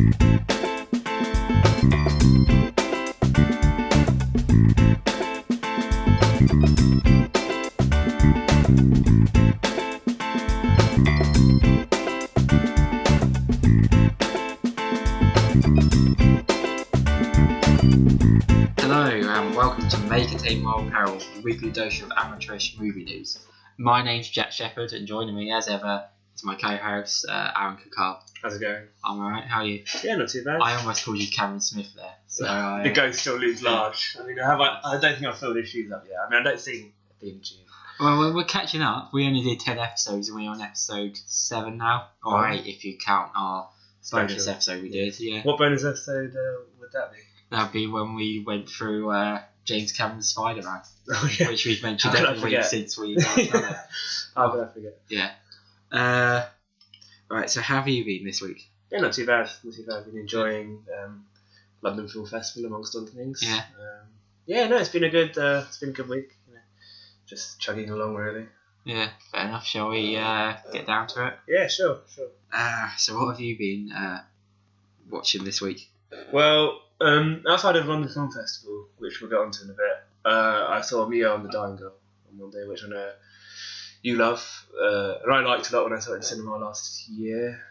Hello and welcome to Contain Mild Peril, the weekly dose of amateurish movie news. My name's Jack Shepherd, and joining me as ever is my co-host Arun. How's it going? I'm alright, how are you? Yeah, not too bad. I almost called you Cameron Smith there. So the ghost still looms large. I mean, I don't think I've filled his shoes up yet. I mean, I don't see a theme tune. Well, we're catching up. We only did 10 episodes and we're on episode 7 now. Or 8 if you count our bonus episode we did. Yeah. What bonus episode would that be? That'd be when we went through James Cameron's Spider-Man, which we've mentioned How could every week since we done it. How could I forget? Yeah. Right, so how have you been this week? Yeah, not too bad. Not too bad. I've been enjoying London Film Festival amongst other things. Yeah. No, it's been a good week. You know, just chugging along really. Yeah, fair enough. Shall we get down to it? Yeah, sure. So what have you been watching this week? Well, outside of London Film Festival, which we'll get onto in a bit, I saw Mia and the Dying Girl on Monday, which I know you love, and I liked a lot when I saw it in cinema last year.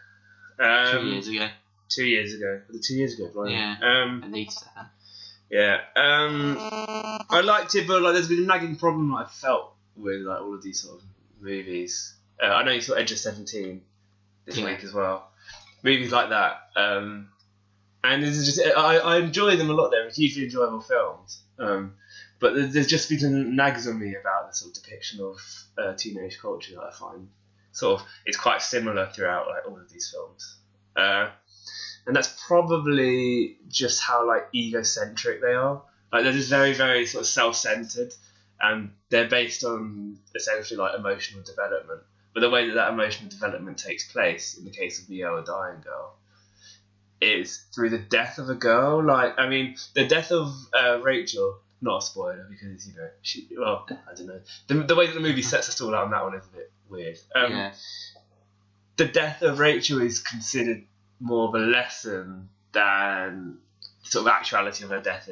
2 years ago. 2 years ago. Was it 2 years ago? Brian? Yeah. At least. Yeah. I liked it, but there's been a nagging problem that I felt with all of these sort of movies. I know you saw Edge of 17 this week as well. Movies like that. And this is just, I enjoy them a lot. They're hugely enjoyable films. But there's just been some nags on me about the sort of depiction of teenage culture that I find sort of it's quite similar throughout all of these films. And that's probably just how egocentric they are. They're just very, very sort of self-centered, and they're based on essentially emotional development. But the way that emotional development takes place in the case of the Dying Girl is through the death of a girl. The death of Rachel, not a spoiler because I don't know. The way that the movie sets us all out on that one is a bit weird. The death of Rachel is considered more of a lesson than sort of actuality of her death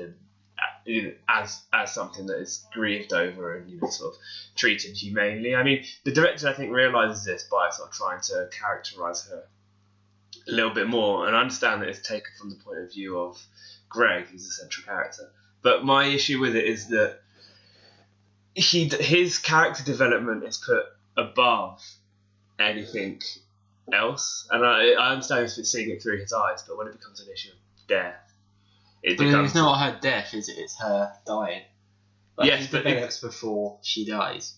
as something that is grieved over and sort of treated humanely. I mean, the director I think realises this by sort of trying to characterise her a little bit more, and I understand that it's taken from the point of view of Greg, who's the central character. But my issue with it is that his character development is put above anything else, and I understand if it's seeing it through his eyes, but when it becomes an issue of death, it's not her death, is it? It's her dying. Yes, but it's before she dies.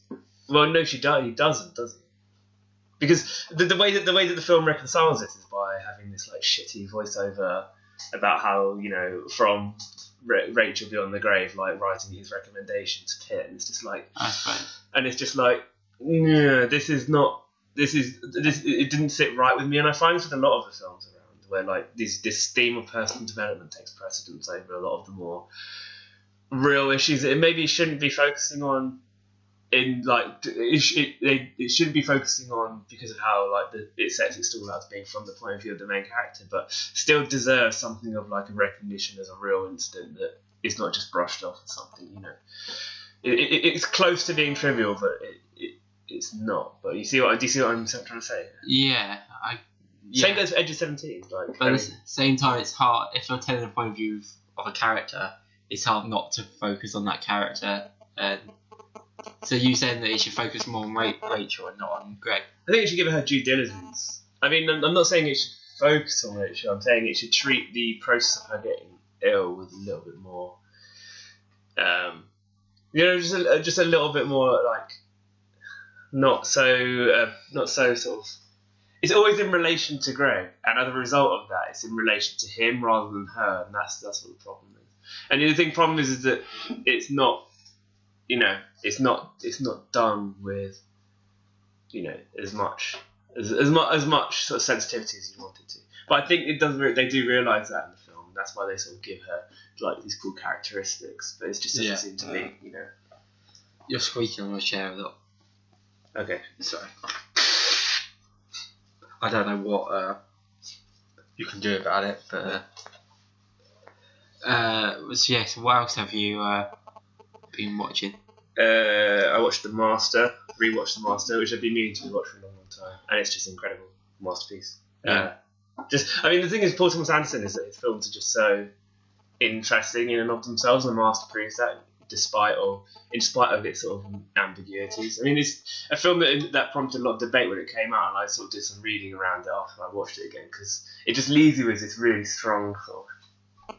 Well, no, he doesn't, does he? Because the way that the film reconciles it is by having this shitty voiceover about how from Rachel beyond the grave writing his recommendation to Kit, and it's just and it's just it didn't sit right with me, and I find this with a lot of the films around where this theme of personal development takes precedence over a lot of the more real issues that it maybe shouldn't be focusing on. It shouldn't be focusing on because of how it sets its stall out as being from the point of view of the main character, but still deserves something of a recognition as a real incident that is not just brushed off as something. It's close to being trivial, but it's not. But do you see what I'm trying to say? Yeah, Same goes for Edge of 17. But at the same time, it's hard if you're telling a point of view of a character. It's hard not to focus on that character. So you saying that it should focus more on Rachel and not on Greg? I think it should give her due diligence. I mean, I'm not saying it should focus on Rachel. I'm saying it should treat the process of her getting ill with a little bit more, just a little bit more not so sort of. It's always in relation to Greg, and as a result of that, it's in relation to him rather than her, and that's what the problem is. And the problem is that it's not. It's not done with, as much sort of sensitivity as you wanted to. But I think it does. They do realise that in the film. And that's why they sort of give her these cool characteristics. But it just doesn't seem to be, You're squeaking on your chair a lot. Okay, sorry. I don't know what you can do about it. But so yes, what else have you been watching? I watched The Master, rewatched The Master, which I've been meaning to rewatch for a long, long time, and it's just incredible masterpiece. Yeah. The thing is, Paul Thomas Anderson is that his films are just so interesting in and of themselves, and The Master proves that, in spite of its sort of ambiguities. I mean, it's a film that prompted a lot of debate when it came out, and I sort of did some reading around it after I watched it again, because it just leaves you with this really strong sort of,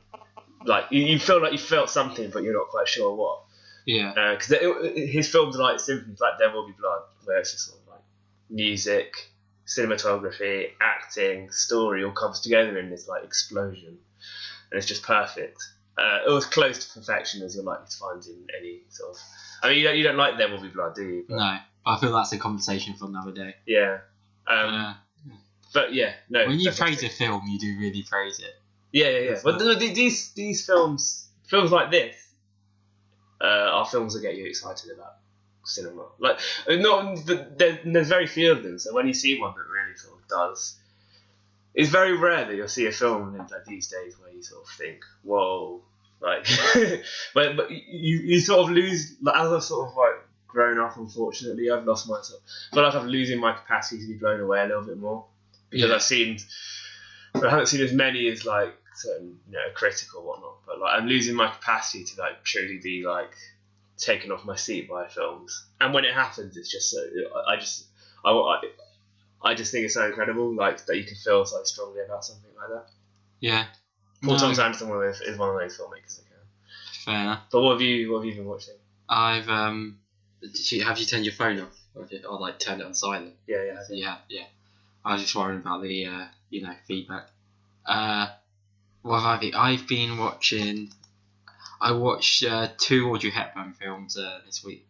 like, you feel like you felt something, but you're not quite sure what. Yeah. Because his films are like symphonies, like There Will Be Blood, where it's just sort of like music, cinematography, acting, story all comes together in this like explosion, and it's just perfect. It was close to perfection as you're likely to find in any sort of. I mean, you don't like There Will Be Blood, do you? But, no, I feel that's a conversation for another day. Yeah. But yeah, no. When you praise a film, you do really praise it. Yeah. But these films like this, are films that get you excited about cinema. Like, there's very few of them, so when you see one that really sort of does, it's very rare that you'll see a film like these days where you sort of think, whoa, like, but you sort of lose, like, as I've sort of like grown up, unfortunately, I've lost my sort of, I feel like I'm losing my capacity to be blown away a little bit more, because I haven't seen as many as like certain, critic or whatnot, but like I'm losing my capacity to like truly be like taken off my seat by films, and when it happens, it's just so I just think it's so incredible, like that you can feel so strongly about something like that. Yeah. Paul Thomas Anderson is one of those filmmakers that can. Fair enough. But what have you been watching? I've have you turned your phone off, or like turned it on silent? Yeah. I was just worrying about the feedback. What have I've been watching. I watched 2 Audrey Hepburn films this week.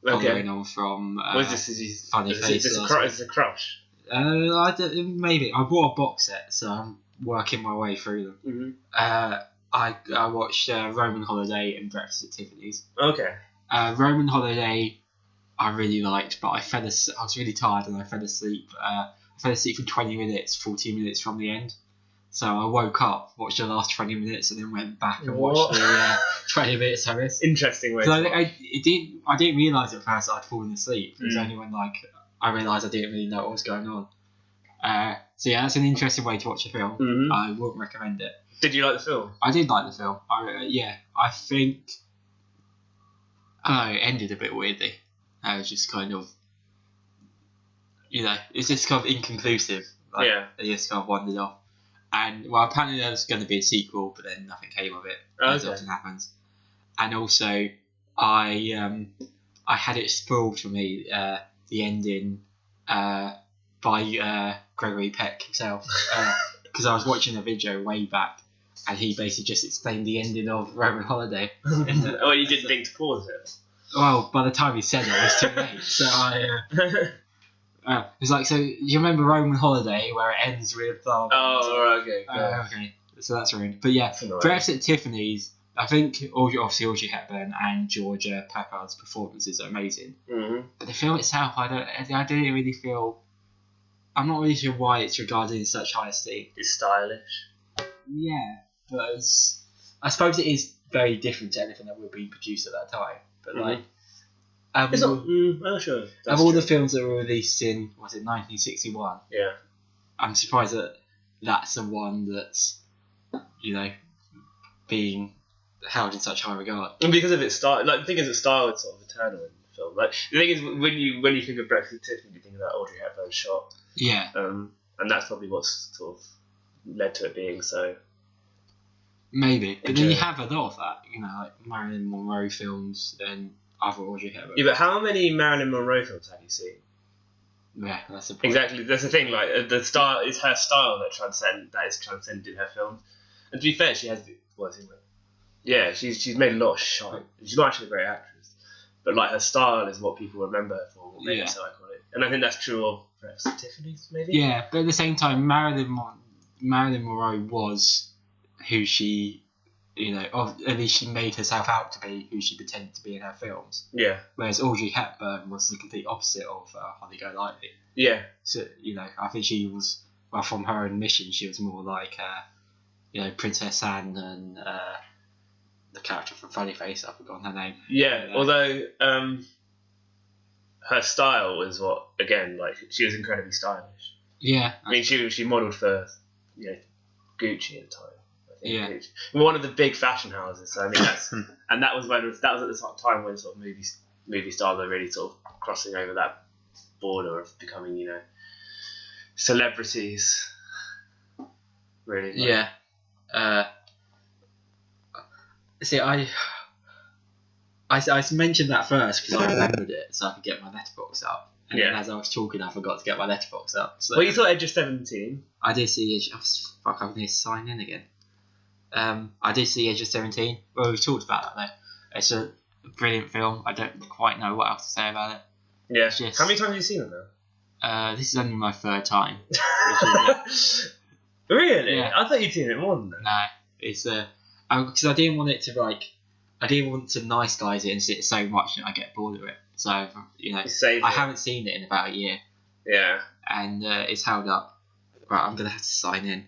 Okay. Following on from what is this? Funny Face. Is this a crush? Maybe I bought a box set, so I'm working my way through them. Mm-hmm. I watched Roman Holiday and Breakfast at Tiffany's. Okay. Roman Holiday, I really liked, but I was really tired and I fell asleep. I fell asleep for 20 minutes, 40 minutes from the end. So I woke up, watched the last 20 minutes, and then went back and watched the 20 minutes I missed. Interesting way. I didn't realise at first I'd fallen asleep. It was only when I realised I didn't really know what was going on. So yeah, that's an interesting way to watch a film. Mm-hmm. I wouldn't recommend it. Did you like the film? I did like the film. I think it ended a bit weirdly. It was just kind of, it's just kind of inconclusive. It just kind of wandered off. And apparently there was going to be a sequel, but then nothing came of it. As often happens. And also, I had it spoiled for me, the ending, by Gregory Peck himself, because I was watching a video way back, and he basically just explained the ending of Roman Holiday. Oh, you didn't think to pause it? Well, by the time he said it, it was too late. So it's like, so you remember Roman Holiday where it ends with oh, okay. Okay, so that's ruined. But yeah, Breakfast at Tiffany's, I think obviously Audrey Hepburn and Georgia Peppard's performances are amazing. Mm-hmm. But the film itself, I don't really feel. I'm not really sure why it's regarded in such high esteem. It's stylish. Yeah, but I suppose it is very different to anything that would be produced at that time. But like. It's not. Sure. Of all the films that were released in, was it 1961? Yeah. I'm surprised that that's the one that's, being held in such high regard. And because of its style, like the thing is, its style is sort of eternal in the film. Like the thing is, when you think of Breakfast at Tiffany, you think about Audrey Hepburn's shot. Yeah. And that's probably what's sort of led to it being so. Maybe, but then you have a lot of that, like Marilyn Monroe films and other Audrey Hepburn. Yeah, but how many Marilyn Monroe films have you seen? Yeah, that's the point. Exactly, that's the thing. Like the style is her style that is transcended her films. And to be fair, she has yeah, she's made a lot of shite. She's not actually a great actress, but like her style is what people remember her for, what made her so iconic. And I think that's true of perhaps Tiffany's, maybe. Yeah, but at the same time, Marilyn Monroe was who she, at least she made herself out to be who she pretended to be in her films. Yeah. Whereas Audrey Hepburn was the complete opposite of Holly Golightly. Yeah. So I think she was well, from her admission, she was more like Princess Anne and the character from Funny Face. I've forgotten her name. Yeah, although her style was she was incredibly stylish. Yeah, I mean, she modelled for Gucci at the time. I think Yeah. Gucci. One of the big fashion houses. So I mean, that's and that was at the time when sort of movie stars were really sort of crossing over that border of becoming celebrities. Really. Yeah. See, I mentioned that first because I remembered it, so I could get my letterbox up. And then as I was talking, I forgot to get my letterbox up. So well, you saw Edge of 17. I did see Edge. Fuck, I need to sign in again. I did see Edge of 17. Well, we've talked about that though. It's a brilliant film. I don't quite know what else to say about it. Yeah. Just, how many times have you seen it now? This is only my third time. Really? Yeah. I thought you'd seen it more than that. No, it's because I didn't want it to I didn't want to nice guys it and see it so much that I get bored of it. So I haven't seen it in about a year. Yeah. And it's held up. Right, I'm gonna have to sign in.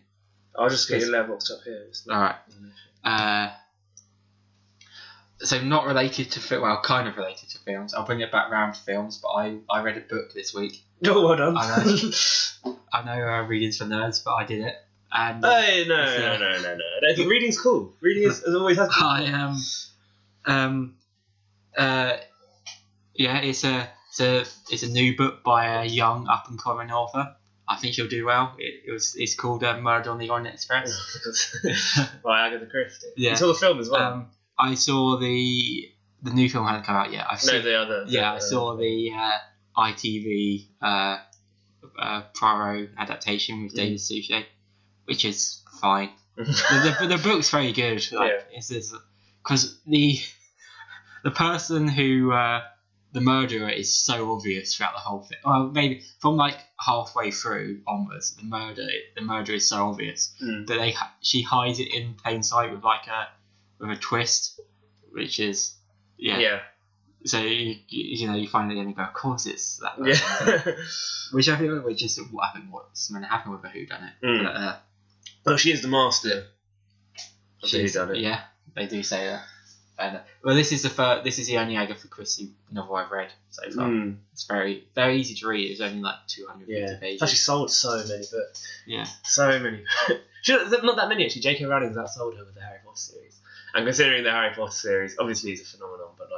I'll just get your letterbox up here. All right. So not related to kind of related to films. I'll bring it back round to films, but I read a book this week. Oh, well done. I know readings for nerds, but I did it. And hey, no. I think reading's cool. Reading is always has been. It's a new book by a young up and coming author. I think she'll do well. It's called Murder on the Orient Express by Agatha Christie. Yeah. You saw the film as well. I saw the new film hadn't come out yet. I saw the ITV Poirot adaptation with David Suchet, which is fine. the book's very good. Because the person who the murderer is so obvious throughout the whole thing. Well, maybe from halfway through onwards, the murder is so obvious that she hides it in plain sight with a twist, which is So you find it and you go, of course it's that. Which is what's going to happen with a whodunit. Well, she is the master of the whodunit. Yeah, they do say that. And this is the only Agatha Christie novel I've read so far. It's very very easy to read. It's only 250 pages. It's actually sold so many books. Yeah, so many. Not that many actually. J.K. Rowling's outsold her with the Harry Potter series. And considering the Harry Potter series obviously is a phenomenon, but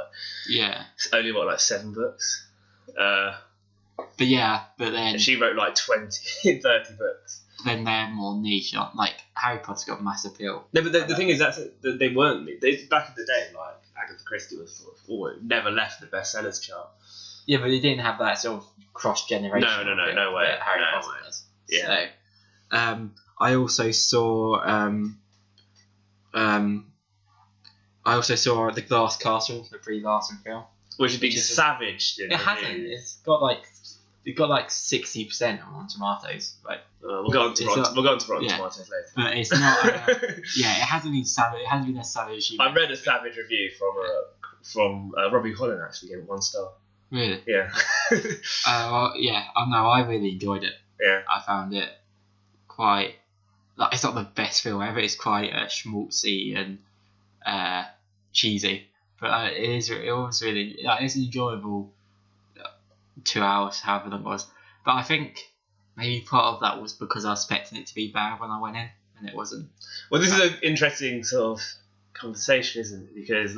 it's only 7 books. But then she wrote 20, 30 books. Then they're more niche. Harry Potter's got mass appeal. No, but the thing is that they weren't. Back in the day, Agatha Christie was sort of never left the bestsellers chart. Yeah, but they didn't have that sort of cross generation. No way. Harry Potter does. Yeah. So, I also saw The Glass Castle, the Brie Larson film, which has been savaged. It hasn't. It's got 60% on Tomatoes. We'll go on to Rotten Tomatoes later. But it's not. It hasn't been savage. It hasn't been as savage. I read a savage review from Robbie Holland actually, gave it 1 star. Really? Yeah. I really enjoyed it. Yeah. I found it quite. It's not the best film ever. It's quite schmaltzy and cheesy, but it was really. It's an enjoyable 2 hours, however long it was. But I think maybe part of that was because I was expecting it to be bad when I went in, and it wasn't. Well, this is an interesting sort of conversation, isn't it? Because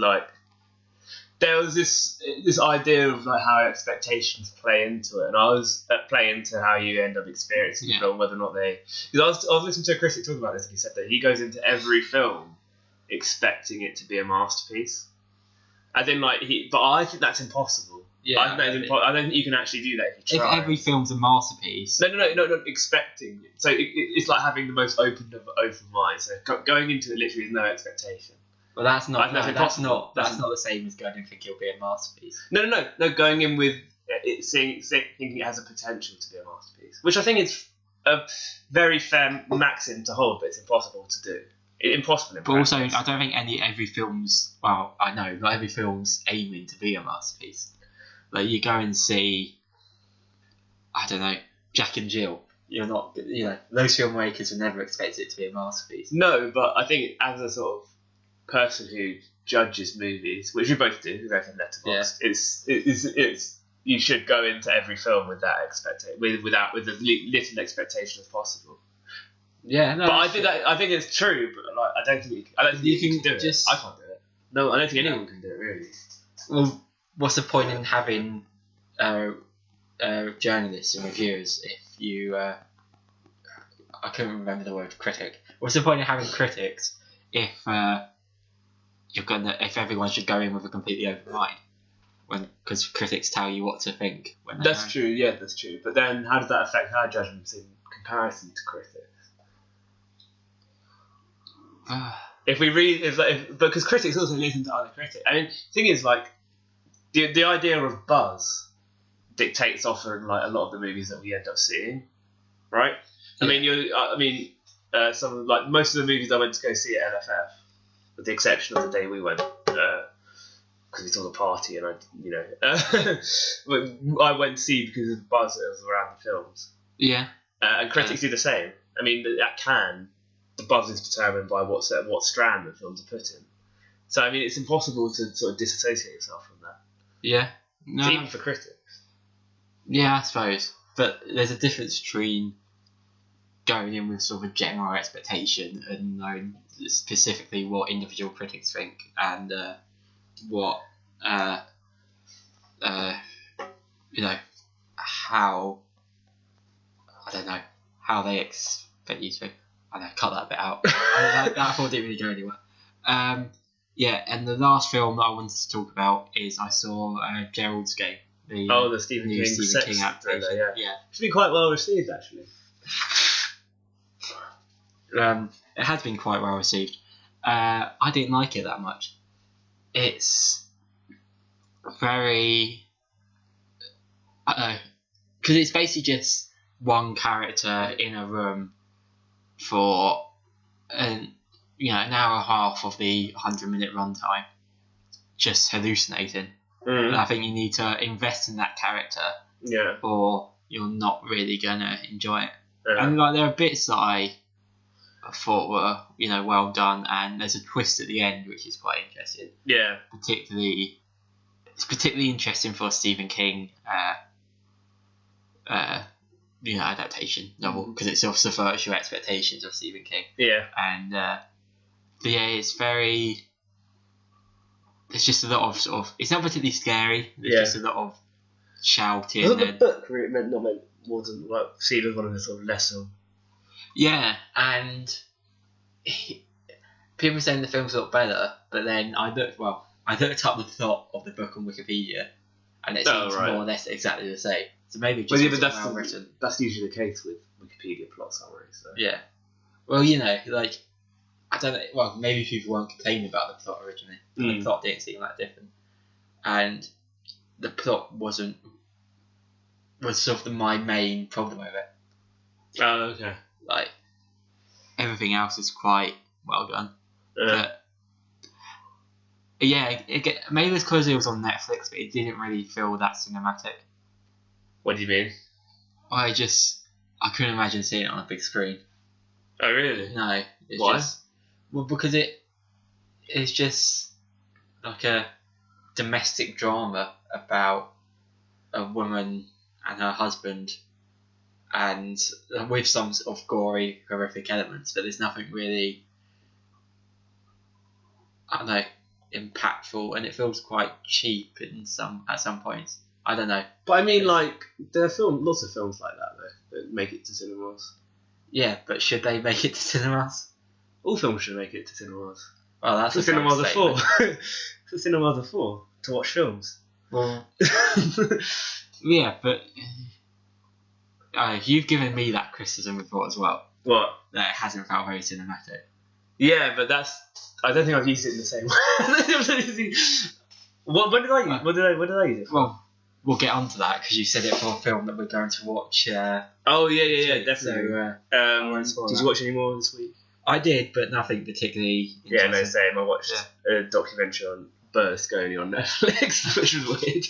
there was this idea of how expectations play into it, and I was play into how you end up experiencing the film, whether or not they. Because I was listening to a critic talk about this, and he said that he goes into every film expecting it to be a masterpiece, as in but I think that's impossible. Yeah, I don't think you can actually do that if you try. If every film's a masterpiece. No, expecting. So it's like having the most open mind. So going into it literally with no expectation. Well, that's not the same as going and thinking it'll be a masterpiece. No. Going in with it, thinking it has a potential to be a masterpiece, which I think is a very fair maxim to hold, but it's impossible to do. Impossible. But also, I don't think every film's. Well, I know not every film's aiming to be a masterpiece. You go and see, I don't know, Jack and Jill. you're not, those filmmakers would never expect it to be a masterpiece. No, but I think as a sort of person who judges movies, which we both do, we both have Letterboxd, it's you should go into every film with that with as little expectation as possible. Yeah, no. But I think it's true. But like, I don't think you can do it. I can't do it. No, I don't think anyone can do it really. Well, what's the point in having journalists and reviewers if you? I couldn't remember the word critic. What's the point in having critics if if everyone should go in with a completely open mind? Because critics tell you what to think. That's true. Yeah, that's true. But then, how does that affect our judgments in comparison to critics? If we read, because critics also listen to other critics. I mean, the thing is, like, the idea of buzz dictates often like a lot of the movies that we end up seeing, right? Yeah. Some like most of the movies I went to go see at LFF, with the exception of the day we went, because we saw the party, and I went to see because of the buzz that was around the films. Yeah. And critics do the same. I mean, the buzz is determined by what strand the films are put in. So, I mean, it's impossible to sort of disassociate yourself from that. Yeah. No. Even for critics. Yeah, I suppose. But there's a difference between going in with sort of a general expectation and knowing specifically what individual critics think and what, how, I don't know, how they expect you to think. I know, cut that bit out. that thought didn't really go anywhere. Yeah, and the last film that I wanted to talk about is I saw Gerald's Game. The Stephen King adaptation. Yeah. It's been quite well received, actually. It has been quite well received. I didn't like it that much. It's very... I don't know. Because it's basically just one character in a room for an hour and a half of the 100-minute runtime, just hallucinating. And I think you need to invest in that character, or you're not really gonna enjoy it. And like there are bits that I thought were well done, and there's a twist at the end which is quite interesting. Yeah, it's particularly interesting for a Stephen King adaptation novel, because it sort of subverts your expectations of Stephen King. Yeah. And it's very... There's just a lot of sort of... It's not particularly scary. There's just a lot of shouting. Wasn't the book wasn't like seen as one of the sort of lesser... Yeah, and people are saying the film's a lot better, but then I looked up the plot of the book on Wikipedia, and it seems more or less exactly the same. So maybe just well written. That's usually the case with Wikipedia plot summaries. So. Yeah. Well, I don't know. Well, maybe people weren't complaining about the plot originally. The plot didn't seem that different, and the plot was sort of my main problem with it. Oh, okay. Like everything else is quite well done, but yeah, maybe it's because it was on Netflix, but it didn't really feel that cinematic. What do you mean? I couldn't imagine seeing it on a big screen. Oh, really? No. Why? Because it's just like a domestic drama about a woman and her husband, and with some sort of gory, horrific elements, but there's nothing really, I don't know, impactful, and it feels quite cheap at some points. I don't know. But I mean, like, there are lots of films like that, though, that make it to cinemas. Yeah, but should they make it to cinemas? All films should make it to cinemas. Well, that's what cinemas are for. That's what cinemas are for, to watch films. Well, yeah, but you've given me that criticism before as well. What? That it hasn't felt very cinematic. Yeah, but I don't think I've used it in the same way. What did I use it for? Well, we'll get onto that because you said it for a film that we're going to watch. Yeah, definitely. So, did you watch any more this week? I did, but nothing particularly interesting. Yeah, no, same. I watched a documentary on Berlusconi on Netflix, which was weird.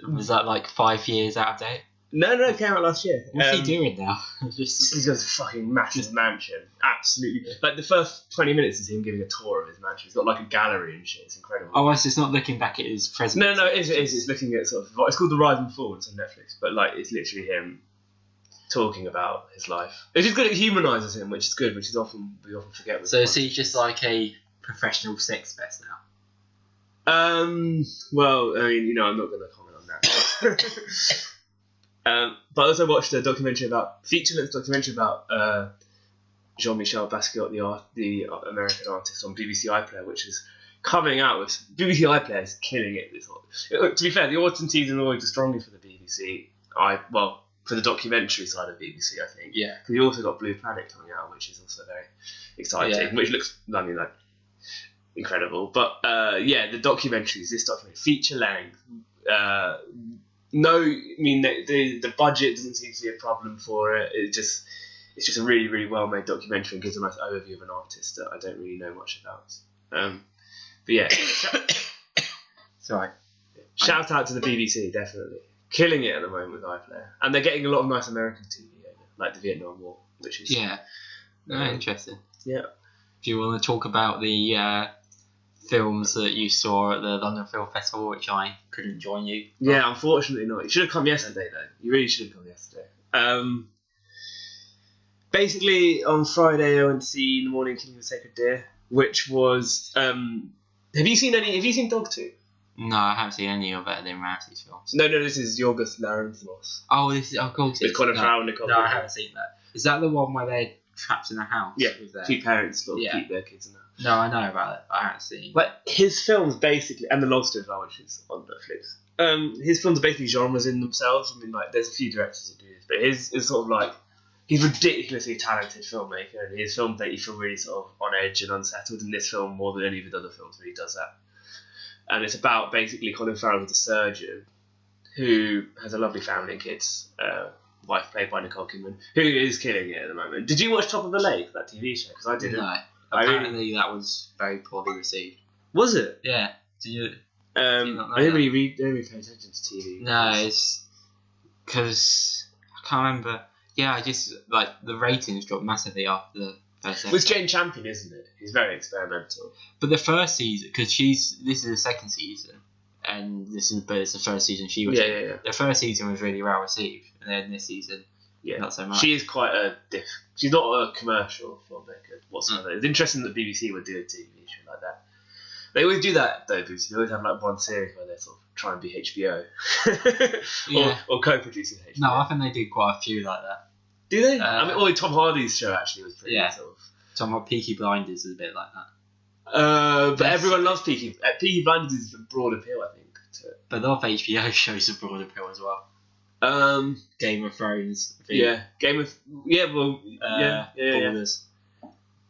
Was that like 5 years out of date? No, it came out last year. What's he doing now? He's got a fucking massive mansion. Absolutely. Like, the first 20 minutes is him giving a tour of his mansion. He's got, like, a gallery and shit. It's incredible. Oh, so it's not looking back at his present. No, it is. It's looking at sort of... It's called The Rise and Fall. It's on Netflix. But, like, it's literally him talking about his life. It's just good. It humanises him, which is good, which is we often forget. With so is he just like a professional sex pest now? Well, I mean, I'm not going to comment on that. But I also watched a feature-length documentary about Jean-Michel Basquiat, the American artist, on BBC iPlayer, which is coming out with... BBC iPlayer is killing it. To be fair, the autumn season always is strongly for the BBC. For the documentary side of BBC, I think. Yeah. Because you also got Blue Planet coming out, which is also very exciting, which looks, incredible. But, the documentaries, this documentary, feature-length... the budget doesn't seem to be a problem for it. It's just a really, really well made documentary and gives a nice overview of an artist that I don't really know much about. But yeah, sorry. Shout out to the BBC, definitely killing it at the moment with iPlayer, and they're getting a lot of nice American TV over, like the Vietnam War, which is interesting. Yeah. Do you want to talk about the films that you saw at the London Film Festival, which I couldn't join you? Yeah, unfortunately not. You should have come yesterday, though. You really should have come yesterday. Basically, on Friday, I went to see In the Morning Killing the Sacred Deer, which was... have you seen Dog 2? No, I haven't seen any of Lynn Ramsey's films. No, this is Yorgos Lanthimos. Oh, this is... Of course. With Colin Farrell and Nicole. No, I haven't seen that. Is that the one where they're trapped in a house? Yeah, two parents keep their kids in there. No, I know about it. I haven't seen. But his films basically, and The Lobster as well, which is on Netflix. His films are basically genres in themselves. I mean, there's a few directors that do this, but his is sort of he's a ridiculously talented filmmaker, and his films make you feel really sort of on edge and unsettled. In this film, more than any of his other films, where he does that. And it's about basically Colin Farrell, the surgeon, who has a lovely family and kids. Wife played by Nicole Kidman, who is killing it at the moment. Did you watch Top of the Lake, that TV show? Because I didn't. No. Apparently, that was very poorly received. Was it? Yeah. Do you I didn't really pay attention to TV. No, it's because I can't remember. Yeah, I just the ratings dropped massively after the first episode. It's Jane Champion, isn't it? He's very experimental. But the first season, because this is the second season, and it's the first season she was in. Yeah. The first season was really well received, and then this season, not so much. She is quite she's not a commercial filmmaker whatsoever. It's interesting that BBC would do a TV show like that. They always do that though. BBC they always have one series where they sort of try and be HBO, or co-producing HBO. No, I think they do quite a few like that. Do they? Tom Hardy's show actually was pretty sort of. Tom Peaky Blinders is a bit like that. But everyone loves Peaky. Peaky Blinders is a broad appeal, I think. To it. But a lot of HBO shows a broad appeal as well. Game of Thrones. Ballers.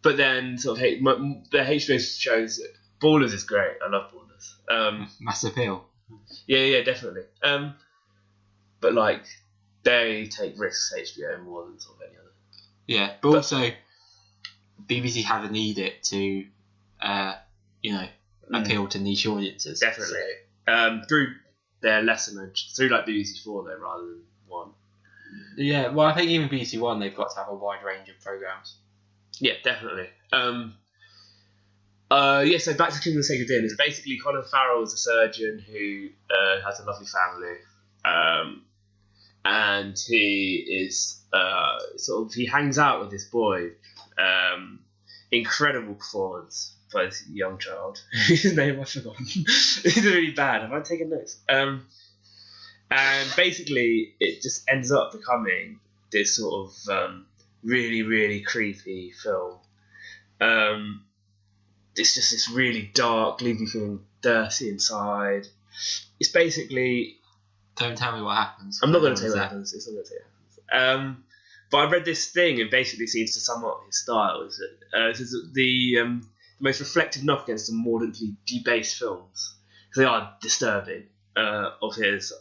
But then sort of the HBO shows. Ballers is great. I love Ballers. Mass appeal. Yeah, definitely. But they take risks HBO more than sort of any other. Yeah, but also BBC have an edict to, appeal to niche audiences. Definitely. So. Through their lesser known, through BBC 4 though, rather than 1. Yeah, well, I think even BBC 1 they've got to have a wide range of programmes. Yeah, definitely. So back to Killing the Sacred Deer. It's basically Colin Farrell is a surgeon who has a lovely family, and he is he hangs out with this boy. Incredible performance by this young child. His name I've forgotten. This is really bad. Have I taken notes? And basically, it just ends up becoming this sort of really, really creepy film. It's just this really dark, leaves you feeling dirty inside. It's basically... Don't tell me what happens. I'm not going to tell you what happens. It's not going to tell you what happens. But I read this thing and basically seems to sum up his style. Is that the most reflective knock against the mordantly debased films. They are disturbing of his.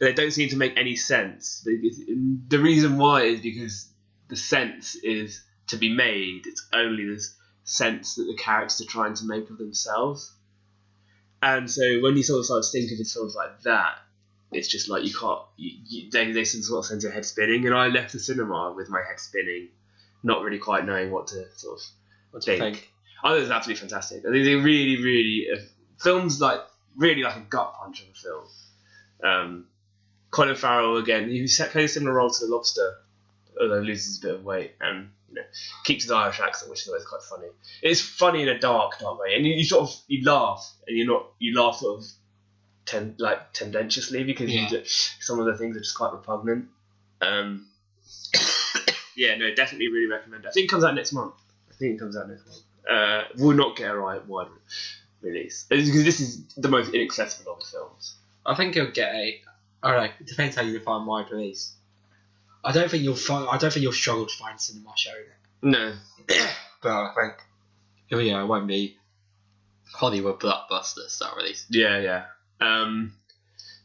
They don't seem to make any sense. The reason why is because the sense is to be made. It's only this sense that the characters are trying to make of themselves. And so when you sort of start thinking of his films like that, it's just like you can't. They sort of send your head spinning, and I left the cinema with my head spinning, not really quite knowing what to sort of think. I think it's absolutely fantastic. I think they really, really films like really like a gut punch of a film. Colin Farrell again, he plays a similar role to the Lobster, although loses a bit of weight and keeps his Irish accent, which is always quite funny. It's funny in a dark way, and you sort of laugh, and you laugh sort of tendentiously because some of the things are just quite repugnant. Yeah, no, definitely really recommend it. I think it comes out next month. Will not get a wide release because this is the most inaccessible of the films. I think it'll get a. I don't know. It depends how you define wide release. I don't think you'll struggle to find cinema showing it. No, but I think it won't be Hollywood blockbuster style release. Yeah. Then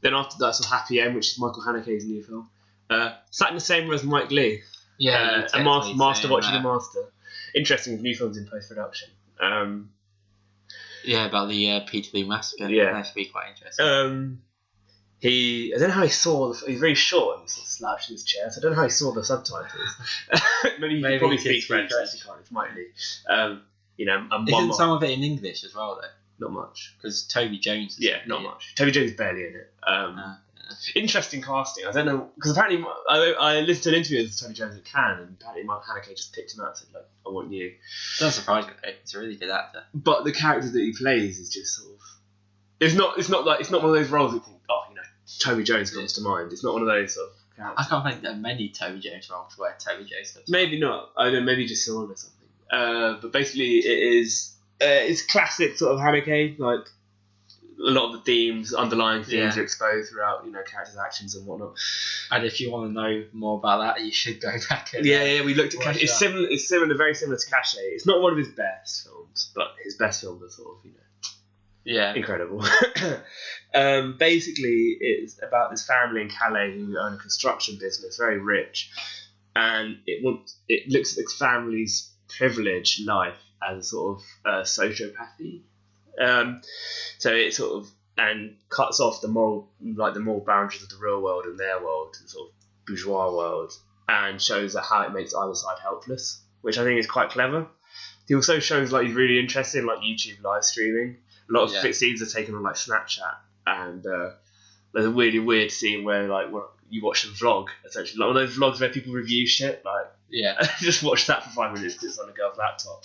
after that, so Happy End, which is Michael Haneke's new film. Sat in the same room as Mike Leigh. Yeah, a master watching a master. Interesting new films in post production. Yeah, about the Peterloo massacre. Yeah, that should be quite interesting. I don't know how he saw. He's very short and sort of slouched in his chair, so I don't know how he saw the subtitles. Maybe he probably speaks French. It's Mike Leigh. Isn't some of it in English as well, though? Not much, because Toby Jones. Not much. Toby Jones is barely in it. Interesting casting. I don't know, because apparently I listened to an interview with Toby Jones at Cannes, and apparently Mike Haneke just picked him out and said, like, I want you. Doesn't surprise me. He's a really good actor. But the character that he plays is just sort of. It's not one of those roles that you think, Toby Jones comes to mind. It's not one of those sort of characters. I can't think there are many Toby Jones roles where Toby Jones comes. Maybe not. I don't know. Maybe just saw him or something. But basically, it is. It's classic sort of Haneke. Like a lot of the themes, underlying themes, are exposed throughout. Characters' actions and whatnot. And if you want to know more about that, you should go back and we looked at Cache. It's similar. It's similar, very similar to Cache. It's not one of his best films, but his best films are sort of incredible. Basically, it's about this family in Calais who own a construction business, very rich, and it looks at the family's privileged life as a sort of sociopathy. So it sort of and cuts off the moral boundaries of the real world and their world, the sort of bourgeois world, and shows how it makes either side helpless, which I think is quite clever. He also shows he's really interested in YouTube live streaming. A lot of scenes are taken on Snapchat, and there's a really weird scene where you watch a vlog, essentially one of those vlogs where people review shit. Just watch that for 5 minutes because it's on a girl's laptop.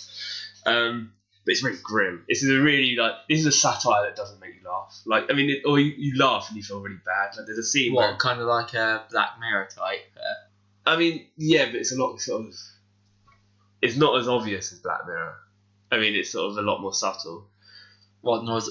But it's very grim. This is a satire that doesn't make you laugh. You laugh and you feel really bad. There's a scene where kind of like a Black Mirror type. But it's a lot sort of. It's not as obvious as Black Mirror. It's sort of a lot more subtle. What noise?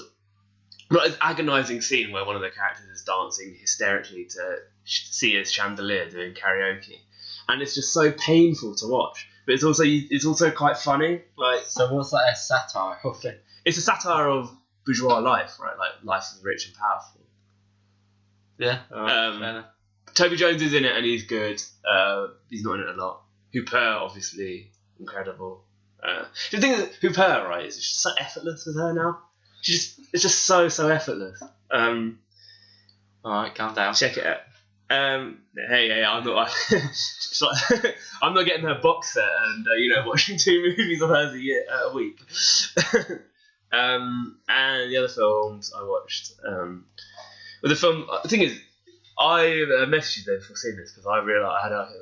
Not an agonising scene where one of the characters is dancing hysterically to see his chandelier doing karaoke, and it's just so painful to watch. But it's also quite funny. So what's a satire of it? It's a satire of bourgeois life, right? Life is rich and powerful. Yeah. Toby Jones is in it and he's good. He's not in it a lot. Hooper, obviously, incredible. The thing is, Hooper, right, is just so effortless with her now. It's just so effortless. Alright, calm down. Check it out. Hey, I'm not. I'm not getting her box set and watching 2 movies of hers a week. And the other films I watched. The thing is, I messaged you there before seeing this because I realised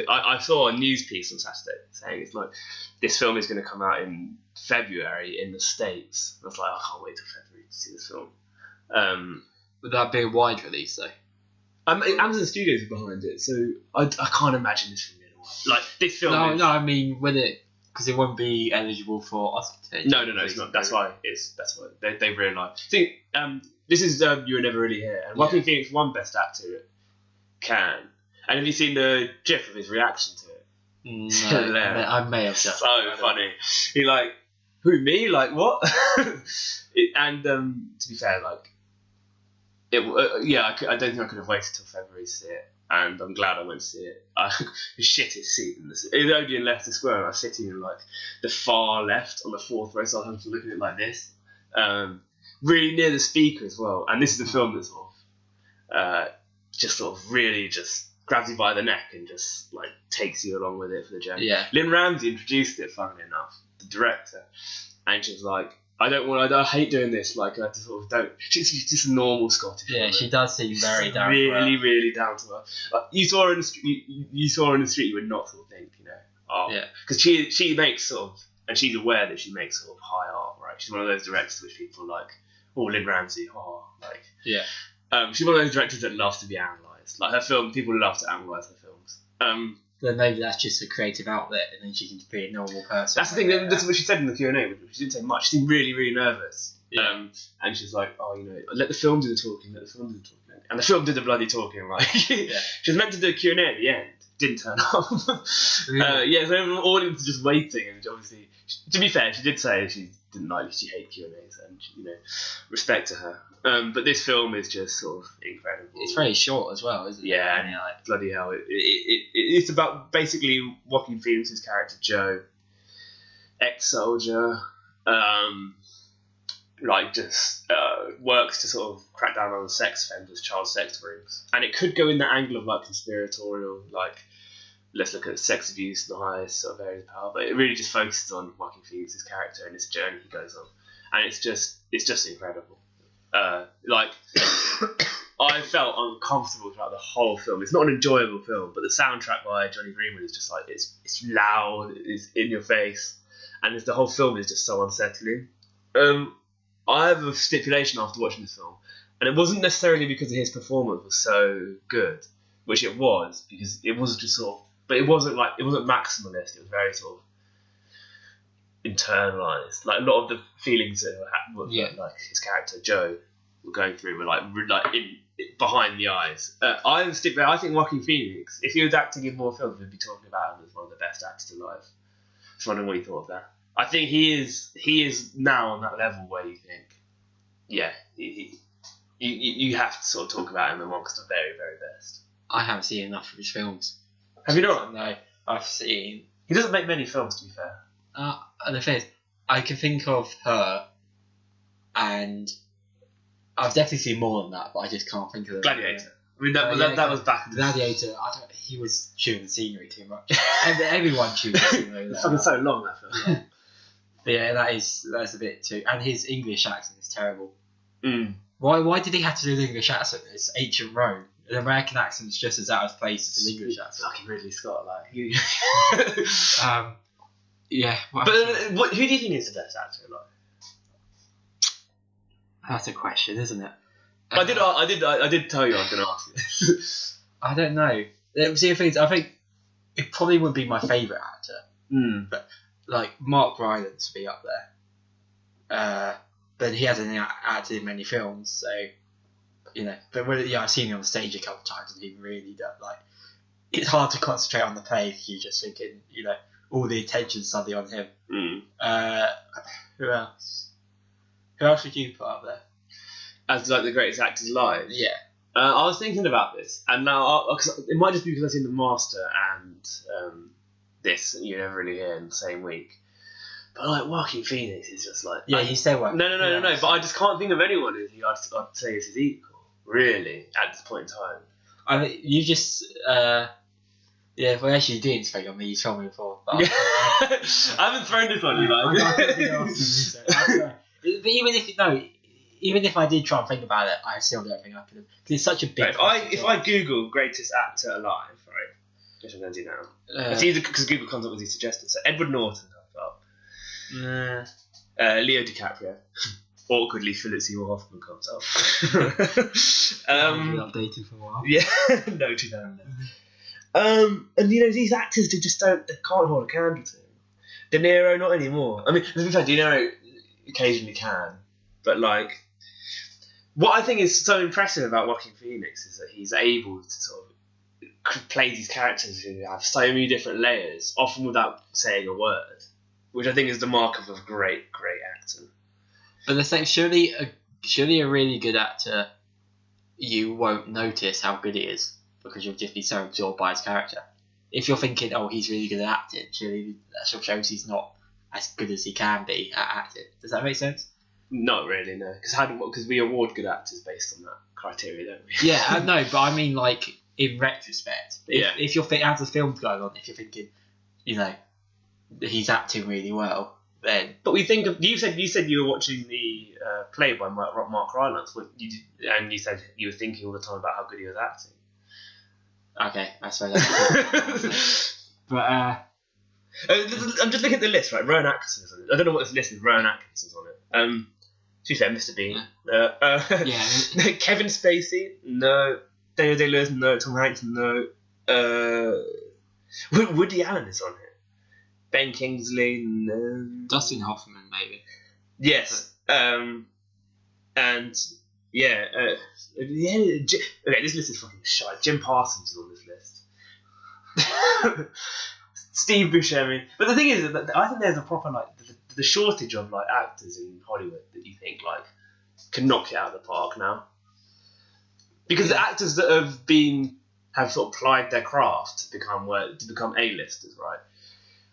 I saw a news piece on Saturday saying it's this film is going to come out in February in the States. I was like, I can't wait till February to see this film. Would that be a wide release though? Amazon Studios are behind it, so I can't imagine this film being wide. This film. No, I mean with it because it won't be eligible for Oscar. No, it's not. That's why they realised. See, this is You Were Never Really Here, and Joaquin Phoenix won Best Actor at Cannes. And have you seen the GIF of his reaction to it? No, I may have. So funny. He who, me? What? And to be fair, I don't think I could have waited till February to see it, and I'm glad I went to see it. The shittest seat in this. It was only in Leicester Square, and I was sitting in the far left on the fourth row, so I was having to look at it like this, really near the speaker as well. And this is the film that's just sort of really just grabs you by the neck and just like takes you along with it for the journey. Yeah. Lynn Ramsey introduced it, funnily enough, the director, and she's like, I hate doing this. Like, I just sort of don't. She's just a normal Scottish. Yeah, woman. she does seem very down really, to earth. really down to earth. Like, you saw her in the street. You saw her in the street. You would not sort of think, because she makes sort of, and she's aware that she makes sort of high art, right? She's one of those directors which people are like, Lynn Ramsey, like. Yeah. She's one of those directors that loves to be analysed. Like her film, people love to analyse her films. Then maybe that's just a creative outlet, and then she can be a normal person. That's the thing. That's what she said in the Q&A. She didn't say much. She seemed really, really nervous. Yeah. And she's like, let the film do the talking. Let the film do the talking. And the film did the bloody talking, right? Yeah. She was meant to do a Q&A at the end. Didn't turn up. Really? So the audience was just waiting, and obviously, to be fair, she did say she didn't like. She hated Q&As, and respect to her. But this film is just sort of incredible. It's very short as well, isn't it? Yeah, and bloody hell. It's about basically Joaquin Phoenix's character, Joe, ex-soldier, works to sort of crack down on sex offenders, child sex rings. And it could go in the angle of, like, conspiratorial, like, let's look at sex abuse and the highest sort of areas of power. But it really just focuses on Joaquin Phoenix's character and this journey he goes on. And it's just incredible. I felt uncomfortable throughout the whole film. It's not an enjoyable film, but the soundtrack by Johnny Greenwood is just like it's loud, it's in your face, and the whole film is just so unsettling. I have a stipulation after watching this film, and it wasn't necessarily because his performance was so good, which it was, because it was just sort of, but it wasn't maximalist. It was very sort of internalized. Like a lot of the feelings that like his character Joe were going through were like behind the eyes. I think Joaquin Phoenix, if he was acting in more films, we'd be talking about him as one of the best actors alive. Just wondering what you thought of that. I think he is now on that level where you think, yeah, you have to sort of talk about him amongst the very, very best. I haven't seen enough of his films. Have you not? No, I've seen. He doesn't make many films, to be fair. And the thing is, I can think of her, and I've definitely seen more than that, but I just can't think of them. Gladiator. I mean, that was back. Gladiator. He was chewing the scenery too much. Everyone chews the scenery. It's fucking so long, that film. But yeah, that's a bit too. And his English accent is terrible. Mm. Why did he have to do an English accent? It's ancient Rome. An American accent's just as out of place as an English accent. Fucking Ridley Scott, like. Yeah. But who do you think is the best actor alive? That's a question, isn't it? I did tell you I was going to ask you this. I don't know. See, the thing is, I think it probably would be my favourite actor. Mm. But like Mark Rylance would be up there. But he hasn't acted in many films, so But I've seen him on stage a couple of times, and he really does. Like, it's hard to concentrate on the play if you're just thinking, all the attention's suddenly on him. Mm. Who else? Who else would you put up there? As like the greatest actors alive? Yeah. I was thinking about this, and now it might just be because I've seen The Master and this, you never really hear in the same week. But like Joaquin Phoenix is just like you say what? No. But I just can't think of anyone who I'd say is his equal, really, at this point in time. I mean, you just well, actually you didn't speak on me. You told me before. But I haven't thrown this on you, like. But even if I did try and think about it, I still don't think I could have. Because it's such a big. If I Google greatest actor alive, right, which I'm going to do now, it's either because Google comes up with these suggestions. So Edward Norton comes up, Leo DiCaprio, awkwardly Philip Seymour Hoffman comes up. Been updated for a while. Yeah, no, 2000. And these actors they can't hold a candle to him. De Niro, not anymore. I mean, to be fair, De Niro occasionally can, but like, what I think is so impressive about Joaquin Phoenix is that he's able to sort of play these characters who have so many different layers, often without saying a word, which I think is the mark of a great, great actor. But the same, surely a really good actor, you won't notice how good he is because you'll just be so absorbed by his character. If you're thinking, oh, he's really good at acting, surely that sort of shows he's not as good as he can be at acting. Does that make sense? Not really, no. Because we award good actors based on that. criteria, don't we? Yeah, I know, but I mean, like, in retrospect, if you're as the film's going on, if you're thinking, you know, he's acting really well, then. But we think of you said you were watching the play by Mark Rylance, and you said you were thinking all the time about how good he was acting. Okay, I suppose. But I'm just looking at the list, right? Rowan Atkinson's on it. I don't know what this list is. Rowan Atkinson's on it. To be fair, Mr. Bean. yeah. Kevin Spacey, no. Daniel Day-Lewis, no. Tom Hanks, no. Woody Allen is on here. Ben Kingsley, no. Dustin Hoffman, maybe. Yes. And yeah. Okay, this list is fucking shite. Jim Parsons is on this list. Steve Buscemi. But the thing is that I think there's a proper like the shortage of like actors in Hollywood that you think like can knock it out of the park now. Because the actors that have sort of plied their craft to become A-listers, right,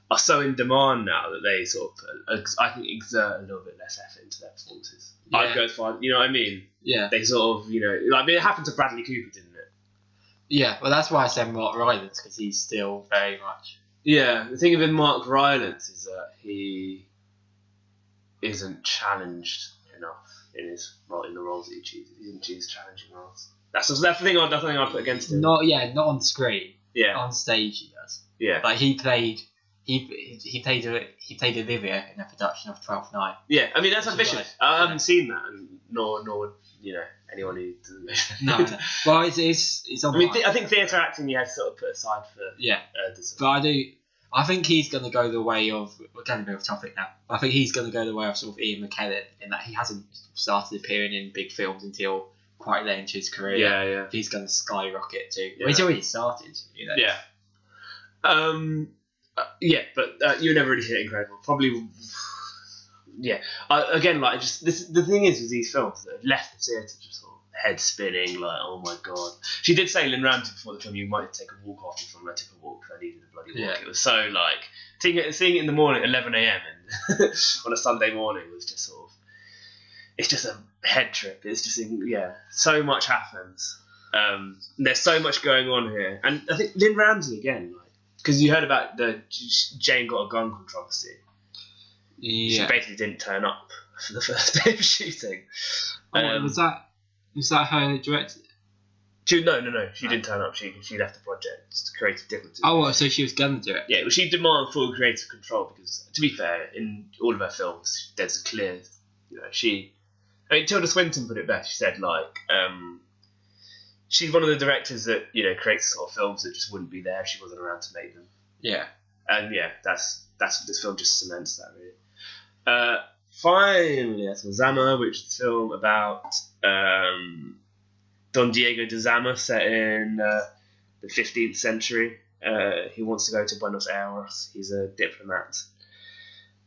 are so in demand now that they sort of I think exert a little bit less effort into their performances. Yeah. I'd go as far, you know what I mean? Yeah. They sort of, you know, I mean, it happened to Bradley Cooper, didn't it? Yeah, well, that's why I said Mark Rylance, because he's still very much. Yeah, the thing with Mark Rylance is that he isn't challenged enough in the roles that he chooses. He doesn't choose challenging roles. That's the thing I put against him. Not on screen. Yeah. On stage he does. Yeah. Like he played Olivia in a production of 12th Night. Yeah, I mean that's ambitious. Like, I haven't seen that, and nor would anyone who doesn't. No. Well, it's on. I mean, I think theatre acting you have to sort of put aside for. Yeah. But I think he's going to go the way of. We're going to be off topic now. I think he's going to go the way of sort of Ian McKellen in that he hasn't started appearing in big films until quite late into his career. Yeah. He's going to skyrocket too. Yeah. Well, he's already started. You know. Yeah. But you were never really hit incredible. Probably. Yeah. Again, like the thing is with these films that have left the theatre just sort of head spinning, like, oh my god. She did say, Lynn Ramsey, before the film, you might take a walk after the film. I took a walk because I needed a bloody walk. Yeah. It was so like seeing it in the morning at 11 a.m. and on a Sunday morning was just sort of. It's just a head trip. It's just so much happens. There's so much going on here, and I think Lynn Ramsey again, like, because you heard about the Jane Got a Gun controversy. Yeah. She basically didn't turn up for the first day of shooting. Was that her that directed it? No. She didn't turn up. She left the project. Creative differences. Oh, well, so she was going to do it. Yeah, well, she demanded full creative control because, to be fair, in all of her films, there's a clear, Tilda Swinton put it best. She said, like, she's one of the directors that, creates sort of films that just wouldn't be there if she wasn't around to make them. Yeah. And yeah, that's this film just cements that, really. Finally, that's Zama, which is a film about Don Diego de Zama, set in the 15th century. He wants to go to Buenos Aires. He's a diplomat.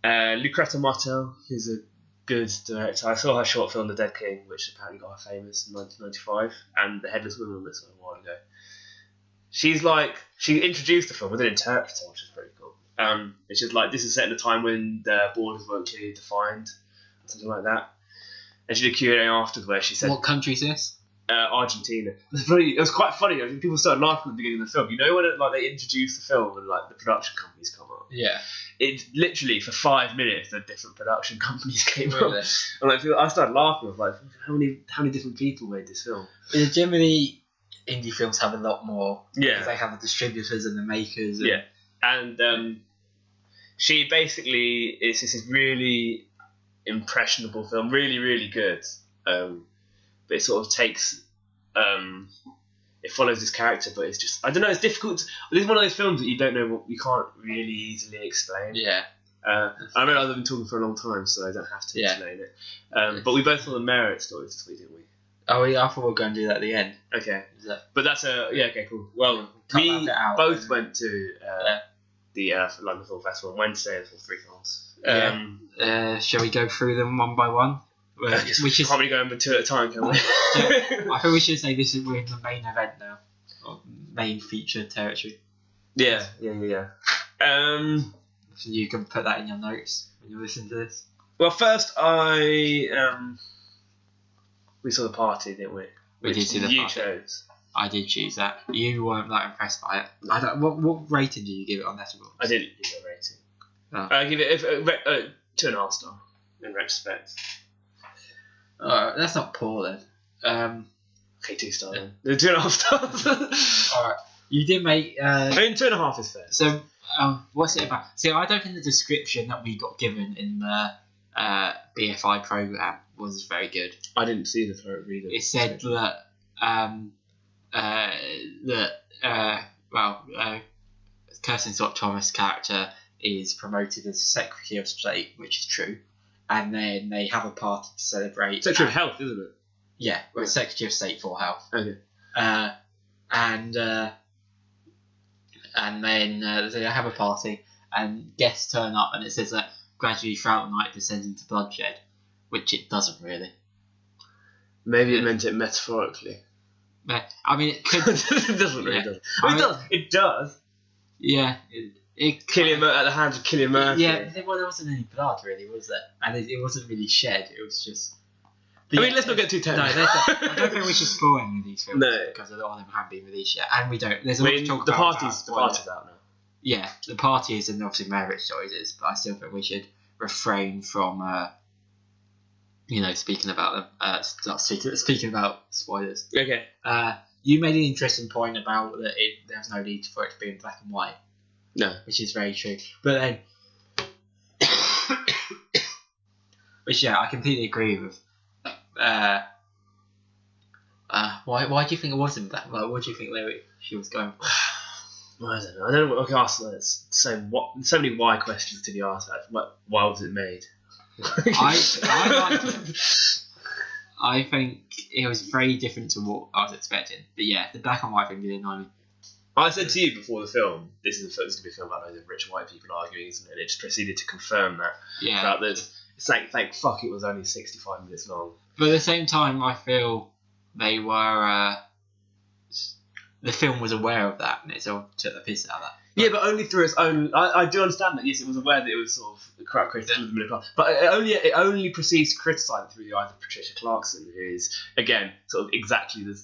Lucreta Martel is a good director. I saw her short film, The Dead King, which apparently got her famous in 1995, and The Headless Woman was a while ago. She introduced the film with an interpreter, which is pretty cool. It's just like, this is set in a time when the borders weren't clearly defined, something like that. And she did a Q&A afterwards where she said... What country is this? Argentina. It was quite funny. I think people started laughing at the beginning of the film. You know when they introduce the film and like the production companies come up? Yeah. It literally for 5 minutes the different production companies came really? up. And I started laughing. I was like, how many different people made this film? But generally, indie films have a lot more. Yeah. Because they have the distributors and the makers. Yeah. And she basically is this really impressionable film, really, really good. But it sort of takes, it follows this character, but it's just, I don't know, it's difficult. This is one of those films that you don't know, you can't really easily explain. Yeah. I know I've been talking for a long time, so I don't have to explain it. But we both saw the Meyerowitz stories this week, didn't we? Oh, yeah, I thought we were going to do that at the end. Okay. But that's okay, cool. Well, we both went to the London Film Festival on Wednesday for 3 films. Shall we go through them one by one? Which is probably going 2 at a time, can we? I think we should say we're in the main event now, or main feature territory. Yeah. So you can put that in your notes when you listen to this. Well, first we saw The Party, didn't we? We did see the you party. chose. I did choose that. You weren't that impressed by it. I don't. What rating do you give it on Letterboxd? I didn't give it a rating. Oh. I give it 2.5 star in retrospect. Alright, that's not poor then. Okay, 2 star then. 2.5 stars. Alright, you did make. I mean, 2.5 is fair. So, what's it about? See, I don't think the description that we got given in the BFI program was very good. I didn't see the throat reader. It said that Kirsten Scott Thomas' character is promoted as Secretary of State, which is true, and then they have a party to celebrate. Secretary of Health, isn't it? Yeah, well, Secretary of State for Health. Okay. And then they have a party, and guests turn up, and it says that gradually throughout the night descends into bloodshed, which it doesn't really. Maybe it meant it metaphorically. I mean, it could. It doesn't really. Yeah. Does. It does. Yeah. Killian at the hands of Cillian Murphy. Yeah, well, there wasn't any blood really, was there? And it wasn't really shed. It was just. I mean, let's not get too technical. No, I don't think we should spoil any of these films No. because a lot of them haven't been released yet, and we don't. There's a lot to talk the about. party's out now. Yeah, the parties and obviously Meyerowitz choices, but I still think we should refrain from, speaking about them. Speaking about spoilers. Okay. You made an interesting point about that there's no need for it to be in black and white. No. Which is very true. But then, which yeah, I completely agree with. Why do you think it wasn't black? Like, what do you think she was going for? I don't know. I don't know what I can ask. So many why questions to be asked. Why was it made? I think it was very different to what I was expecting. But yeah, the black and white thing did annoy me. I said to you before the film, this is going to be a film about loads of rich white people arguing, isn't it? And it just proceeded to confirm that. Yeah. About this. It's like, thank fuck it was only 65 minutes long. But at the same time, I feel they were. The film was aware of that, and it sort of took the piss out of that. Yeah, but only through its own. I do understand that. Yes, it was aware that it was sort of corrupt criticism of the middle class, but it only proceeds to criticise it through the eyes of Patricia Clarkson, who is again sort of exactly the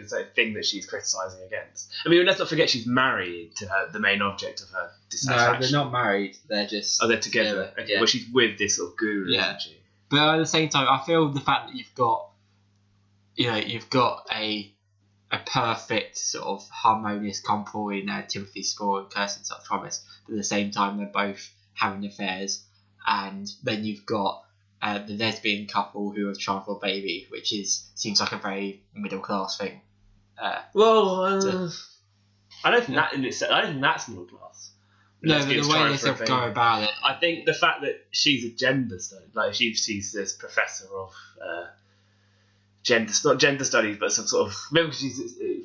same thing that she's criticising against. I mean, let's not forget she's married to the main object of her dissatisfaction. No, they're not married. They're just. Oh, they're together. Okay. Yeah. Well, she's with this sort of guru, isn't she? But at the same time, I feel the fact that you've got a perfect sort of harmonious couple in Timothy Spall and Kirsten Scott Thomas, but at the same time they're both having affairs, and then you've got the lesbian couple who are trying for a baby, which seems like a very middle class thing. I don't think that's middle class. No, but the way they sort of go about it. I think the fact that she's a gender study, like she's this professor of not gender studies, but some sort of. Maybe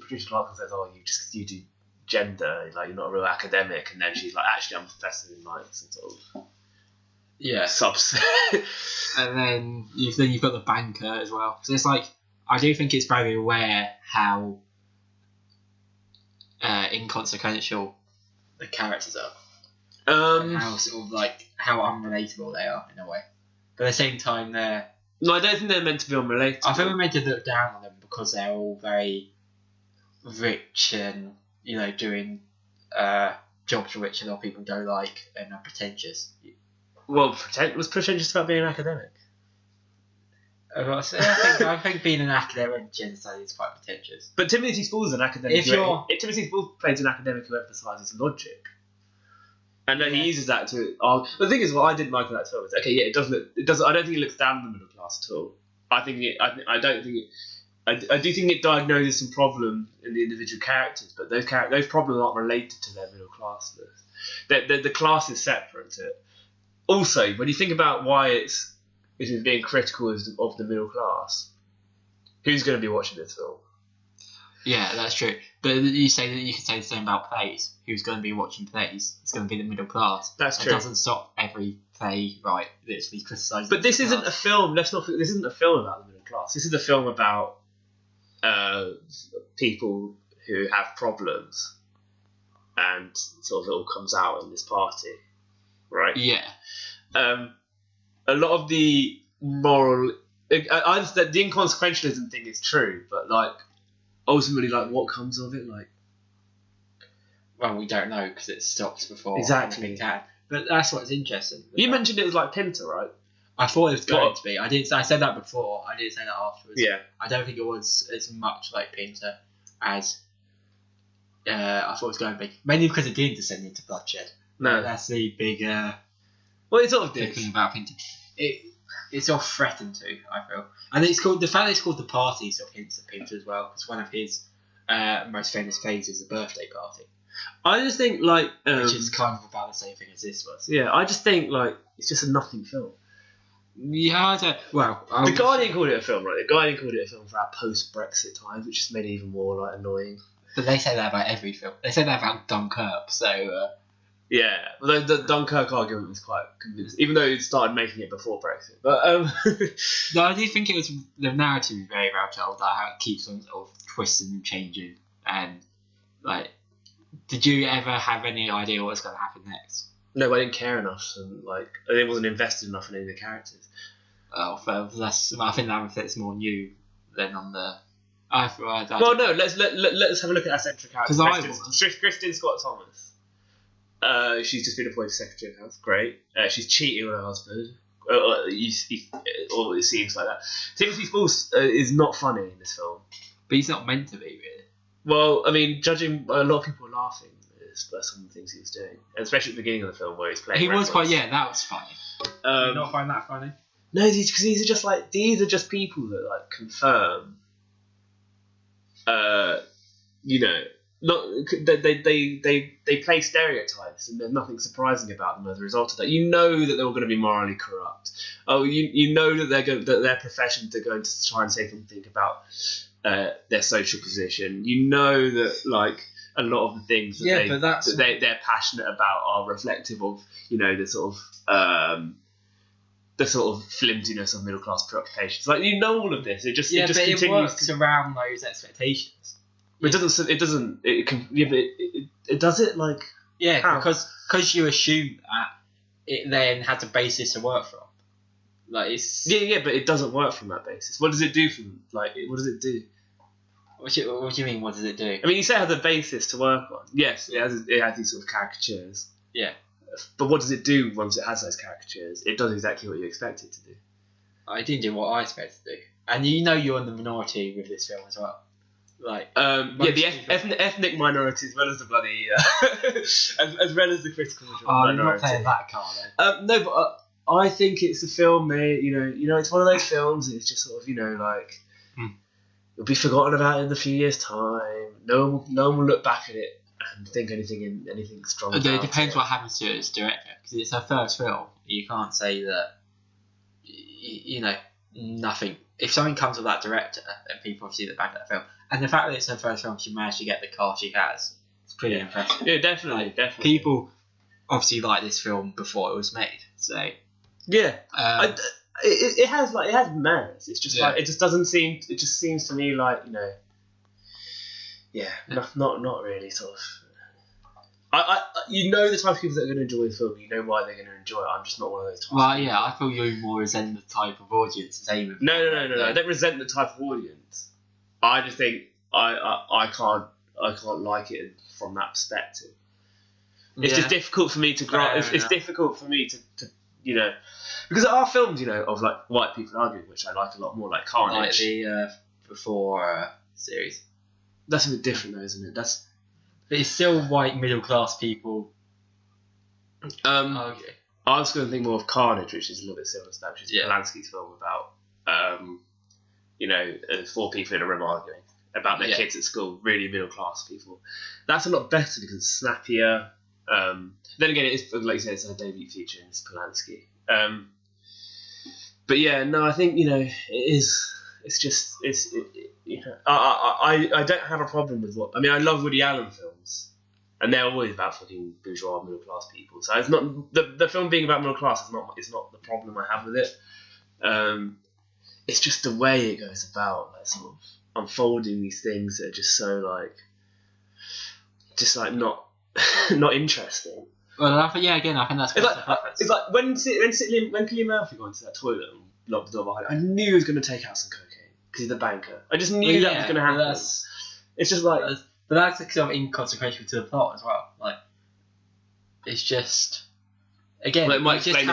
Patricia Clarkson says, "Oh, you do gender, like you're not a real academic," and then she's like, "Actually, I'm a professor in like some sort of subset." And then you've got the banker as well. So it's like I do think it's very aware how inconsequential the characters are. And how sort of like how unrelatable they are in a way. But at the same time, they're. No, I don't think they're meant to be unrelatable. I think we're meant to look down on them because they're all very rich and doing jobs which a lot of people don't like and are pretentious. Well, was pretentious about being an academic? I think being an academic in gender studies is quite pretentious. But Timothy Spall is an academic. Timothy Spall plays an academic who emphasises logic. And then he uses that to. The thing is, what I didn't like about that film is okay. Yeah, it does. I don't think it looks down on the middle class at all. I do think it diagnoses some problem in the individual characters, but those problems aren't related to their middle classness. The class is separate to it. Also, when you think about why it is being critical of the middle class, who's going to be watching this film? Yeah, that's true. But you say that you can say the same about plays. Who's going to be watching plays? It's going to be the middle class. That's true. It doesn't stop every playwright literally criticising. But this isn't a film. This isn't a film about the middle class. This is a film about people who have problems, and sort of it all comes out in this party, right? Yeah. A lot of the moral I understand the inconsequentialism thing is true, but like ultimately, like what comes of it, like. Well, we don't know because it stops before Exactly. anything can. But that's what's interesting. You mentioned it was like Pinter, right? I thought it was going to be. I said that before. I didn't say that afterwards. Yeah. I don't think it was as much like Pinter as I thought it was going to be. Mainly because it didn't descend into bloodshed. No. That's the big Well, it sort of did. thing about Pinter. It's all threatened to, I feel. And it's called, the fact that it's called The Party sort of hints at Pinter as well, because one of his most famous phases is the birthday party. I just think, like... which is kind of about the same thing as this was. Yeah, I just think, like, it's just a nothing film. Yeah, I don't... Well... The Guardian called it a film, right? The Guardian called it a film for our post-Brexit times, which just made it even more, like, annoying. But they say that about every film. They say that about Dunkirk, so... Yeah, well, the Dunkirk argument was quite convincing, even though it started making it before Brexit. But No, I do think it was... The narrative is very well told, like how it keeps on sort of twisting and changing, and, like... Did you ever have any idea what was going to happen next? No, I didn't care enough, and like I wasn't invested enough in any of the characters. Oh, well, I think that reflects more on you than on the. Well, no, let's have a look at our central character. Kristen Scott Thomas. She's just been appointed Secretary of Health. Great. She's cheating on her husband. Or it seems like that. Timothy Spall is not funny in this film, but he's not meant to be, really. Well, I mean, judging a lot of people are laughing at some of the things he was doing, and especially at the beginning of the film where he's playing. He was quite, that was funny. Do you not find that funny? No, because these are just people that like confirm. Not they play stereotypes, and there's nothing surprising about them as a result of that. You know that they're going to be morally corrupt. Oh, you know that that their professions are going to try and say something about their social position. You know that like a lot of the things that they're passionate about are reflective of the sort of flimsiness of middle class preoccupations. Like you know all of this. It just continues. It works around those expectations. It doesn't. It doesn't. It does it like how? because you assume that it then has a basis to work from. Like it's but it doesn't work from that basis. What does it do from what does it do? What do you mean? What does it do? I mean, you say it has a basis to work on. Yes, it has these sort of caricatures. Yeah. But what does it do once it has those caricatures? It does exactly what you expect it to do. I didn't do what I expected to do, and you're in the minority with this film as well. Like the ethnic minority as well as the bloody as well as the critical minority. Oh, you're not playing that card then. No, but I think it's a film made. It's one of those films. It's just sort of it'll be forgotten about in a few years' time. No one will look back at it and think anything strong. It depends what happens to it as director, because it's her first film. You can't say that. Nothing. If something comes with that director, then people have seen the back of that film. And the fact that it's her first film, she managed to get the cast she has, it's pretty impressive. Yeah, definitely. People obviously liked this film before it was made, so yeah. It has merits. It's just like it just doesn't seem. It just seems to me like not really sort of. The type of people that are going to enjoy the film. You know why they're going to enjoy it. I'm just not one of those types. Well, yeah, I feel you more resent the type of audience that's aiming for. No. I don't resent the type of audience. I just think I can't like it from that perspective. It's just difficult for me to grasp. It's difficult for me to because there are films of like white people arguing, which I like a lot more, like Carnage. Like the Before series. That's a bit different though, isn't it? But it's still white middle class people. I was going to think more of Carnage, which is a little bit similar to that, which is Polanski's film about 4 people in a room arguing about their kids at school, really middle class people. That's a lot better because it's snappier. Then again, it is, like you said, it's a debut feature and it's Polanski. But yeah, no, I think it is. It's just I don't have a problem with what I mean. I love Woody Allen films, and they're always about fucking bourgeois middle class people. So it's not the film being about middle class is not the problem I have with it. It's just the way it goes about, like sort of unfolding these things that are just so not not interesting. Well, I think that's It's like when Cillian Murphy got into that toilet and locked the door behind him, I knew he was going to take out some cocaine because he's the banker. I just knew that was going to happen. It's just like, but that's sort of inconsequential to the plot as well. Like, it's just again, well, it might explain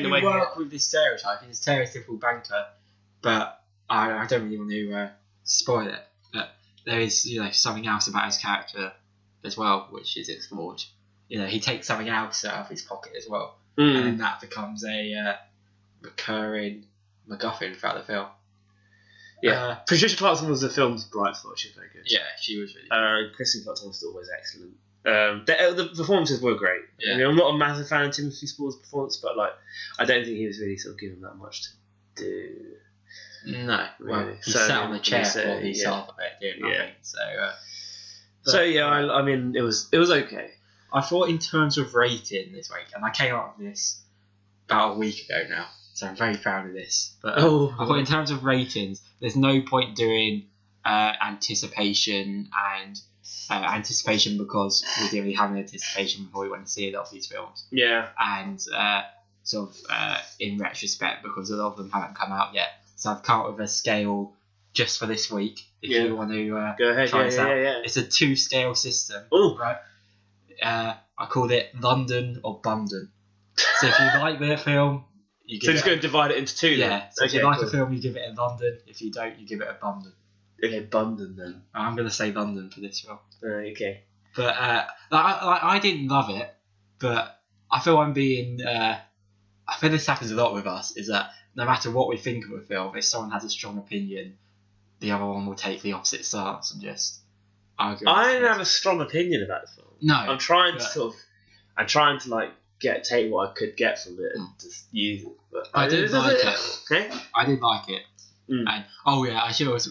the way you work with this stereotype. He's a stereotypical banker, but I don't really want to spoil it. But there is something else about his character as well, which is explored. He takes something else out of his pocket as well, and then that becomes a recurring MacGuffin throughout the film. Yeah, Patricia Clarkson was the film's bright spot. She was very good. Yeah, she was really good. Kristen Clarkson was always excellent. The performances were great. Yeah. I mean, I'm not a massive fan of Timothy Spall's performance, but I don't think he was really sort of given that much to do. No, really. Well, he sat on the chair for the half of it, doing nothing. I mean, it was okay. I thought in terms of rating this week, and I came up with this about a week ago now, so I'm very proud of this. But I thought in terms of ratings, there's no point doing anticipation because we didn't really have an anticipation before we went to see a lot of these films. Yeah. And in retrospect, because a lot of them haven't come out yet, so I've come up with a scale just for this week. If you want to go ahead, try this out. It's a 2-scale system. Oh, right. I called it London or Bundon. So if you like the film, you give just going to divide it into 2 then? Yeah. So if you like a film, you give it a London. If you don't, you give it a Bundon. Okay, Bundon then. I'm going to say London for this film. Okay. But I didn't love it, but I feel I'm being. I feel this happens a lot with us. Is that no matter what we think of a film, if someone has a strong opinion, the other one will take the opposite stance and just argue. I don't have a strong opinion about the film. No, I'm trying to take what I could get from it and just use it. But I did like it. Okay. I did like it. And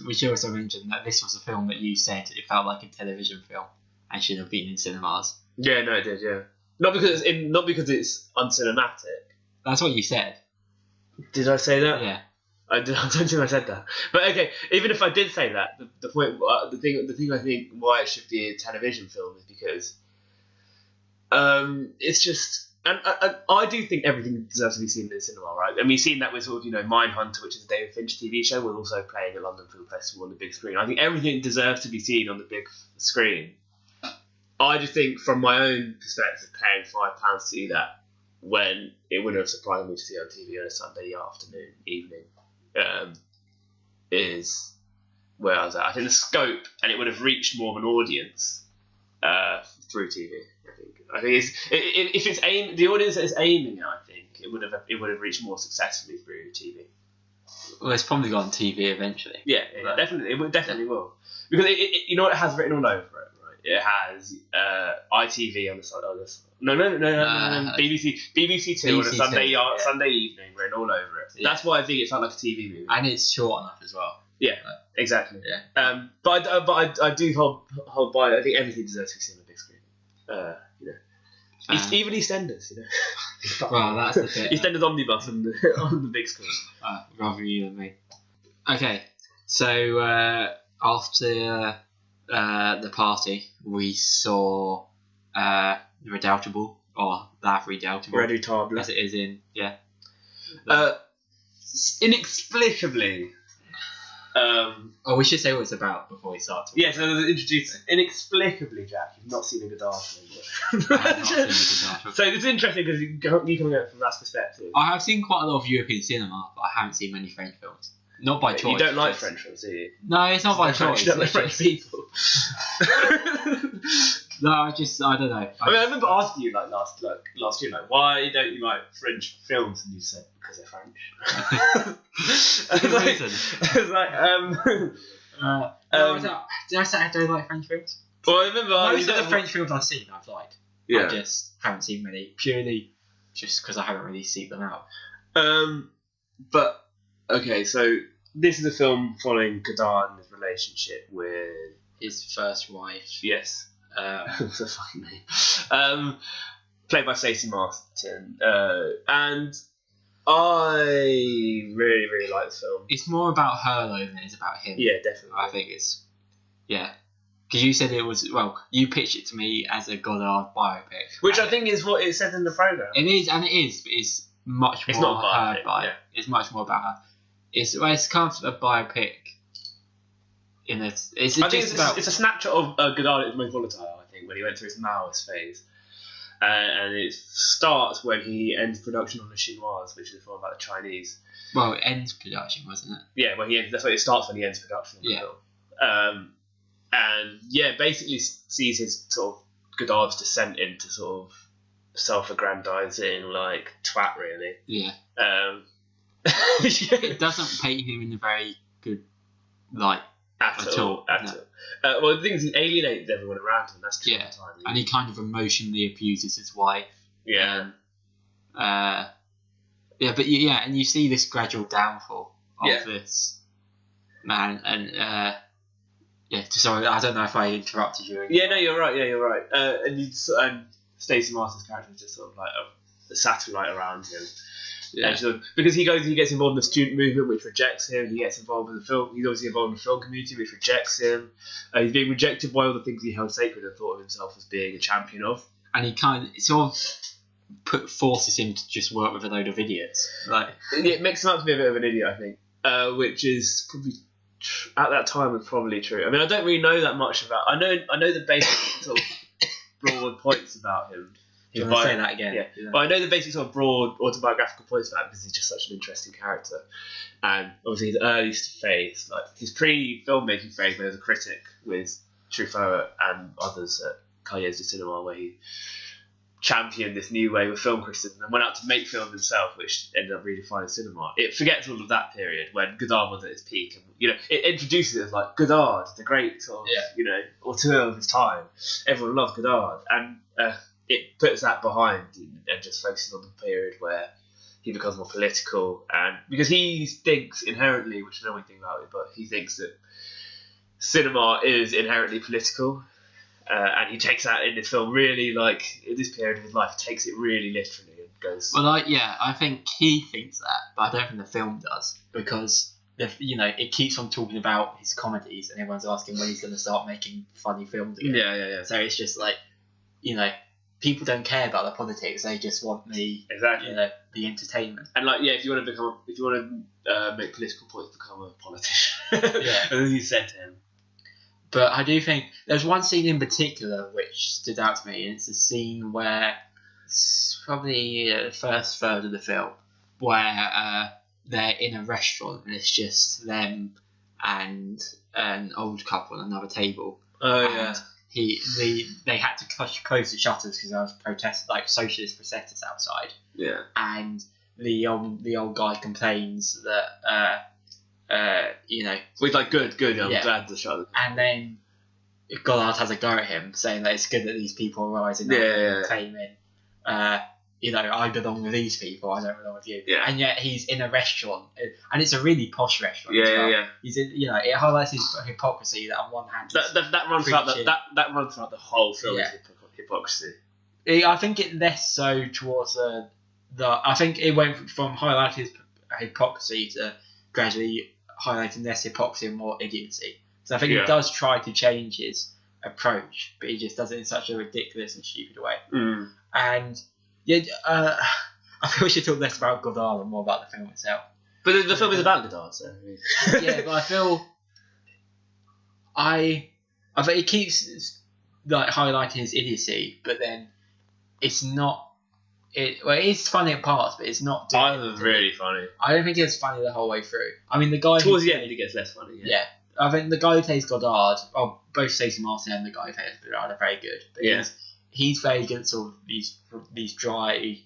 we should also mention that this was a film that you said it felt like a television film and should have been in cinemas. Yeah, no, it did. Yeah, not because it's uncinematic. That's what you said. Did I say that? Yeah. I don't think I said that. But okay, even if I did say that, the thing I think why it should be a television film is because it's just. And I do think everything deserves to be seen in the cinema, right? And we've seen that with sort of, Mindhunter, which is a David Fincher TV show, was also playing at London Film Festival on the big screen. I think everything deserves to be seen on the big screen. I just think, from my own perspective, paying £5 to see that when it would have surprised me to see on TV on a Sunday evening, is where I was at. I think the scope, and it would have reached more of an audience through TV. I think if it's the audience that it's aiming at, I think it would have reached more successfully through TV. Well, it's probably gone on TV eventually. Yeah, definitely, it definitely will, because it has written all over it, right? It has ITV on the side. No, BBC Two on a Sunday evening, written all over it. Yeah. That's why I think it felt like a TV movie, and it's short enough as well. Yeah, exactly. Yeah. But I do hold by. I think everything deserves to be seen on the big screen. Even EastEnders, Well, that's the bit. EastEnders Omnibus on the big screen. Rather you than me. Okay, so after the party, we saw Redoubtable, or that Redoubtable, as it is in inexplicably. We should say what it's about before we start talking. Yeah, so introduce inexplicably, Jack. You've not seen a Godard film. I have not seen a Godard film. So it's interesting because you coming at it from that perspective. I have seen quite a lot of European cinema, but I haven't seen many French films. Not by choice. You don't like French films, do you? No, it's not by choice. You don't like French people. No, I don't know. I remember asking you last year, why don't you like French films? And you said because they're French. Did I say I don't like French films? Well, I remember most of the French films I've seen, I've liked. Yeah. I just haven't seen many, purely just because I haven't really seeked them out. But okay, so this is a film following Godard and his relationship with his first wife. Yes. What's her fucking name? Played by Stacey Masterton. And I really, really like the film. It's more about her though than it is about him. Yeah, definitely. I think it's Because you said it was, well, you pitched it to me as a Goddard biopic. Which I think is what it said in the programme. It is, and it is, but it's much more not a biopic, her It's much more about her. It's kind of a biopic. I think it's a snapshot of Goddard at his most volatile, I think, when he went through his Maoist phase. And it starts when he ends production on the Chinoise, which is a film about the Chinese. Well, it ends production, wasn't it? Yeah, that's when it starts, when he ends production on the film. And basically sees his sort of Goddard's descent into sort of self-aggrandizing, like, twat, really. Yeah. It doesn't paint him in a very good light at all. Well, the thing is, he alienates everyone around him. That's true. And he kind of emotionally abuses his wife. Yeah. And you see this gradual downfall of this man, and sorry, I don't know if I interrupted you. Yeah, no, you're right. And Stacey Martin's character is just sort of like a satellite around him. Yeah. Because he gets involved in the student movement, which rejects him. He gets involved in the film. He's obviously involved in the film community, which rejects him. He's being rejected by all the things he held sacred and thought of himself as being a champion of. And he kind of sort of forces him to just work with a load of idiots. Like, it makes him out to be a bit of an idiot, I think, which is probably at that time was probably true. I mean, I don't really know that much about. I know the basic sort of broad points about him. Do you want to say that again? Yeah. But I know the basic sort of broad autobiographical points about him because he's just such an interesting character. And obviously his early phase, like his pre-filmmaking phase, where he was a critic with Truffaut and others at Cahiers du Cinema, where he championed this new way of film criticism and went out to make film himself, which ended up redefining cinema. It forgets all of that period when Godard was at his peak, and it introduces it as like Godard, the great sort of auteur of his time. Everyone loved Godard, and it puts that behind and just focuses on the period where he becomes more political, and because he thinks inherently, which I don't know anything about it, but he thinks that cinema is inherently political. And he takes that in this film really, like, in this period of his life, takes it really literally and goes... Well, I think he thinks that, but I don't think the film does, because, it keeps on talking about his comedies, and everyone's asking when he's going to start making funny films again. Yeah. So it's just like, people don't care about the politics, they just want the entertainment. And, like, if you want to make political points, become a politician. Yeah. And then he said to him. But I do think there's one scene in particular which stood out to me, and it's a scene where it's probably the first third of the film where they're in a restaurant and it's just them and an old couple on another table. Oh, yeah. They had to close the shutters because there was socialist protesters outside. Yeah. And the old guy complains that. We're like, good, I'm glad the shot. And then Goddard has a go at him, saying that it's good that these people are rising up and claiming, I belong with these people, I don't belong with you. Yeah. And yet he's in a restaurant, and it's a really posh restaurant. Yeah. He's in, it highlights his hypocrisy that on one hand that runs throughout the whole film. Is hypocrisy. I think it less so towards I think it went from highlighting his hypocrisy to gradually highlighting less hypocrisy and more idiocy. So I think he does try to change his approach, but he just does it in such a ridiculous and stupid way. Mm. And I feel we should talk less about Godard and more about the film itself. But the film is about Godard, so but I feel I think it keeps highlighting his idiocy, but then it's not. It's funny at parts, but it's not. I was really funny. I don't think it's funny the whole way through. I mean, the guy towards the end it gets less funny. Yeah, I think the guy who plays Godard, both Stacey Martin and the guy who plays Godard are very good. But he's very good at sort of these dry,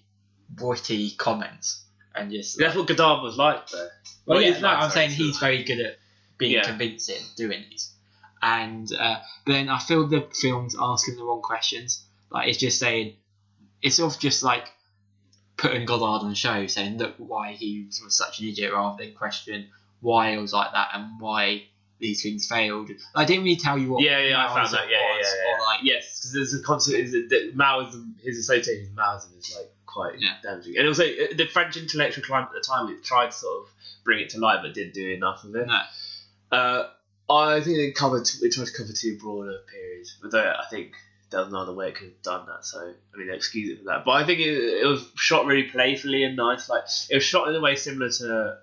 witty comments and just. That's what Godard was like, though. Well, I'm saying he's very good at being convincing, doing these, and but then I feel the film's asking the wrong questions. Like it's just saying, it's sort of just like. Putting Goddard on the show, saying look why he was such an idiot, rather than question why it was like that and why these things failed. I didn't really tell you what. I found that. Yes, because there's a concept that Maoism, his association with Maoism is like quite damaging, and also the French intellectual climate at the time tried to sort of bring it to light, but didn't do enough of it. No. I think it tried to cover two broader periods, but I think there was no other way it could have done that. So I mean, they excuse it for that. But I think it was shot really playfully and nice. Like it was shot in a way similar to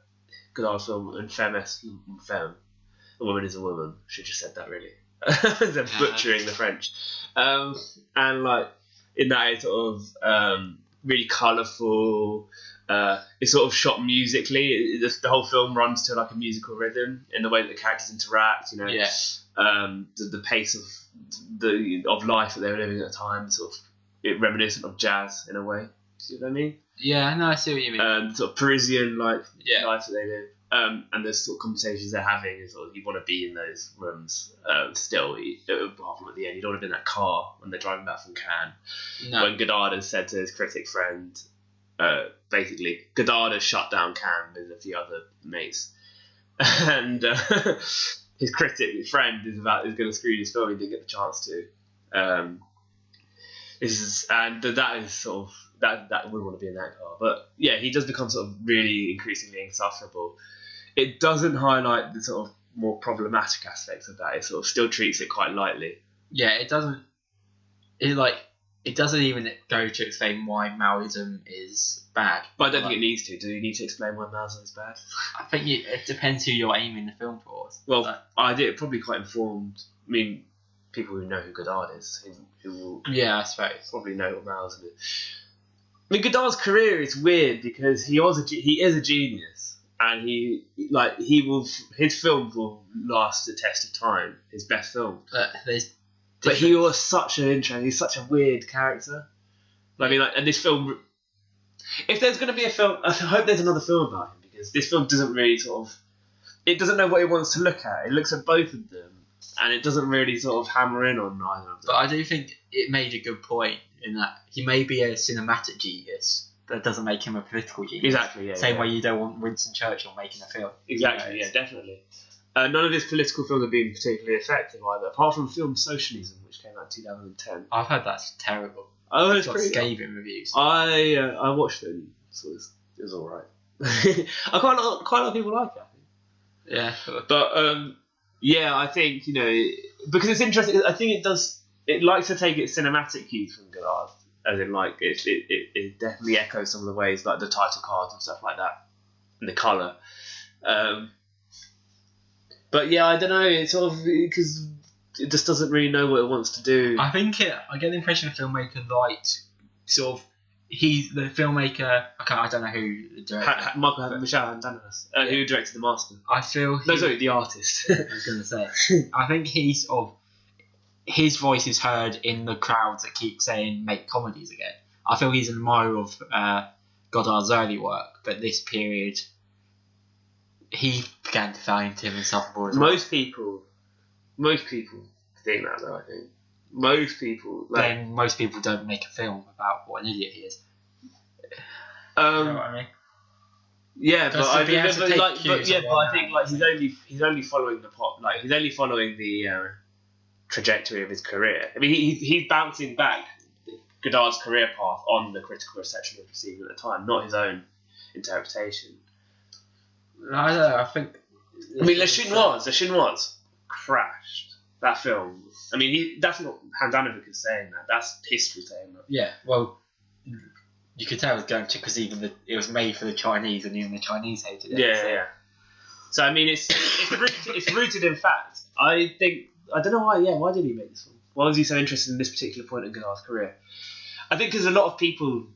Godard's film and Femme, a woman is a woman. Should just said that really. They're butchering the French, and like in that it's sort of really colourful. It's sort of shot musically. The whole film runs to like a musical rhythm in the way that the characters interact. You know, the pace of life that they were living at the time, sort of reminiscent of jazz in a way. See what I mean? Yeah, no, I see what you mean. Sort of Parisian life that they live. And the sort of conversations they're having is sort of, you want to be in those rooms still, apart from at the end. You don't want to be in that car when they're driving back from Cannes. No. When Godard has said to his critic friend, basically, Godard has shut down Cannes with a few other mates. And his critic friend is going to screen his film. He didn't get the chance to. And that is sort of, that would want to be in that car. But yeah, he does become sort of really increasingly insufferable. It doesn't highlight the sort of more problematic aspects of that. It sort of still treats it quite lightly. Yeah, it doesn't. It doesn't even go to explain why Maoism is bad. But I don't think it needs to. Do you need to explain why Maoism is bad? I think it depends who you're aiming the film towards. Well, I did probably quite informed. I mean, people who know who Godard is, who will I suppose probably know what Maoism is. I mean, Godard's career is weird because he is a genius. And his films will last the test of time. His best film, but he was such an interesting. He's such a weird character. I mean, and this film. If there's going to be a film, I hope there's another film about him because this film doesn't really it doesn't know what it wants to look at. It looks at both of them, and it doesn't really sort of hammer in on either of them. But I do think it made a good point in that he may be a cinematic genius. That doesn't make him a political genius. Exactly, yeah. Same way you don't want Winston Churchill making a film. Exactly, yeah, definitely. None of his political films have been particularly effective either, apart from the film Socialism, which came out in 2010. I've heard that's terrible. Oh, it's got scathing reviews. I watched it, and so it was alright. Quite a lot of people like it, I think. Yeah. But, I think, because it's interesting, I think it likes to take its cinematic cues from Godard. As in, like, it definitely echoes some of the ways, like the title cards and stuff like that, and the colour. But yeah, I don't know. It's sort of because it just doesn't really know what it wants to do. I think I get the impression the filmmaker liked sort of the filmmaker. I don't know who directed. Michel Handanas, who directed The Master. I feel the artist. I was going to say. I think he's sort of. His voice is heard in the crowds that keep saying make comedies again. I feel he's an admirer of Godard's early work, but this period he began to find him insufferable as well. Most people think that though, I think. Most people then most people don't make a film about what an idiot he is. You know what I mean? Yeah, but I think he's only following the plot, like he's only following the trajectory of his career. I mean, he's bouncing back Godard's career path on the critical reception of receiving at the time, not his own interpretation. I don't know. I think. I mean, Le Chinoise crashed that film. I mean, that's not Handanovic is saying that. That's history saying that. Yeah, well, you could tell it was going to because it was made for the Chinese, and even the Chinese hated it. Yeah. So I mean, it's rooted in fact. I don't know why. Yeah, why did he make this film? Why was he so interested in this particular point in Godard's career? I think because a lot of people,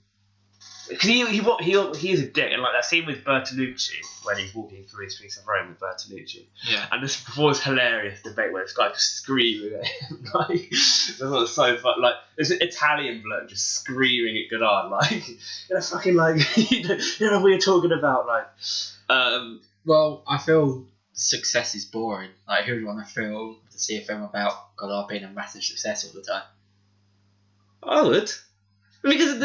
because he is a dick, and like that scene with Bertolucci when he's walking through the streets of Rome with Bertolucci. Yeah. And this before this hilarious debate where this guy just screaming at him, like that's what's so fun. Like there's an Italian bloke just screaming at Godard, like fucking like you know what you're talking about, like. Well, I feel success is boring. Like who would want to see a film about Godard being a massive success all the time? I would, because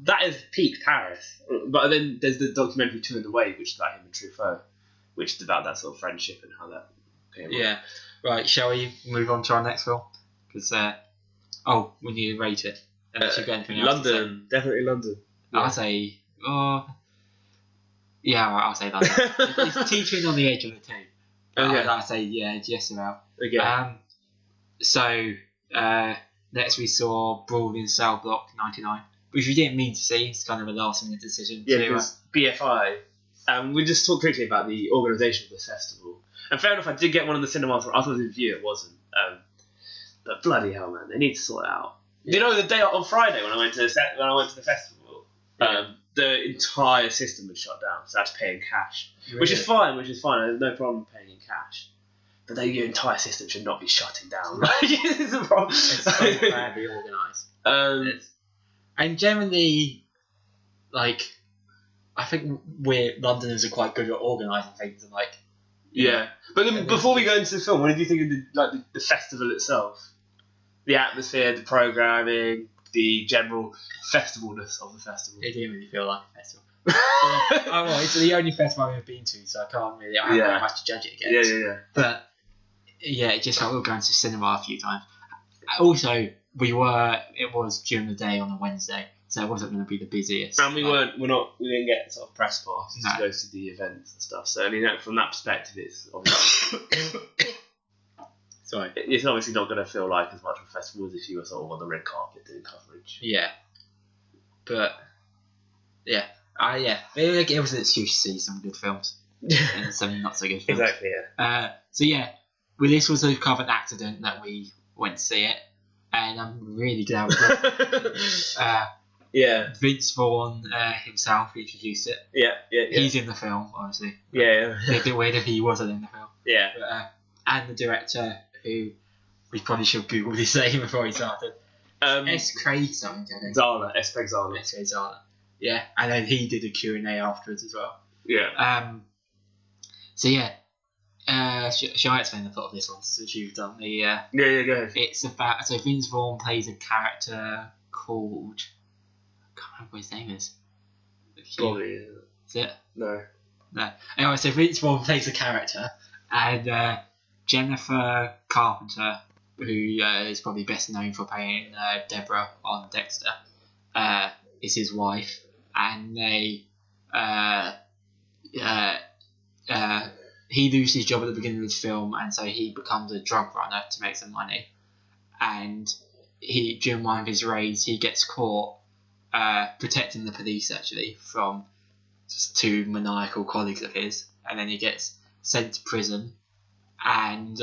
that is peak Paris. But then there's the documentary Two in the Way, which is about him and Truffaut, which is about that sort of friendship and how that came on. Yeah. Right, shall we move on to our next film? Because we need to rate it. Should get anything else London, definitely London. Yeah. I'll say I'll say London. It's teetering on the edge of the two. I'd say yes about. Okay. So next we saw Brawl in Cell Block 99, which we didn't mean to see. It's kind of a last minute decision. Yeah, because BFI. We just talked quickly about the organisation of this festival. And fair enough, I did get one in the cinema. I thought the review it wasn't. But bloody hell, man, they need to sort it out. You know, the day on Friday when I went to the festival, the entire system was shut down, so I had to pay in cash, Really? which is fine. I have no problem paying in cash. But your entire system should not be shutting down. It's a problem. It's so badly organised. And generally, like, I think Londoners are quite good at organising things and like. Yeah, but then before we go into the film, what did you think of the festival itself? The atmosphere, the programming, the general festivalness of the festival. It didn't really feel like a festival. Well, it's the only festival I've ever been to, so I can't really. I haven't much to judge it against. Yeah. But yeah, it just felt we were going to cinema a few times. Also, it was during the day on a Wednesday, so it wasn't going to be the busiest. And we didn't get sort of press passes to go to the events and stuff. So I mean, from that perspective, it's obviously sorry, it's obviously not going to feel like as much of a festival as if you were sort of on the red carpet doing coverage. Yeah, but yeah, it was an excuse to see some good films and some not so good films. Exactly. Yeah. So yeah, well, this was a kind of an accident that we went to see it, and I'm really glad we did. Yeah. Vince Vaughn himself introduced it. Yeah. He's in the film, obviously. Yeah. It'd be weird if he wasn't in the film. Yeah. But, and the director, who we probably should Google his name before he started. S. Craig something, I think. Zala. S. Craig Zala. S. Craig Zala. Yeah, and then he did a Q&A afterwards as well. Yeah. So yeah. Shall I explain the plot of this one since you've done the... Yeah, go ahead. It's about... So Vince Vaughn plays a character called... I can't remember what his name is. Probably. Is it? No. Anyway, so Vince Vaughn plays a character, and Jennifer Carpenter, who is probably best known for playing Deborah on Dexter, is his wife, and they... he loses his job at the beginning of the film, and so he becomes a drug runner to make some money. And during one of his raids, he gets caught protecting the police, actually, from just two maniacal colleagues of his. And then he gets sent to prison. And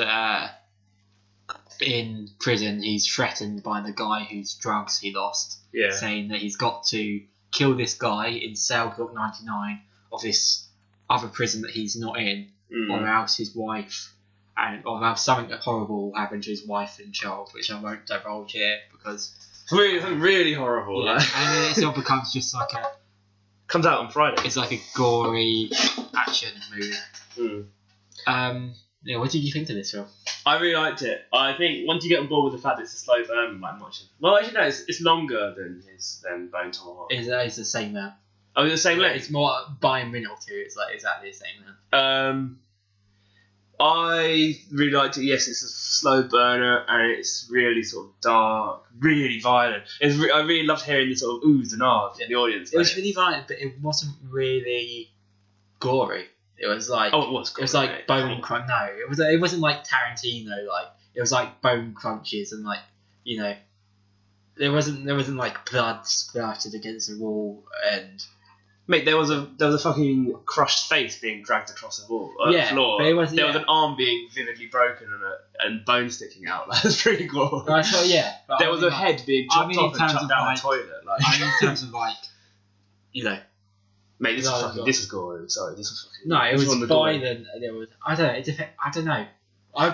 in prison, he's threatened by the guy whose drugs he lost, saying that he's got to kill this guy in cell block 99 of this other prison that he's not in. Or else his wife, or else something horrible will happen to his wife and child, which I won't divulge here because it's really horrible. Yeah, and then it still becomes just like comes out on Friday. It's like a gory action movie. Yeah, what did you think of this film? I really liked it. I think once you get on board with the fact that it's a slow burn, well, actually no, it's longer than Bone Tomahawk. It's the same now. Oh, it's the same length? It's more by a minute or two. It's like exactly the same now. I really liked it. Yes, it's a slow burner and it's really sort of dark, really violent. I really loved hearing the sort of oohs and ahs in the audience. It was really violent, but it wasn't really gory. It was like it was like bone crunch. No, it wasn't like Tarantino. Like it was like bone crunches and like there wasn't like blood splattered against the wall and. Mate, there was a fucking crushed face being dragged across the floor. But it was, there was an arm being vividly broken and bone sticking out. That was pretty cool. Right, so yeah. There was a head being chopped off and chucked down the toilet. In terms of mate, this is gory. Sorry, this was fucking. No, it was violent. There was I don't know.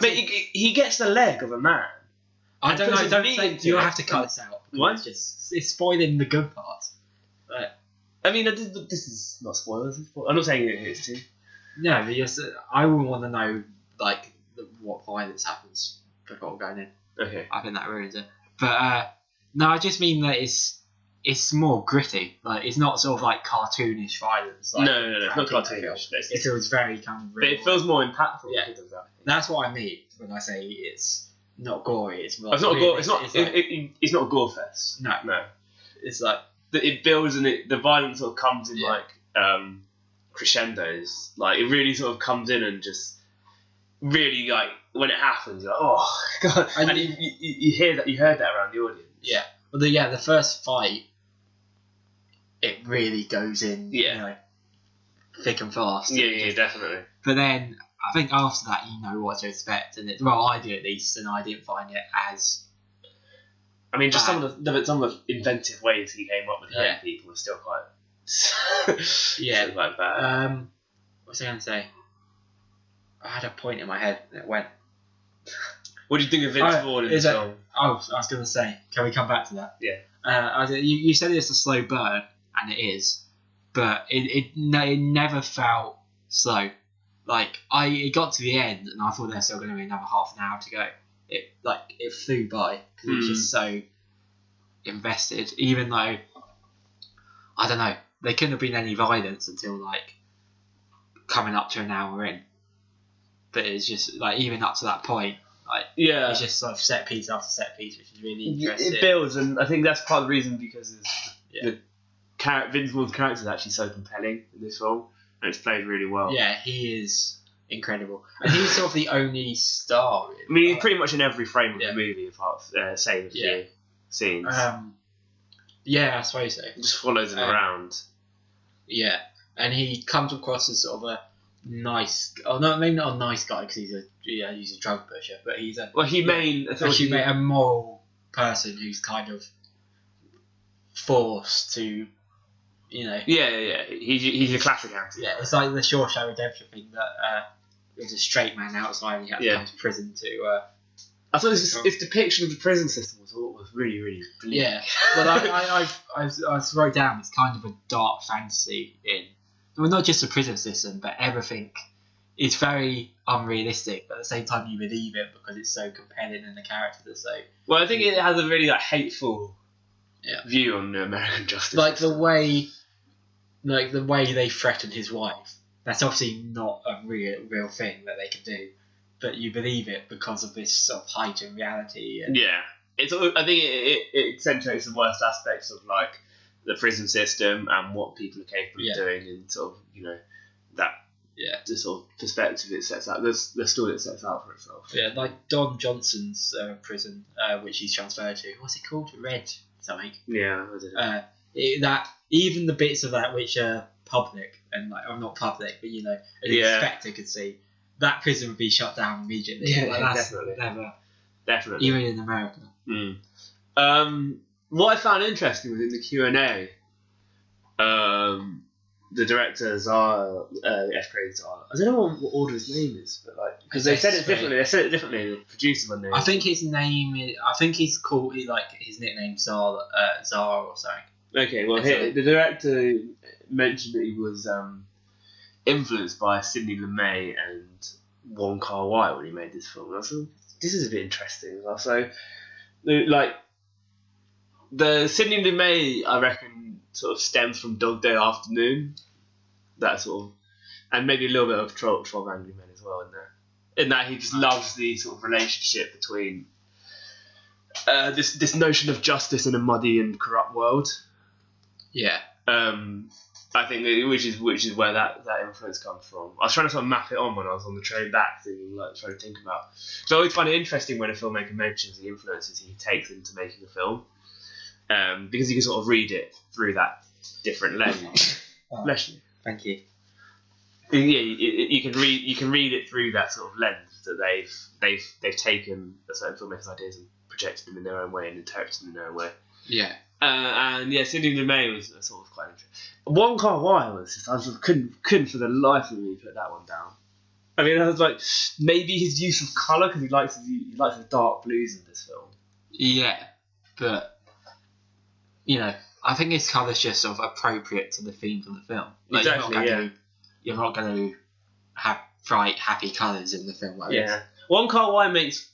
Mate, he gets the leg of a man. I don't know. Don't say you'll have to cut this out. What? It's spoiling the good parts. Right. I mean, this is not spoilers. I'm not saying it is too. No, but just I would want to know what violence happens before going in. Okay. I think that ruins it. But no, I just mean that it's more gritty. Like it's not sort of like cartoonish violence. Like, no, it's not cartoonish. It feels very kind of real. But it feels more impactful. Yeah, because of that, that's what I mean when I say it's not gory. It's not. It's not gore. It's not a gore fest. No. It's like. It builds and the violence sort of comes in crescendos. Like it really sort of comes in and just really like when it happens, you're like, oh god, and you heard that around the audience. Yeah. Well, the first fight, it really goes in, thick and fast. Yeah, definitely. But then I think after that, you know what to expect, and I do at least, and I didn't find it as. I mean, just some of the inventive ways he came up with hurting people was still quite. Yeah. Like that. What was I going to say? I had a point in my head and it went. What do you think of Vince Vaughn in the film? I was going to say, can we come back to that? Yeah. You said it's a slow burn, and it is, but it never felt slow. Like it got to the end, and I thought there was still going to be another half an hour to go. It flew by because it was just so invested. Even though I don't know, there couldn't have been any violence until like coming up to an hour in. But it's just like even up to that point, like it's just sort of set piece after set piece, which is really interesting. It builds, and I think that's part of the reason because Vince Vaughn's character is actually so compelling in this film, and it's played really well. Yeah, he is incredible, and he's sort of the only star. I mean, he's pretty much in every frame of the movie, apart from save a few scenes. I suppose so. Just follows him around. Yeah, and he comes across as sort of a nice. Oh no, maybe not a nice guy because he's a drug pusher, but he's a a moral person who's kind of forced to. Yeah. He's a classic anti. Yeah, it's like the Shawshank Redemption thing that there's a straight man outside and he had to come to prison to. I thought its depiction of the prison system was really, really bleak. Yeah, but I wrote down it's kind of a dark fantasy not just the prison system, but everything. It's very unrealistic, but at the same time you believe it because it's so compelling and the characters are so. Well, I think it has a really hateful view on American justice. Like the way they threatened his wife. That's obviously not a real thing that they can do, but you believe it because of this sort of heightened reality. And I think it accentuates the worst aspects of like the prison system and what people are capable of doing, and sort of the sort of perspective it sets out, the story it sets out for itself. Yeah, like Don Johnson's prison, which he's transferred to. What's it called? Red something. Yeah, I don't know. That even the bits of that which are public and not public, but an inspector could see, that prison would be shut down immediately. Yeah, that's definitely. Definitely. Even in America. What I found interesting was in the Q&A, the director Zara, F. Craig Zara, I don't know what order his name is, but because they said it differently. They said it differently. The producer one. I think his name is. I think he's called his nickname Zara or something. Okay, well, the director mentioned that he was influenced by Sidney Lumet and Wong Kar-wai when he made this film. I thought this is a bit interesting as well. So, the Sidney Lumet, I reckon, sort of stems from Dog Day Afternoon, that sort of, and maybe a little bit of 12 Angry Men as well in there. In that he just loves the sort of relationship between this notion of justice in a muddy and corrupt world. Yeah. I think which is where that influence comes from. I was trying to sort of map it on when I was on the train back, trying to think about. So I always find it interesting when a filmmaker mentions the influences he takes into making a film, because you can sort of read it through that different lens. Bless you. Thank you. Yeah, you can read it through that sort of lens that they've taken a certain filmmaker's ideas and projected them in their own way and interpreted them in their own way. Yeah. Sidney Lumet was sort of quite interesting. Wong Kar-wai was just, I just couldn't for the life of me put that one down. I mean, I was like, maybe his use of colour, because he likes the dark blues in this film. Yeah, but I think his colour's just sort of appropriate to the themes of the film. Exactly. You're not going to have bright, happy colours in the film like this. Wong Kar-wai makes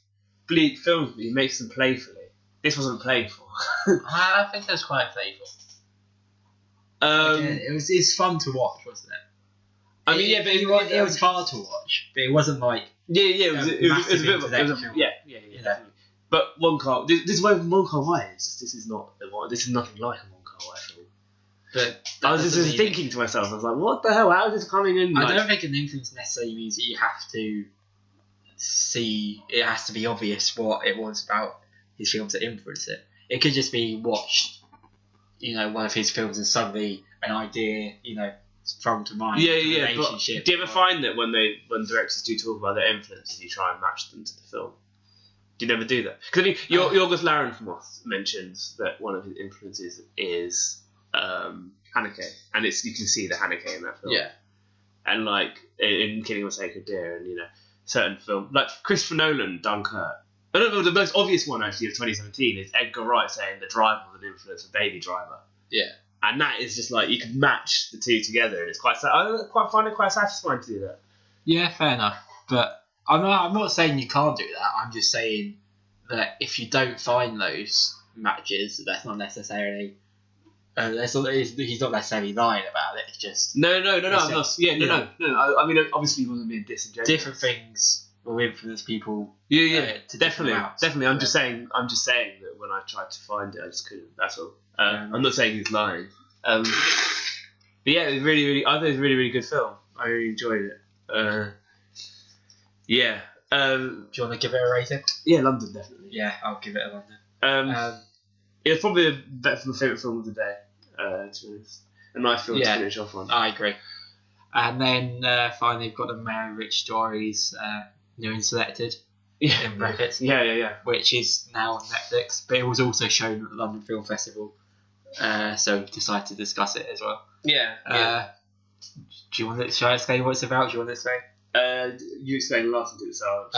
bleak films, but he makes them playfully. This wasn't playful. I think it was quite playful. It's fun to watch, wasn't it? I mean, it was hard to watch, but it wasn't like it was a bit of a But Wong Kar, this is where Wong Kar-wai is. This is nothing like a Wong Kar-wai film. But I was just thinking to myself, I was like, what the hell? How is this coming in? I don't think an influence necessarily means that you have to see. It has to be obvious what it was about his films that influenced it. It could just be watched, one of his films and suddenly an idea, sprung to mind. Yeah. But do you ever find that when directors do talk about their influences, you try and match them to the film? Do you never do that? Because I mean, Yorgos Lanthimos mentions that one of his influences is Haneke, and you can see the Haneke in that film. Yeah. And like in Killing of a Sacred Deer, and certain film like Christopher Nolan, Dunkirk. I don't know, the most obvious one actually of 2017 is Edgar Wright saying The Driver was an influence for Baby Driver. Yeah. And that is just like, you can match the two together, and it's I find it quite satisfying to do that. Yeah, fair enough. But I'm not saying you can't do that. I'm just saying that if you don't find those matches, that's not necessarily. He's not necessarily lying about it. It's just no. I'm not. Yeah, no. I mean, obviously, he wasn't being disingenuous. Different things will influence people. Yeah, definitely. I'm just saying that when I tried to find it, I just couldn't. That's all. I'm not saying he's lying. But yeah, it was really, really. I thought it was a really, really good film. I really enjoyed it. Yeah. Do you want to give it a rating? Yeah, London definitely. Yeah, I'll give it a London. It's probably my favourite film of the day. To be honest, a nice film to finish off on. I agree. And then finally, we've got the Meyerowitz stories, new and selected. In brackets. Yeah. Which is now on Netflix, but it was also shown at the London Film Festival. So we decided to discuss it as well. Yeah. Do you want to? Shall I explain what it's about? Do you want to explain? You explained the last one, so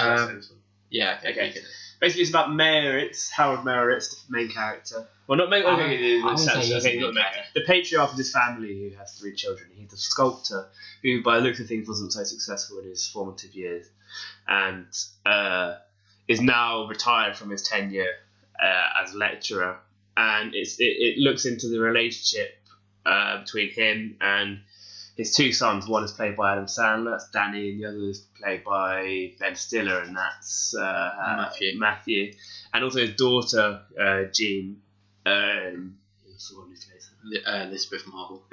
yeah. Okay. Basically, it's about Meyerowitz, Harold Meyerowitz, the main character. Well, not main. The patriarch of this family who has 3 children. He's a sculptor who, by the looks of things, wasn't so successful in his formative years, and is now retired from his tenure as lecturer. And it looks into the relationship between him and his 2 sons. One is played by Adam Sandler, that's Danny, and the other is played by Ben Stiller, and that's Matthew. And also his daughter, Jean. Who's the one who plays her? Elizabeth Marvel.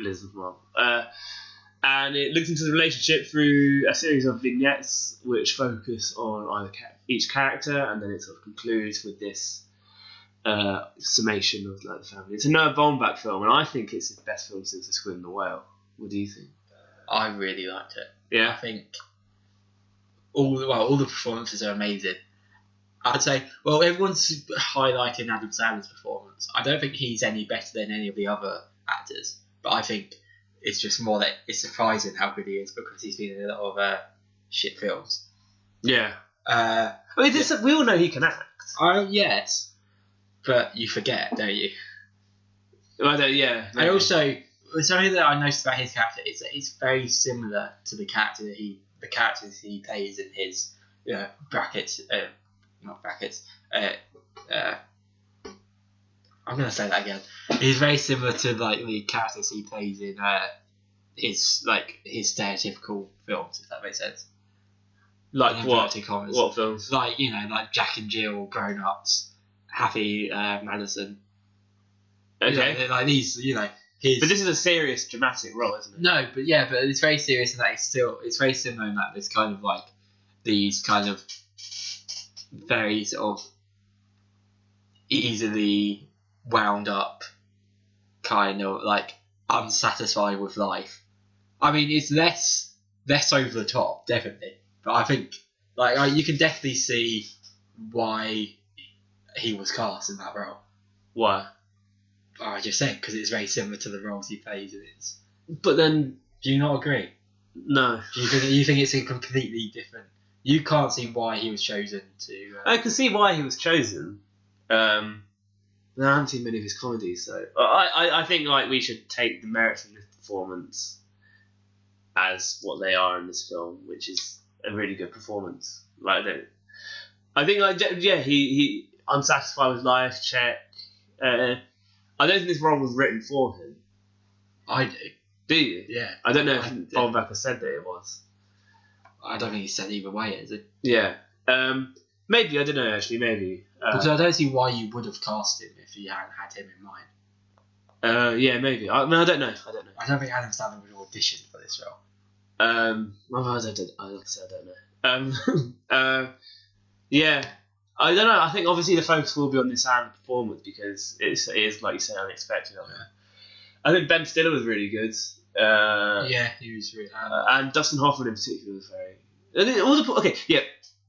And it looks into the relationship through a series of vignettes which focus on each character, and then it sort of concludes with this summation of like the family. It's a Noah Baumbach film, and I think it's his best film since The Squid and the Whale. What do you think? I really liked it. Yeah. I think all the performances are amazing. I'd say, everyone's highlighting Adam Sandler's performance. I don't think he's any better than any of the other actors, but I think it's just more that it's surprising how good he is because he's been in a lot of shit films. Yeah. We all know he can act. Yes, but you forget, don't you? I don't. Yeah. And also, something that I noticed about his character is that he's very similar to the characters he plays in his brackets. Not brackets. I'm gonna say that again. He's very similar to like the characters he plays in his stereotypical films, if that makes sense. Like what? What films? Like like Jack and Jill, Grown Ups, Happy Madison. Okay. Like these, But this is a serious, dramatic role, isn't it? No, but it's very serious in that it's very similar in that there's kind of like these kind of very sort of easily wound up, kind of like unsatisfied with life. I mean, it's less over the top, definitely, but I think like you can definitely see why he was cast in that role. Why? I just said because it's very similar to the roles he plays in it. But then, do you not agree? No. Do you think it's a completely different? You can't see why he was chosen to. I can see why he was chosen. I haven't seen many of his comedies, so I think like we should take the merits of his performance as what they are in this film, which is a really good performance. Like I think he unsatisfied with life. Check. I don't think this role was written for him. I do. Do you? Yeah. I don't know if Baumbach has said that it was. I don't think he said either way, is it? Yeah. Maybe, I don't know, actually, maybe. Because I don't see why you would have cast him if you hadn't had him in mind. Yeah, maybe. I don't know. I don't think Adam Sandler would audition for this role. I don't know. Um, yeah. I don't know. I think obviously the focus will be on this and performance because it is like you say unexpected. I think Ben Stiller was really good. Yeah, he was really. And Dustin Hoffman in particular was very. I think okay, yeah.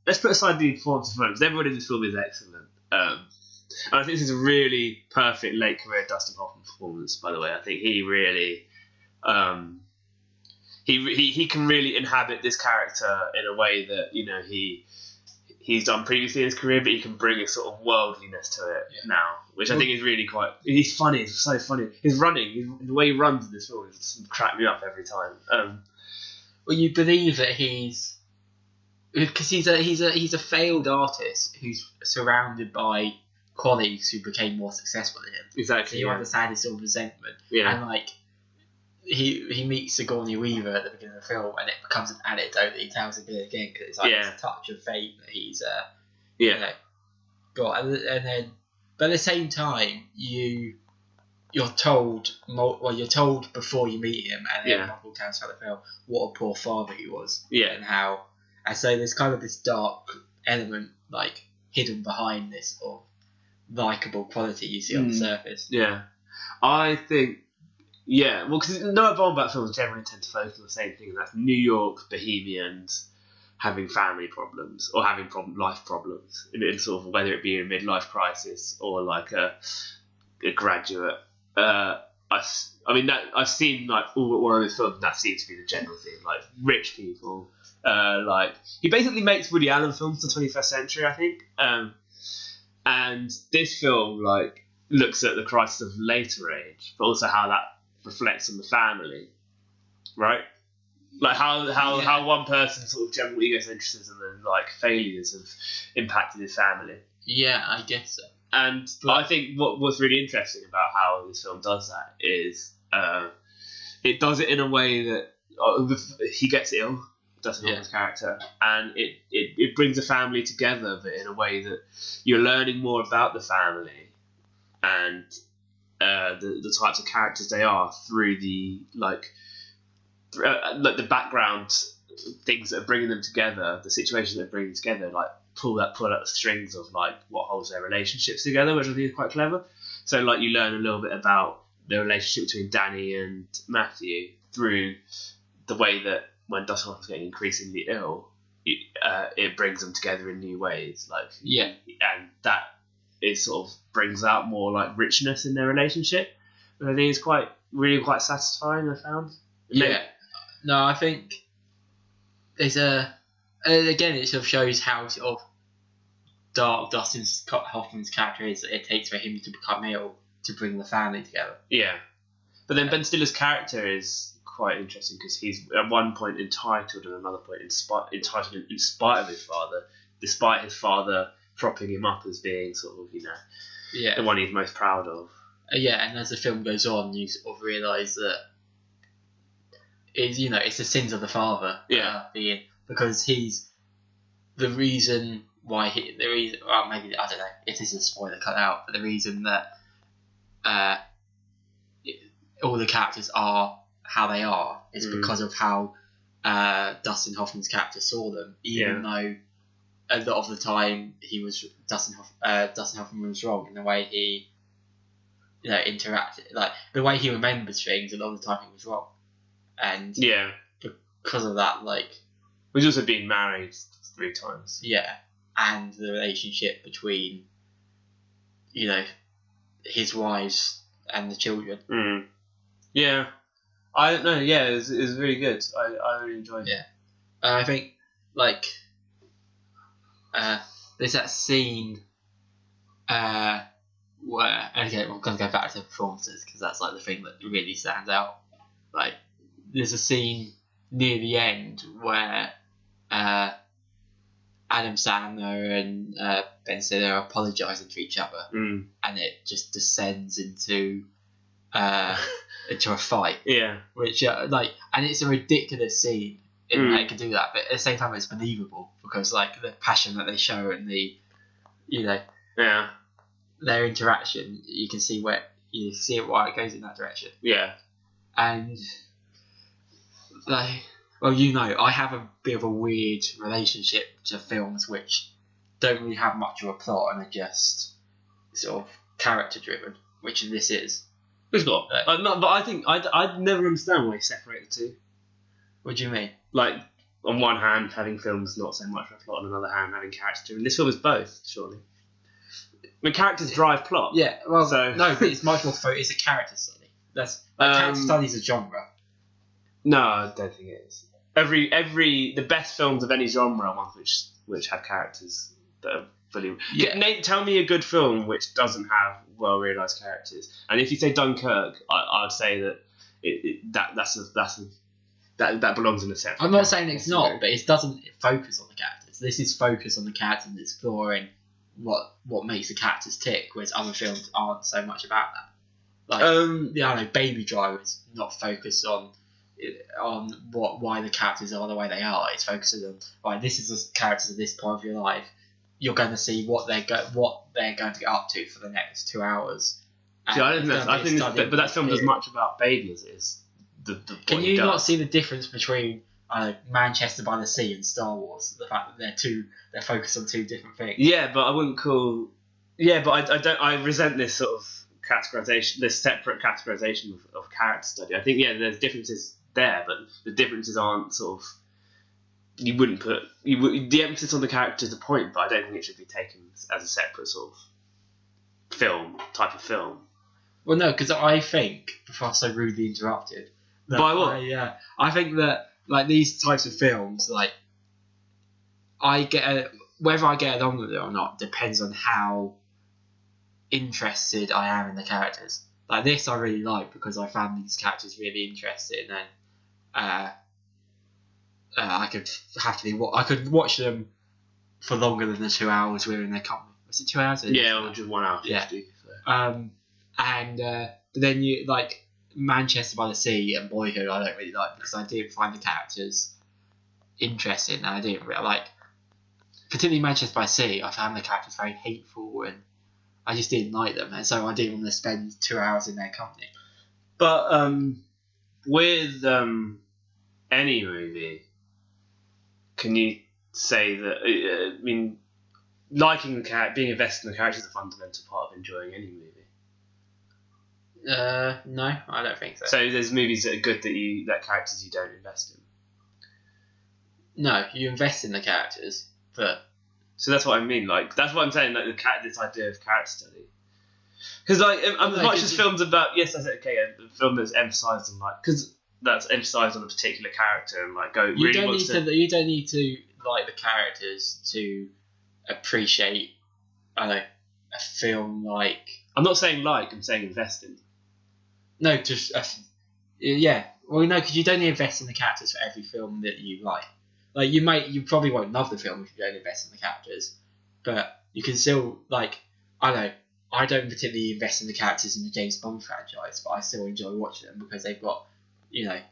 Let's put aside the performance because everybody in this film is excellent. And I think this is a really perfect late career Dustin Hoffman performance. By the way, I think he really, he can really inhabit this character in a way that he's done previously in his career, but he can bring a sort of worldliness to it now, which I think is really quite. He's funny. He's so funny. His running, the way he runs in this film, just crack me up every time. Well, you believe that because he's a failed artist who's surrounded by colleagues who became more successful than him. Exactly. So you understand his sort of resentment. Yeah. And like he meets Sigourney Weaver at the beginning of the film, and it becomes an anecdote that he tells again because it's like this touch of fate that he's got, and then but at the same time you're told before you meet him, and then multiple times throughout the film what a poor father he was, and so there's kind of this dark element like hidden behind this sort of likeable quality you see on the surface. Yeah, I think. Yeah, well, because Noah Baumbach films generally tend to focus on the same thing, and that's New York bohemians having family problems or having life problems, in sort of whether it be a midlife crisis or like a graduate. I've seen like all one of his films, and that seems to be the general theme, like rich people. Like he basically makes Woody Allen films in the 21st century, I think. And this film like looks at the crisis of later age, but also how that reflects on the family, right? Like how one person's sort of general egocentrism and like failures have impacted his family. Yeah, I guess so. And I think what's really interesting about how this film does that is it does it in a way that he gets ill, Dustin Hoffman's character, and it brings a family together, but in a way that you're learning more about the family and the types of characters they are through the the background things that are bringing them together, the situations that are bringing them together, like pull out the strings of like what holds their relationships together, which I think is quite clever. So like you learn a little bit about the relationship between Danny and Matthew through the way that when Dustin Hoffman's getting increasingly ill, it brings them together in new ways. And that it sort of brings out more like richness in their relationship, which I think is really quite satisfying. I found. No, I think there's again it sort of shows how sort of dark Dustin Hoffman's character is that it takes for him to become ill to bring the family together. Yeah, but then Ben Stiller's character is quite interesting because he's at one point entitled and another point entitled in spite of his father, despite his father propping him up as being sort of the one he's most proud of. And as the film goes on, you sort of realise that it's the sins of the father. Because he's the reason why maybe I don't know if this is a spoiler cut out, but the reason that all the characters are how they are is because of how Dustin Hoffman's character saw them, even though a lot of the time Dustin Hoffman was wrong in the way he interacted, like the way he remembers things. A lot of the time he was wrong, and because of that, like he's also been married 3 times. And the relationship between his wives and the children. I don't know. Yeah, it was really good. I really enjoyed it. I think like there's that scene where we're gonna go back to performances because that's like the thing that really stands out. Like there's a scene near the end where Adam Sandler and Ben Stiller are apologising to each other, and it just descends into a fight. Which and it's a ridiculous scene in that it can do that, but at the same time it's believable because like the passion that they show and the their interaction, you can see why it goes in that direction. And like Well, you know, I have a bit of a weird relationship to films which don't really have much of a plot and are just sort of character driven, which this is. It's not. But I think I'd never understand why you separate the two. What do you mean? Like, on one hand, having films not so much of a plot, on another hand, having characters driven. This film is both, surely. I mean, characters drive plot. Yeah, well, so... no, but it's much more. It's a character study. That's character study is a genre. No, I don't think it is. The best films of any genre are ones which have characters that are fully. Yeah. Tell me a good film which doesn't have well realised characters. And if you say Dunkirk, I'd say that that belongs in a separate. I'm not saying it's not, but it doesn't focus on the characters. This is focused on the characters and exploring what makes the characters tick, whereas other films aren't so much about that. Like, I know Baby Driver is not focused on why the characters are the way they are. It's focusing on, right, this is the characters at this point of your life. You're going to see what they're going to get up to for the next 2 hours. See, I think but that film does much about Baby as it is. Can you not see the difference between Manchester by the Sea and Star Wars? The fact that they're focused on two different things. Yeah, but I wouldn't call. Yeah, but I don't. I resent this sort of categorization, this separate categorization of character study. I think there's differences there, but the differences aren't sort of. You wouldn't put the emphasis on the character is a point, but I don't think it should be taken as a separate sort of type of film. Well, no, because I think before I so rudely interrupted. By what? I think that like these types of films, like whether I get along with it or not depends on how interested I am in the characters. Like this, I really like because I found these characters really interesting, and I could watch them for longer than the 2 hours we're in their company. Was it 2 hours? Yeah, or just 1 hour. 50, yeah. So. But then you like Manchester by the Sea and Boyhood. I don't really like because I didn't find the characters interesting, and I didn't really like, particularly Manchester by the Sea. I found the characters very hateful, and I just didn't like them, and so I didn't want to spend 2 hours in their company. But with any movie, can you say that? I mean, liking the being invested in the characters is a fundamental part of enjoying any movie. No, I don't think so. So there's movies that are good that characters you don't invest in. No, you invest in the characters, but so that's what I mean. Like that's what I'm saying. Like this idea of character study, because like as much as films about a film that's emphasised on because that's emphasised on a particular character and like you don't need to like the characters to appreciate a film like. I'm not saying I'm saying invest in. No, just yeah. Well, no, because you don't invest in the characters for every film that you like. Like you probably won't love the film if you don't invest in the characters, but you can still like. I don't particularly invest in the characters in the James Bond franchise, but I still enjoy watching them because they've got,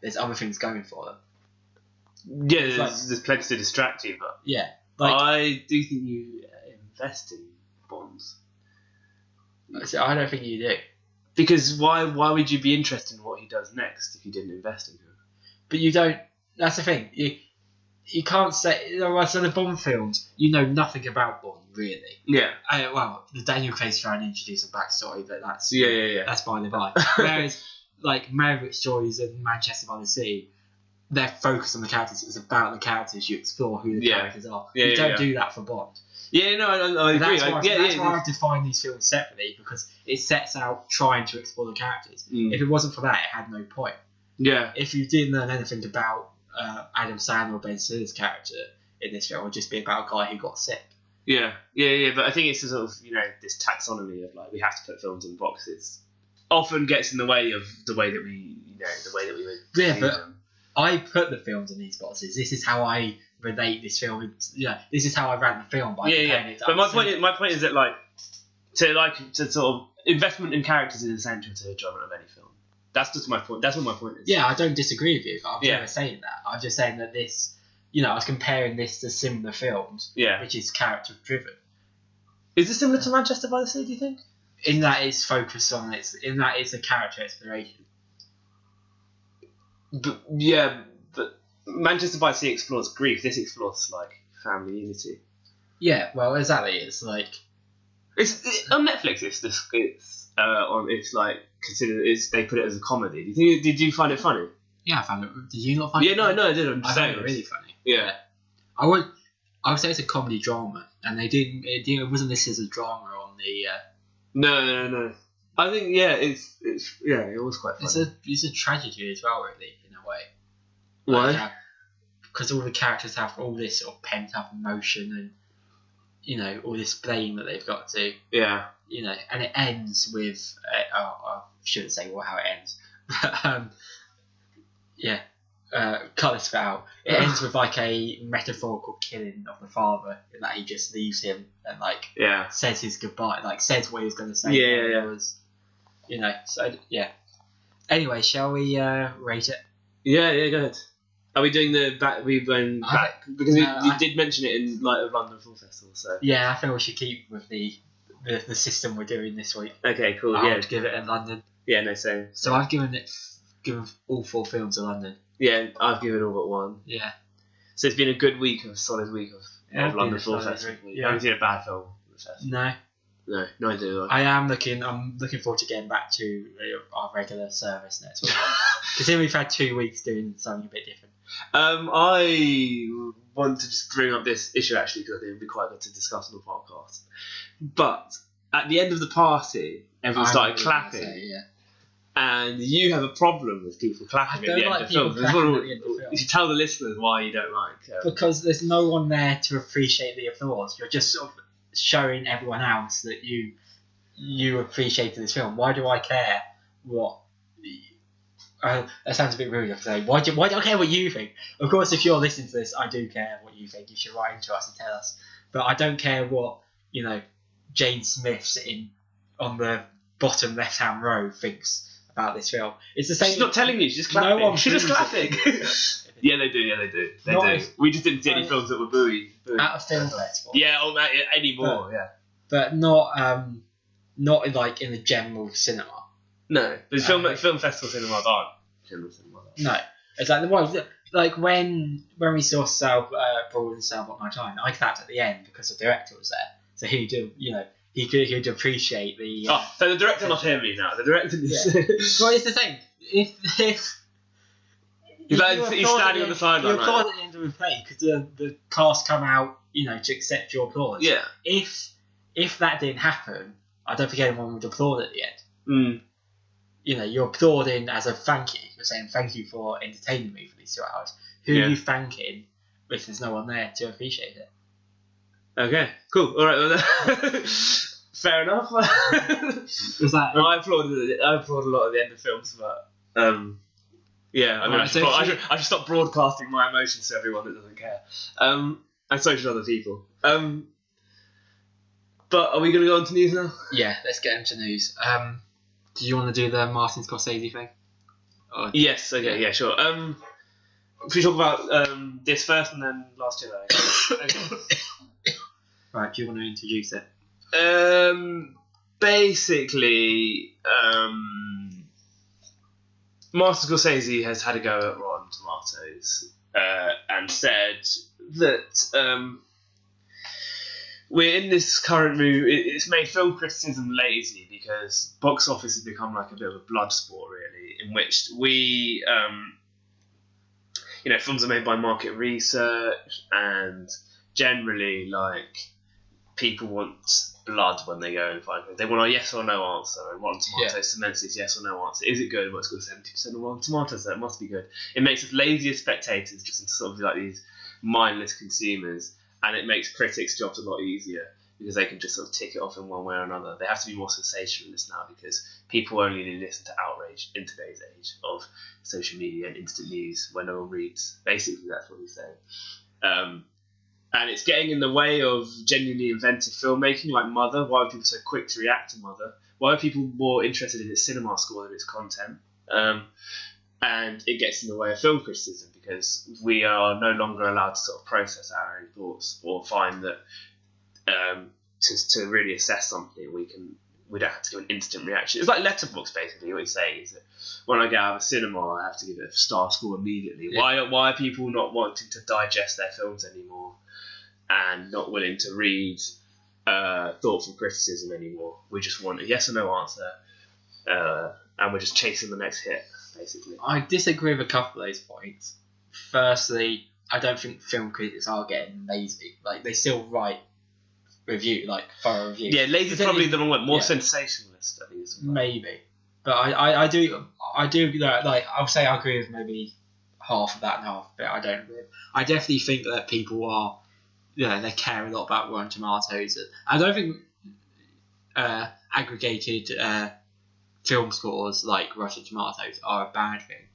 there's other things going for them. Yeah, there's plenty to distract you, but yeah, I do think you invest in Bonds. So I don't think you do. Because why would you be interested in what he does next if you didn't invest in him? But you don't. That's the thing. You can't say. So the Bond films, you know nothing about Bond really. Yeah. Well, the Daniel Craig's trying to introduce a backstory, but that's That's by the by. Whereas like Meyerowitz Joys and Manchester by the Sea, they're focused on the characters. It's about the characters. You explore who the characters are. You don't do that for Bond. Yeah, no, I agree. That's why I define these films separately, because it sets out trying to explore the characters. If it wasn't for that, it had no point. Yeah. If you didn't learn anything about Adam Sandler or Ben Stiller's character in this film, it would just be about a guy who got sick. Yeah. But I think it's a sort of, this taxonomy of like we have to put films in boxes. Often gets in the way of the way that we would. Yeah, but them. I put the films in these boxes. This is how I relate this film. This is how I rank the film. But my point is that to sort of investment in characters is essential to the enjoyment of any film. That's just my point. That's what my point is. Yeah, I don't disagree with you. I'm never saying that. I'm just saying that this, I was comparing this to similar films, which is character driven. Is it similar to Manchester by the Sea? Do you think? In that it's focused on it's a character exploration. But Manchester by the Sea explores grief. This explores like family unity. Yeah, well, exactly. It's like On Netflix. It's like considered. They put it as a comedy. Did you find it funny? yeah, I found it. Did you not find it? Yeah, no, I did. I'm I just found saying it really funny. Yeah. I would say it's a comedy drama, and it wasn't listed as a drama on the. No. I think it was quite funny. It's a tragedy as well, really, in a way. Why? Because all the characters have all this sort of pent up emotion and all this blame that they've got to. Yeah. And it ends with I shouldn't say how it ends, but cut this bit out. It ends with like a metaphorical killing of the father, in that he just leaves him and says his goodbye, says what he was going to say. Yeah. So yeah. Anyway, shall we rate it? Yeah, go ahead. Are we doing the back? We went back because you did mention it in light of London Film Festival. So yeah, I think we should keep with the system we're doing this week. Okay, cool. I would give it in London. Yeah, no, same. So I've given all 4 films to London. Yeah, I've given all but 1. Yeah. So it's been a good week, a solid week of London Film Festival. Yeah. I haven't seen a bad film. No, I do. I'm looking forward to getting back to our regular service next week. Considering we've had 2 weeks doing something a bit different. I want to just bring up this issue actually because I think it would be quite good to discuss on the podcast. But at the end of the party, everyone started clapping. And you have a problem with people clapping at the end of films. You should tell the listeners why you don't like. Because there's no one there to appreciate the applause. You're just sort of showing everyone else that you appreciated this film. Why do I care what? That sounds a bit rude to say. Why do I care what you think? Of course, if you're listening to this, I do care what you think. You should write into us and tell us. But I don't care what Jane Smith sitting on the bottom left-hand row thinks about this film. It's the same. She's not telling you. She's just clapping. No one she's just clapping. Yeah, they do. They do. We just didn't see any films that were booey. At a film festival. Yeah, anymore. But not in the general cinema. No, there's film festival cinemas aren't general cinema. No, it's like the ones when we saw Brawl and South Night Time, I clapped at the end because the director was there, so he could appreciate the. So the director not hearing me now. The director. Well, it's the same. If he's standing on the sideline. You applaud at the end of the play because the cast come out, to accept your applause. Yeah. If that didn't happen, I don't think anyone would applaud at the end. Mm. You're applauding as a thank you. You're saying thank you for entertaining me for these 2 hours. Who are you thanking if there's no one there to appreciate it? Okay, cool. All right, well, fair enough. I applaud a lot at the end of films, but I should stop broadcasting my emotions to everyone that doesn't care, and so should other people. But are we going to go on to news now? Yeah, let's get into news. Do you want to do the Martin Scorsese thing? Yes. Okay. Yeah. Sure. Should we talk about this first and then Last Jedi? Okay. Right. Do you want to introduce it? Basically, Martin Scorsese has had a go at Rotten Tomatoes and said that we're in this current move. It's made film criticism lazy because box office has become like a bit of a blood sport, really, in which we, films are made by market research, and generally, people want blood when they go and find films. They want a yes or no answer, and Rotten Tomatoes cements this yes or no answer. Is it good? Well, it's got 70% of Rotten Tomatoes, so it must be good. It makes us lazy as spectators, just into sort of these mindless consumers. And it makes critics' jobs a lot easier because they can just sort of tick it off in one way or another. They have to be more sensationalist now because people only listen to outrage in today's age of social media and instant news when no one reads. Basically, that's what he's saying. And it's getting in the way of genuinely inventive filmmaking like Mother. Why are people so quick to react to Mother? Why are people more interested in its cinema score than its content? And it gets in the way of film criticism because we are no longer allowed to sort of process our own thoughts or find that to really assess something we we don't have to give an instant reaction. It's like Letterboxd, basically. What he's saying is that when I get out of a cinema, I have to give it a star score immediately. Yeah. Why are people not wanting to digest their films anymore and not willing to read thoughtful criticism anymore? We just want a yes or no answer, and we're just chasing the next hit, basically. I disagree with a couple of those points. Firstly, I don't think film critics are getting lazy. Like, they still write thorough reviews. Yeah, lazy is probably the wrong word. More yeah. sensationalist, I think. Maybe, but I do like, I'll say I agree with maybe half of that and half, but I don't agree. I definitely think that people are, they care a lot about Rotten Tomatoes. I don't think aggregated film scores like Rotten Tomatoes are a bad thing.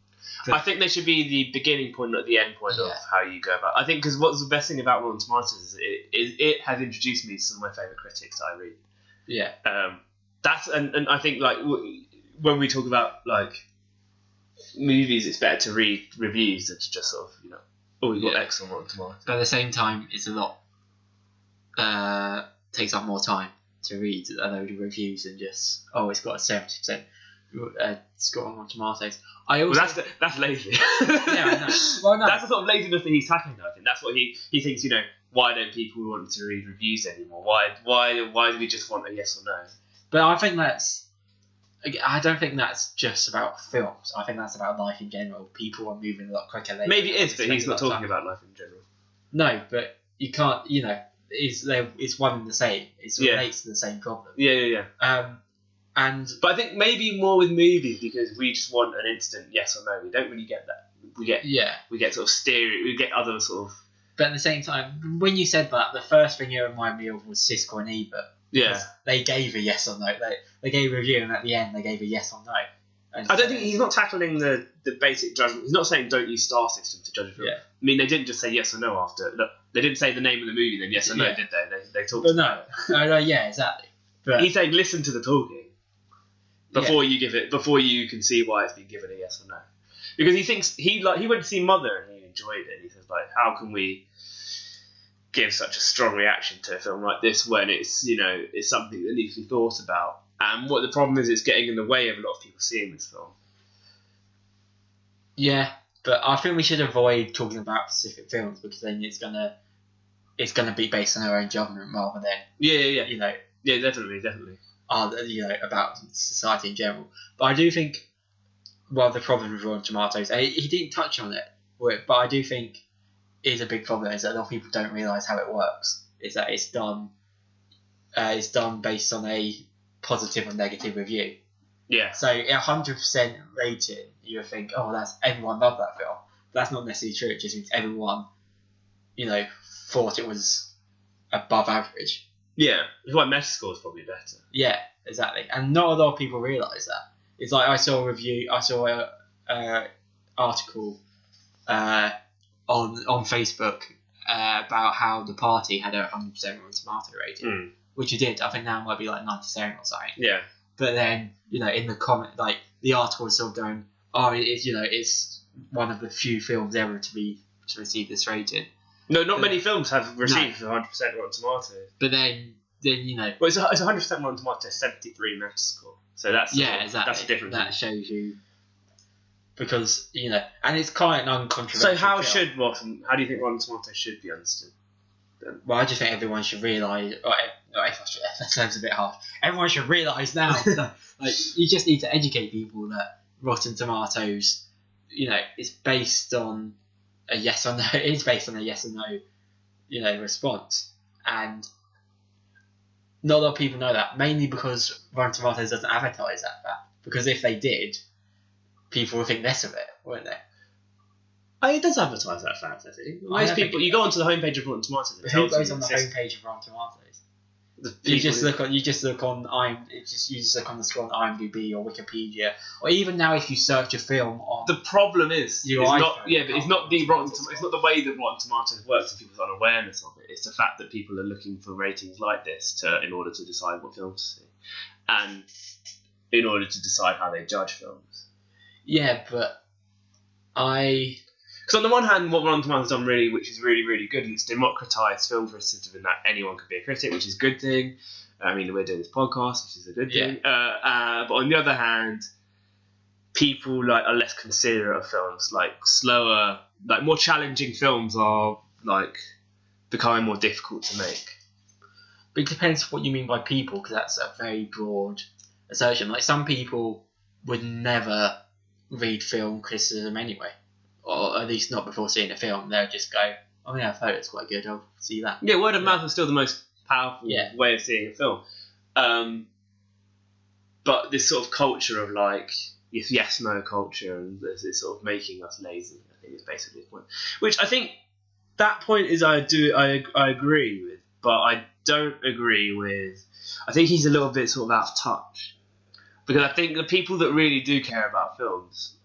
I think they should be the beginning point, not the end point of how you go about. I think because what's the best thing about Rotten Tomatoes is it has introduced me to some of my favourite critics that I read. Yeah. That's and I think like when we talk about like movies, it's better to read reviews than to just sort of we got X on Rotten Tomatoes. But at the same time, it's a lot. Takes up more time to read a load of reviews and just it's got a 70% score on Rotten Tomatoes. That's lazy. Yeah, I know. Well, no. That's the sort of laziness that he's tackling. I think that's what he thinks. Why don't people want to read reviews anymore? Why do we just want a yes or no? But I don't think that's just about films. I think that's about life in general. People are moving a lot quicker. Maybe it is, but he's not talking about life in general. No, but you can't. It's one and the same. It relates to the same problem. Yeah. But I think maybe more with movies because we just want an instant yes or no. We don't really get that. We get sort of stereo. We get other sort of. But at the same time, when you said that, the first thing you reminded me of was Siskel and Ebert. Yeah. They gave a yes or no. They gave a review, and at the end, they gave a yes or no. And I don't think he's not tackling the basic judgment. He's not saying don't use star system to judge a film. Yeah. I mean, they didn't just say yes or no after. Look, they didn't say the name of the movie, then yes or no, did they? They talked. But no, yeah, exactly. But he's saying listen to the talking before you give it, before you can see why it's been given a yes or no. Because he thinks he went to see Mother and he enjoyed it. He says like, how can we give such a strong reaction to a film like this when it's it's something that needs to be thought about? And what the problem is, it's getting in the way of a lot of people seeing this film. Yeah, but I think we should avoid talking about specific films because then it's gonna be based on our own judgment rather than definitely about society in general. But I do think the problem with Rotten Tomatoes, he didn't touch on it, but I do think is a big problem is that a lot of people don't realise how it works. Is that it's done based on a positive or negative review. Yeah. So 100% rating, you would think, everyone loved that film. But that's not necessarily true. It just means everyone, thought it was above average. Yeah. That's why Metascore is probably better. Yeah, exactly. And not a lot of people realise that. It's like I saw a article on Facebook about how The Party had a 100% Rotten Tomato rating, which it did. I think now it might be like 97 or something. Yeah. But then, in the comment, like the article was sort of going, it's one of the few films ever to receive this rating. No, not many films have received 100% Rotten Tomatoes. But then well, it's 100% Rotten Tomatoes, 73 Metascore. So that's exactly. That's the difference. That shows you. Because, and it's quite an uncontroversial So how film. how do you think Rotten Tomatoes should be understood? Well, I just think everyone should realise. That sounds a bit harsh. Everyone should realise now that you just need to educate people that Rotten Tomatoes, is based on a yes or no. It's based on a yes or no, response, and not a lot of people know that. Mainly because Rotten Tomatoes doesn't advertise that fact. Because if they did, people would think less of it, wouldn't they? It does advertise that fact, I think. Most people, you go onto the homepage of Rotten Tomatoes. Who goes on the homepage of Rotten Tomatoes? You just look on the score on IMDb or Wikipedia, or even now if you search a film on. The problem is, it's not the Rotten. It's not the way that Rotten Tomatoes works and people's unawareness of it. It's the fact that people are looking for ratings like this in order to decide what films to see, and in order to decide how they judge films. Yeah, but because on the one hand, what Rotten Tomatoes has done really, which is really, really good, is it's democratised film criticism in that anyone could be a critic, which is a good thing. I mean, we're doing this podcast, which is a good thing. But on the other hand, people like are less considerate of films. Like slower, like more challenging films are like becoming more difficult to make. But it depends what you mean by people, because that's a very broad assertion. Like some people would never read film criticism anyway, or at least not before seeing a film. They'll just go, "Oh yeah, I've heard it's quite good. I'll see that." Yeah, word of mouth is still the most powerful way of seeing a film. But this sort of culture of like yes no culture, and there's this sort of making us lazy, I think is basically the point. Which I think that point is I agree with, but I don't agree with. I think he's a little bit sort of out of touch, because I think the people that really do care about films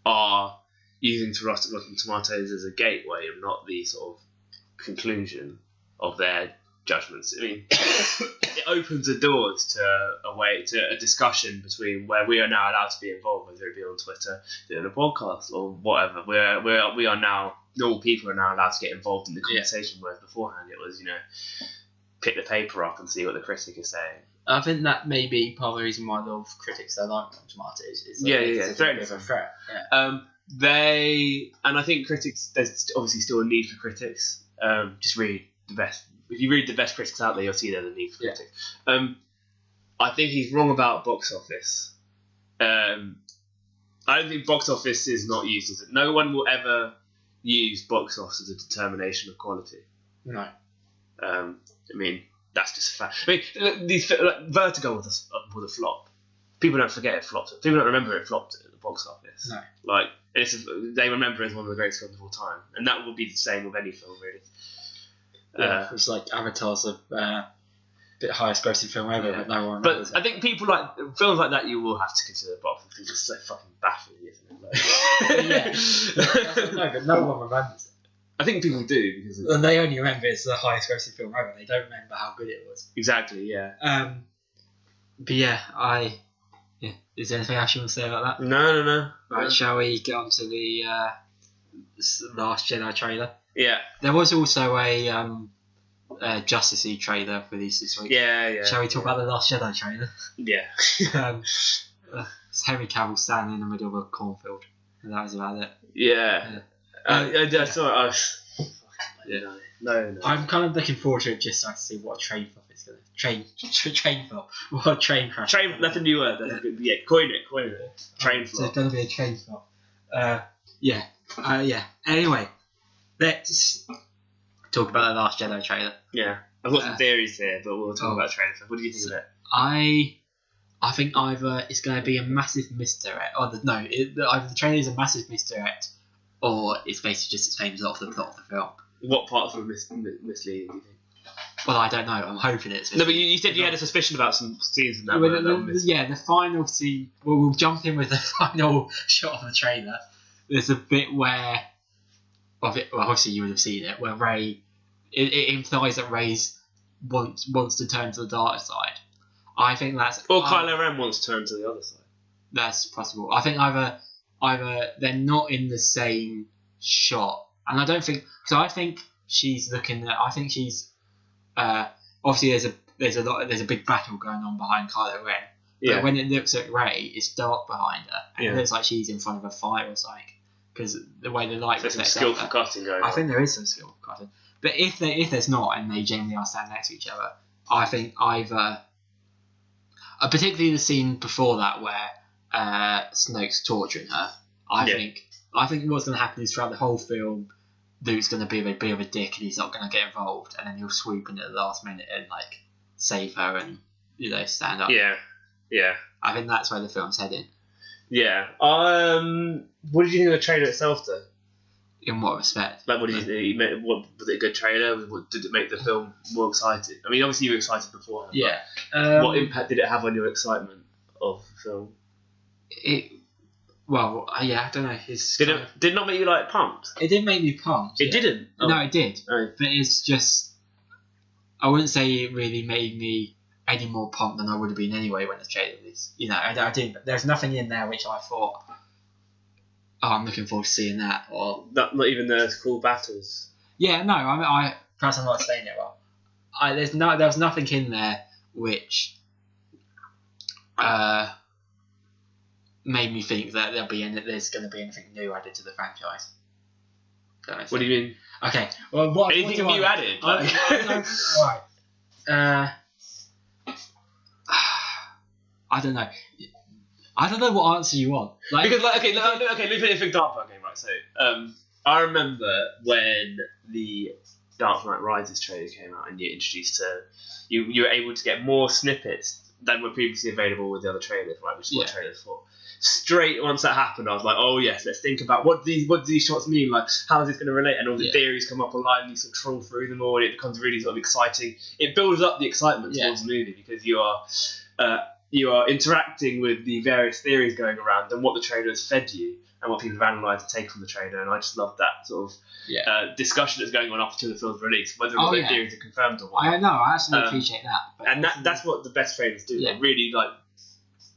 are using Rotten Tomatoes as a gateway and not the sort of conclusion of their judgments. I mean, it opens the doors to a discussion between where we are now allowed to be involved, whether it be on Twitter, doing a podcast, or whatever. We are now, normal people are now allowed to get involved in the conversation, whereas beforehand it was, pick the paper up and see what the critic is saying. I think that may be part of the reason why a lot of critics don't like Rotten Tomatoes. It's a bit of a threat. Yeah. And I think critics, there's obviously still a need for critics. Just read the best. If you read the best critics out there, you'll see there's a need for critics. I think he's wrong about box office. I don't think box office is not used as it. No one will ever use box office as a determination of quality. No. I mean, that's just a fact. I mean, Vertigo was a flop. People don't forget it flopped. People don't remember it flopped at the box office. No. Like, they remember it as one of the greatest films of all time. And that will be the same with any film, really. It's like Avatar's a bit highest grossing film ever, but no one remembers it. I think people like films like that, you will have to consider box office. It's just so fucking baffling, isn't it? Like, but no one remembers it. I think people do, because and they only remember it's the highest grossing film ever. They don't remember how good it was. Exactly, yeah. But is there anything else you want to say about that? No. Right, shall we get on to the Last Jedi trailer? Yeah. There was also a Justice League trailer released this week. Yeah. Shall we talk about the Last Jedi trailer? Yeah. It's Henry Cavill standing in the middle of a cornfield, and that was about it. Yeah. I saw it. No. I'm kind of looking forward to it just so I can see what a train flop is going to... Train flop. What a train crash. That's a new word. That's a good, coin it. Train flop. So it's going to be a train flop. Anyway, let's talk about the Last Jedi trailer. Yeah. I've got some theories here, but we'll talk about trailer stuff. What do you think of it? I think either it's going to be a massive misdirect, or either the trailer is a massive misdirect, or it's basically just the same as off the plot of the film. What parts were misleading, do you think? Well, I don't know. I'm hoping it's... No, but you said you had a suspicion about some scenes in that. The final scene... Well, we'll jump in with the final shot of the trailer. There's a bit where... Well, obviously you would have seen it, where Rey... It implies that Rey wants to turn to the dark side. I think that's... Or Kylo Ren wants to turn to the other side. That's possible. I think either they're not in the same shot, and I don't think... Because I think she's looking at... I think she's... obviously there's a big battle going on behind Kylo Ren. But when it looks at Rey, it's dark behind her, and it looks like she's in front of a fire or something. Because the way the light reflects... There's some skillful casting going on. I think there is some skillful casting. But if there's not, and they generally are standing next to each other, I think either... particularly the scene before that where Snoke's torturing her, I think what's going to happen is throughout the whole film, Luke's going to be a bit of a dick and he's not going to get involved, and then he'll swoop in at the last minute and like save her and stand up. Yeah. I think that's where the film's heading. Yeah. What did you think of the trailer itself, though? In what respect? Like, what did you think? Was it a good trailer? Did it make the film more exciting? I mean, obviously you were excited beforehand. Yeah. What impact did it have on your excitement of the film? I don't know. Did it not make you like pumped? It did make me pumped. It didn't. Oh. No, it did. Oh. But it's just, I wouldn't say it really made me any more pumped than I would have been anyway when the trailer released. I didn't. There's nothing in there which I thought, I'm looking forward to seeing that. Or not even the cool battles. Yeah, no. Perhaps I'm not saying it well. There was nothing in there which made me think that there's going to be anything new added to the franchise. What do you mean? Okay, well, anything new added? Like... Alright. I don't know. I don't know what answer you want. Like, because, let me put it for example. Okay, right. So, I remember when the Dark Knight Rises trailer came out, and you introduced to you were able to get more snippets than were previously available with the other trailers, right? Which is what trailers for. Straight once that happened, I was like, oh yes, let's think about what do these shots mean, like how is this going to relate, and all the theories come up online, and you sort of trawl through them all, and it becomes really sort of exciting. It builds up the excitement towards the movie because you are interacting with the various theories going around and what the trailer has fed you and what people have analysed and take from the trailer, and I just love that sort of discussion that's going on up until the film's release, whether or not the theories are confirmed or what. I know, I actually appreciate that. But and that's what the best trailers do. They really like,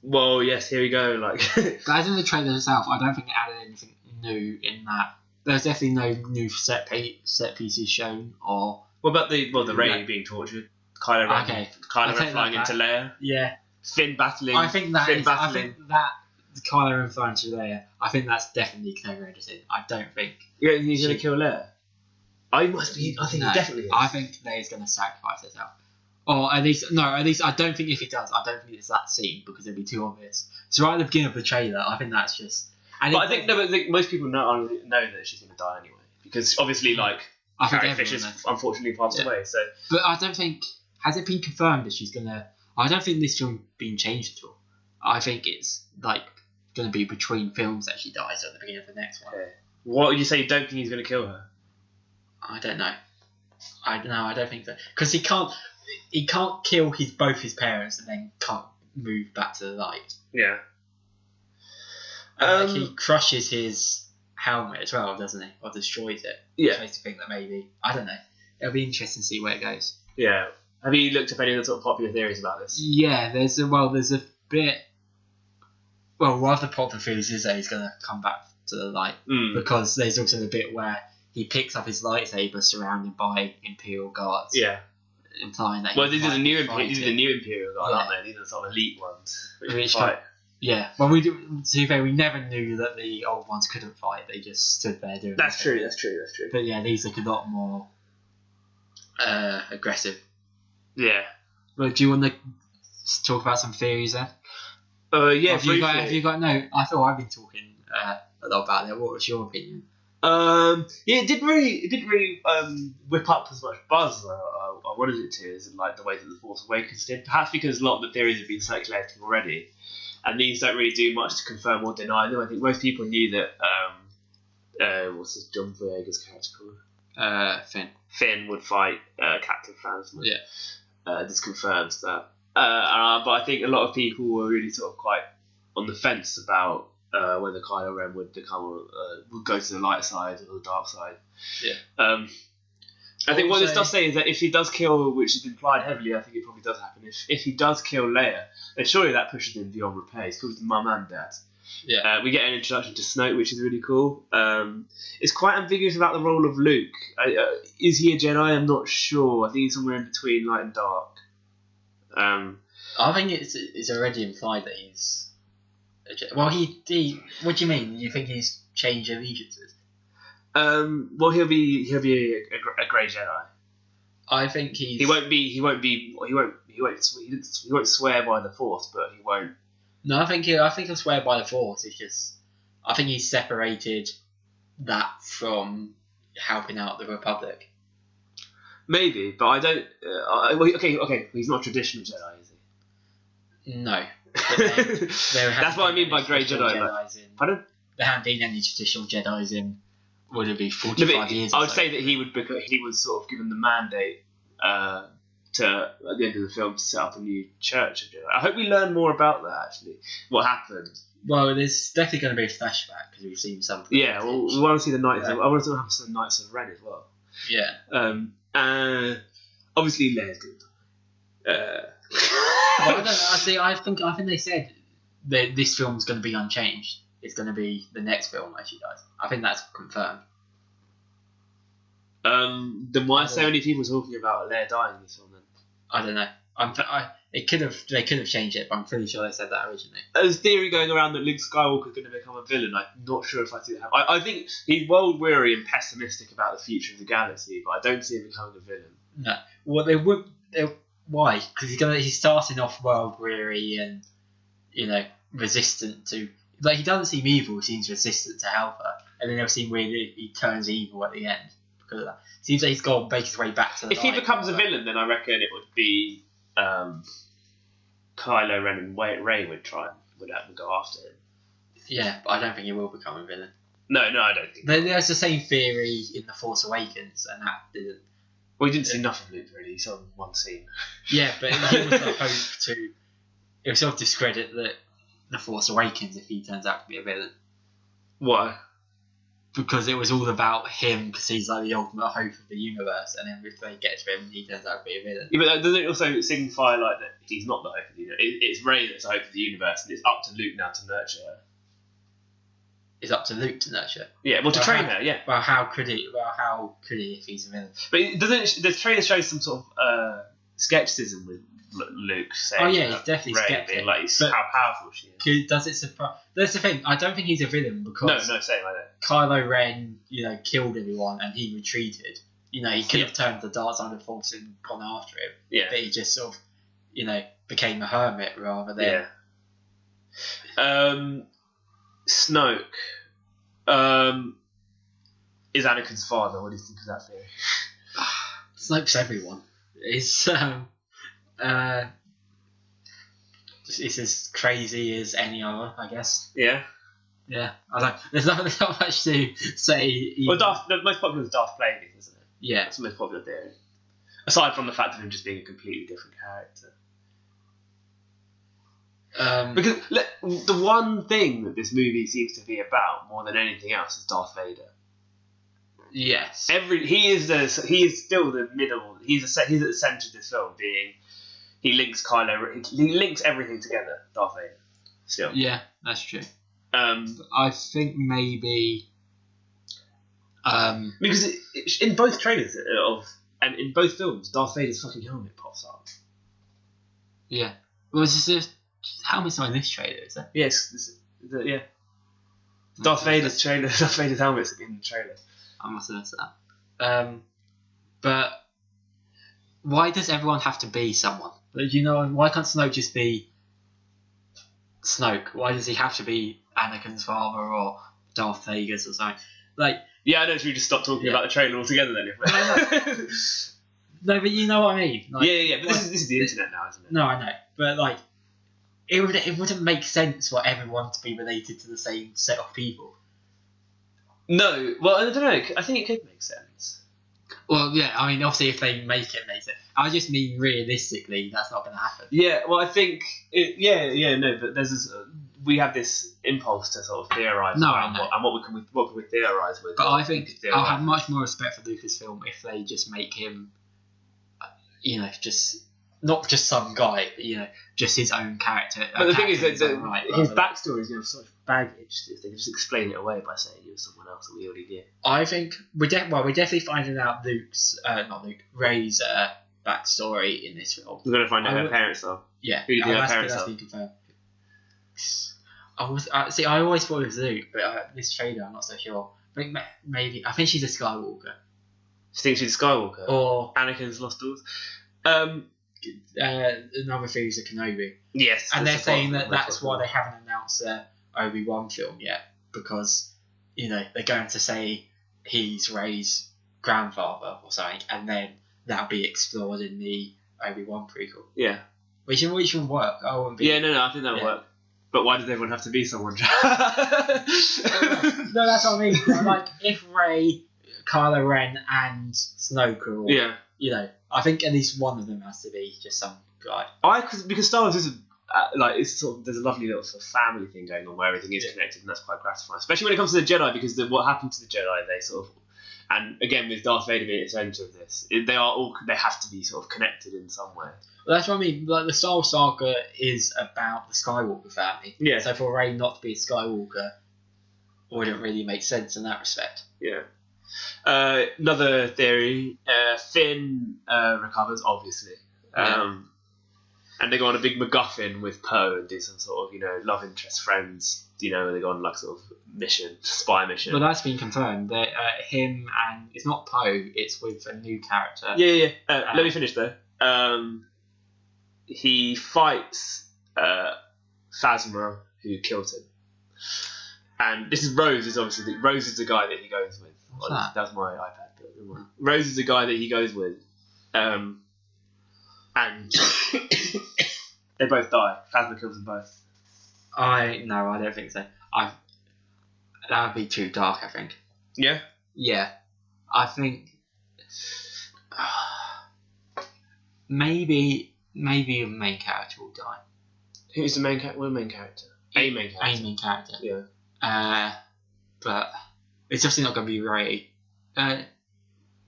well, yes, here we go. Like, but as in the trailer itself, I don't think it added anything new in that. There's definitely no new set pieces shown, or what about the Rey being tortured, Kylo Ren flying into Leia, Finn battling. I think that Kylo Ren flying into Leia. I think that's definitely clever editing. I don't think. Yeah, he's going to kill Leia. I think he definitely is. I think Leia's going to sacrifice herself. Or at least I don't think if he does, I don't think it's that scene because it'd be too obvious. It's right at the beginning of the trailer. I think that's just. But I think most people know that she's going to die anyway because obviously, like, Carrie Fisher's unfortunately passed away. So, but I don't think has it been confirmed that she's going to. I don't think this film being changed at all. I think it's like going to be between films that she dies at the beginning of the next one. Okay. What would you say? You don't think he's going to kill her? I don't know. I don't think so because he can't. He can't kill both his parents and then can't move back to the light. Yeah. He crushes his helmet as well, doesn't he? Or destroys it. Yeah. Which makes you think that maybe I don't know. It'll be interesting to see where it goes. Yeah. Have you looked up any of the sort of popular theories about this? Yeah, there's a bit. Well, one of the popular theories is that he's going to come back to the light because there's also the bit where he picks up his lightsaber surrounded by Imperial guards. Yeah. Implying that. Well, these are the new Imperial guards, aren't they? These are the sort of elite ones. Which fight. Yeah. Well, to be fair, we never knew that the old ones couldn't fight. They just stood there doing. That's true. But yeah, these look a lot more aggressive. Yeah. Well, do you want to talk about some theories then? Yeah. Have you got? No, I thought I've been talking a lot about it. What was your opinion? It didn't really whip up as much buzz as I wanted it to, as in like the way that The Force Awakens did. Perhaps because a lot of the theories have been circulating already, and these don't really do much to confirm or deny them. I think most people knew that what's his John Boyega's character called? Finn would fight Captain Phasma. Yeah. This confirms that. But I think a lot of people were really sort of quite on the fence about whether Kylo Ren would go to the light side or the dark side. Yeah. I think what this does say is that if he does kill, which is implied heavily, I think it probably does happen. If he does kill Leia, then surely that pushes him beyond repair. He's called mum and dad. Yeah. We get an introduction to Snoke, which is really cool. It's quite ambiguous about the role of Luke. Is he a Jedi? I'm not sure. I think he's somewhere in between light and dark. I think it's already implied that he's. Well, he. What do you mean? You think he's changed allegiances? Well, he'll be a grey Jedi. I think he won't swear by the Force, but he won't. No, I think he'll swear by the Force. It's just I think he's separated that from helping out the Republic. Maybe, but I don't. Okay. He's not a traditional Jedi, is he? No. That's what I mean by grey Jedi. Pardon? There haven't been any traditional Jedis in. Would it be 45 years? I would say that he was sort of given the mandate to at the end of the film to set up a new Church of Jedi. I hope we learn more about that. Actually, what happened? Well, there's definitely going to be a flashback because we've seen something. Yeah, well, we want to see the Knights. I want to see what happens to the Knights of Ren as well. Yeah. Obviously, Leia's good. Well, I don't know. I think they said that this film's going to be unchanged. It's going to be the next film that she dies. I think that's confirmed. Then why are so many people talking about Leia dying in this film then? I don't know. they could have changed it, but I'm pretty sure they said that originally. There's theory going around that Luke Skywalker's going to become a villain. I'm not sure if I see that happen. I think he's world weary and pessimistic about the future of the galaxy, but I don't see him becoming a villain. No, well they would. Why? Because he's starting off world weary and resistant to. Like, he doesn't seem evil. He seems resistant to help her, and then they'll seem weird. He turns evil at the end because of that. Seems like he's got to make his way back to the. If he becomes a villain, then I reckon it would be Kylo Ren and Rey would go after him. Yeah, but I don't think he will become a villain. No, I don't think. There's the same theory in The Force Awakens, and that didn't. Well, he didn't see nothing of Luke really. He saw one scene. Yeah, but he was the hope to. It would sort of discredit The Force Awakens if he turns out to be a villain. Why? Because it was all about him, because he's like the ultimate hope of the universe, and then if they get to him, he turns out to be a villain. Yeah, but doesn't it also signify like that he's not the hope of the universe? It's Rey that's the hope of the universe, and it's up to Luke now to nurture her. It's up to Luke to nurture. Yeah, well, to train her. Yeah. Well, how could he? If he's a villain? But doesn't the trailer show some sort of skepticism with Luke saying? Oh yeah, he's definitely Rey skeptic. Being like how powerful she is. Does it surprise? That's the thing. I don't think he's a villain because no, same like that. Kylo Ren, killed everyone and he retreated. He could have turned the dark side of the Force and gone after him. Yeah. But he just sort of, became a hermit rather than. Yeah. Snoke is Anakin's father. What do you think of that theory? Snoke's everyone. It's it's as crazy as any other, I guess. Yeah. Yeah. There's not much to say. Well, the most popular is Darth Plagueis, isn't it? Yeah. That's the most popular theory. Aside from the fact of him just being a completely different character. Because the one thing that this movie seems to be about more than anything else is Darth Vader. Yes. He is still the middle. He's at the centre of this film. He links everything together. Darth Vader. Still. Yeah, that's true. I think maybe. Because in both trailers and in both films, Darth Vader's fucking helmet pops up. Yeah. Well, it's just helmet's not in this trailer, is it? Yes. Yeah. Darth Vader's helmet's in the trailer. I must have missed that. But why does everyone have to be someone? Why can't Snoke just be Snoke? Why does he have to be Anakin's father or Darth Vader's or something? Yeah, I know. Should we just stop talking about the trailer altogether then? No, but you know what I mean. Yeah. But this is the internet now, isn't it? No, I know. But it wouldn't make sense for everyone to be related to the same set of people. No, well, I don't know. I think it could make sense. Well, yeah, I mean, obviously, if they make it, I just mean realistically, that's not going to happen. Yeah, well, I think, but we have this impulse to sort of theorise and what can we theorise with. But I think I'll have much more respect for Lucasfilm if they just make him, just not just some guy, but, just his own character. But the thing is that his backstory is such baggage if they can just explain it away by saying he was someone else that we already knew. I think we're definitely finding out Rey's backstory in this film. We're going to find out her parents though. Yeah, who do you think her parents that's are? been confirmed. I always thought it was Luke, but this trailer I'm not so sure. I think maybe I think she's a Skywalker. You think she's a Skywalker? Or Anakin's lost daughters? Another theory is a Kenobi. Yes. And they're saying that's why they haven't announced the Obi-Wan film yet, because they're going to say he's Rey's grandfather or something, and then that'll be explored in the Obi-Wan prequel. Yeah. Which would work. I wouldn't be. Yeah, no, I think that'll work. But why does everyone have to be someone? No, that's what I mean. If Rey, Kylo Ren, and Snoke are all, I think at least one of them has to be just some guy. Because Star Wars is it's sort of, there's a lovely little sort of family thing going on where everything is connected, and that's quite gratifying. Especially when it comes to the Jedi, because what happened to the Jedi, they sort of, and again with Darth Vader being at the centre of this, they have to be sort of connected in some way. Well, that's what I mean. The Star Wars saga is about the Skywalker family. Yeah. So for Rey not to be a Skywalker wouldn't really make sense in that respect. Yeah. Another theory: Finn recovers, obviously, and and they go on a big MacGuffin with Poe and do some sort of love interest friends. They go on like sort of spy mission. But that's been confirmed. That him and it's not Poe. It's with a new character. Yeah. Let me finish though. He fights Phasma, who killed him. And this is Rose. Is obviously Rose is the guy that he goes with. What's that? That's my iPad. But Rose is the guy that he goes with. And they both die. Phasma kills them both. I don't think so. That would be too dark. I think. Yeah. Yeah, I think maybe a main character will die. Who's the main character? What main character? A main character. A main character. Yeah. But it's obviously not going to be Ray.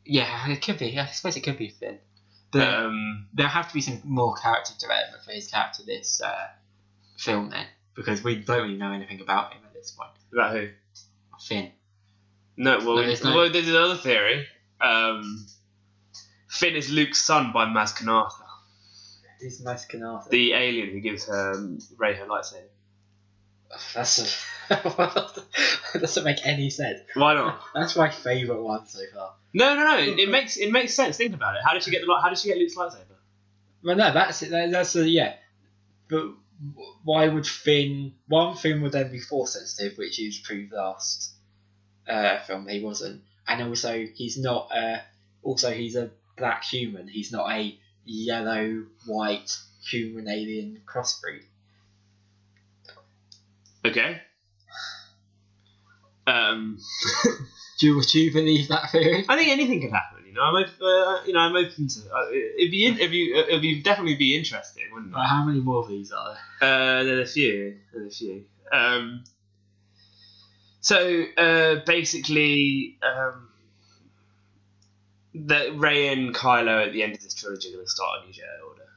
Yeah, it could be. I suppose it could be Finn. But there'll have to be some more character development for his character this film then, because we don't really know anything about him at this point. About who? Finn. No, well, there's another theory. Finn is Luke's son by Maz Kanata. Who's Maz Kanata? The alien who gives Rey her lightsaber. That doesn't make any sense. Why not? That's my favourite one so far. No. It makes sense. Think about it. How did she get Luke's lightsaber? Well, no, that's yeah. But why would Finn? One, Finn would then be force sensitive, which is proved last film he wasn't, and also he's not. Also, he's a black human. He's not a yellow, white human alien crossbreed. Okay. Do you believe that theory? I think anything could happen. I'm open to. It'd definitely be interesting, wouldn't it? How many more of these are there? There's a few. So basically, that Rey and Kylo at the end of this trilogy are going to start a new Jedi Order.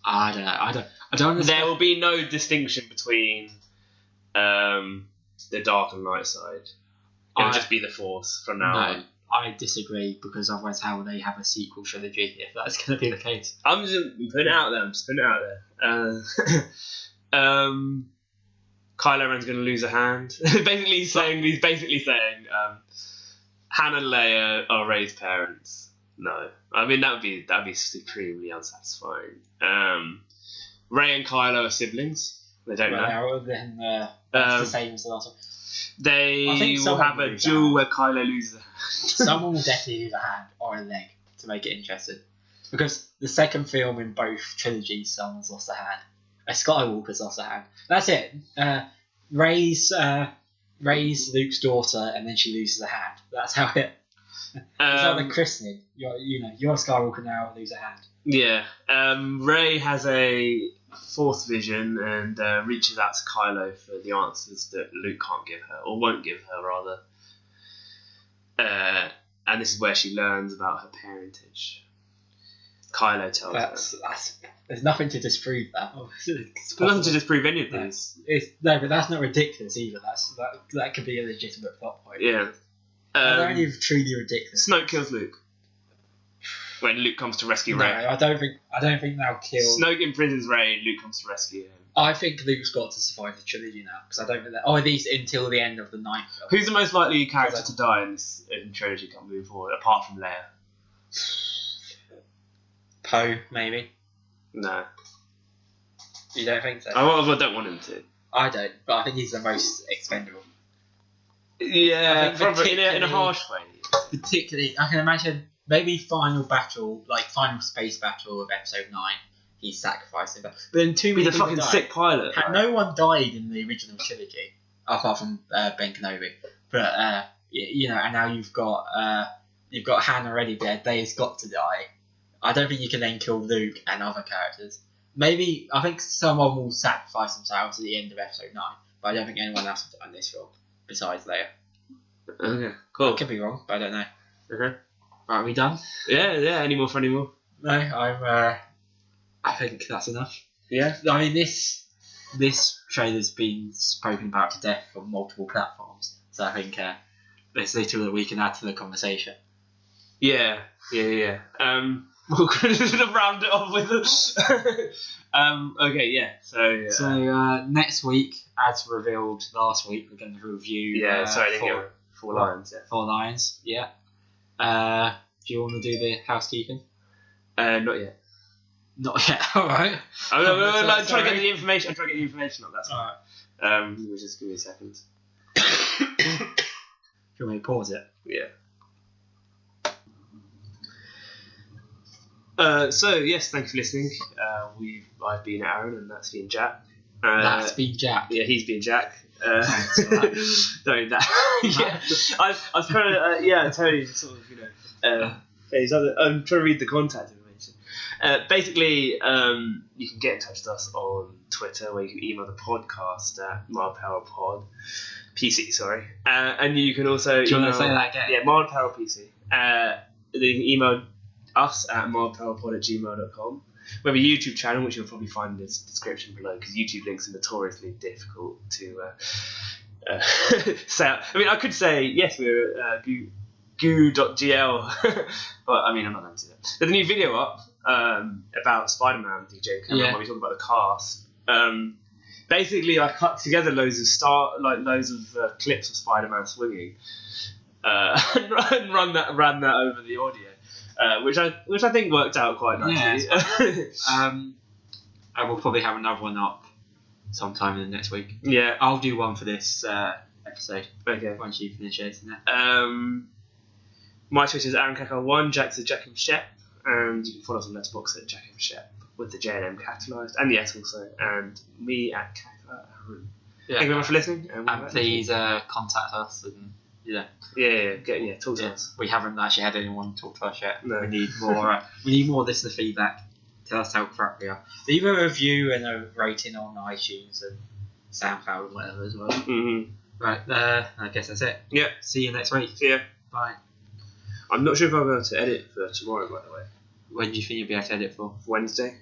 I don't know. I don't understand. There will be no distinction between the dark and light side. It'll just be the Force from now on. I disagree, because otherwise how will they have a sequel trilogy if that's going to be the case? I'm just putting it out there. Kylo Ren's going to lose a hand. He's basically saying Han and Leia are Rey's parents. No, I mean that'd be supremely unsatisfying. Rey and Kylo are siblings. They don't know. Then that's the same as the last one. They will have a duel where Kylo loses a hand. Someone will definitely lose a hand or a leg to make it interesting. Because the second film in both trilogies, someone's lost a hand. A Skywalker's lost a hand. That's it. Rey's Luke's daughter, and then she loses a hand. That's how it. It's like the christening. You're a Skywalker now, lose a hand. Yeah. Rey has a Fourth vision and reaches out to Kylo for the answers that Luke can't give her, or won't give her, rather. And this is where she learns about her parentage. Kylo tells her. There's nothing to disprove that. There's nothing to disprove any of these. No, but that's not ridiculous either. That could be a legitimate plot point. Yeah. They're only truly ridiculous. Snoke kills Luke when Luke comes to rescue Rey. No, I don't think they'll kill. Snoke imprisons Rey, and Luke comes to rescue him. I think Luke's got to survive the trilogy now, because I don't think that. At least until the end of the ninth film. Who's the most likely character to die in this trilogy moving forward, apart from Leia? Poe, maybe. No. You don't think so? I don't want him to. I don't, but I think he's the most expendable. Yeah, in a harsh way. Particularly, I can imagine maybe final space battle of Episode 9. He's sacrificing, but then too many. He's a fucking sick pilot. No one died in the original trilogy, apart from Ben Kenobi. But and now you've got Han already dead. They've got to die. I don't think you can then kill Luke and other characters. Maybe I think someone will sacrifice themselves at the end of Episode 9, but I don't think anyone else will die in this film besides Leia. Okay, cool. I could be wrong, but I don't know. Okay. Right, are we done? Yeah. Any more for any more? No, I think that's enough. Yeah. I mean, this trailer's been spoken about to death on multiple platforms, so I think there's little that we can add to the conversation. Yeah. We're going to round it off with okay, yeah. So next week, as revealed last week, we're going to review. Four Lions. Yeah. 4 Lions. Yeah. Do you want to do the housekeeping? Not yet. Not yet. All right. I'm trying to get the information. On that. All right. Just give me a second. Do you want me to pause it? Yeah. So yes, thank you for listening. I've been Arun, and that's been Jack. That's been Jack. Yeah, he's been Jack. Thanks for that. Don't that. Yeah, I was trying to tell you sort of I'm trying to read the contact information. Basically, you can get in touch with us on Twitter, where you can email the podcast at mildperilpod. PC, sorry. And you can also. Do you want to say that again? Yeah, mildperilpc. Then you can email us at mildperilpod@gmail.com. We have a YouTube channel, which you'll probably find in the description below, because YouTube links are notoriously difficult to say out. I mean, I could say, yes, we're goo.gl, but I mean, I'm not going to do that. There's a new video up about Spider-Man, DJ Cameron, when we talk about the cast. Basically, I cut together loads of clips of Spider-Man swinging, and ran that over the audio. Which I think worked out quite nicely. Yeah. I will probably have another one up sometime in the next week. Yeah, I'll do one for this episode. Okay. Once you finish editing it. My Twitter is AaronKakar1, Jack's at Jack and Shep, and you can follow us on Letterboxd at Jack and Shep with the J&M capitalised, and the S also, and me at Kakar Arun. Yeah. Thank you very much for listening. And please contact us and. Talk to us. We haven't actually had anyone talk to us yet. No. We need more. We need more listener feedback. Tell us how crap we are. Leave a review and a rating on iTunes and SoundCloud and whatever as well. Mm-hmm. Right. I guess that's it. Yeah. See you next week. See ya. Bye. I'm not sure if I'll be able to edit for tomorrow, by the way. When do you think you'll be able to edit for? Wednesday.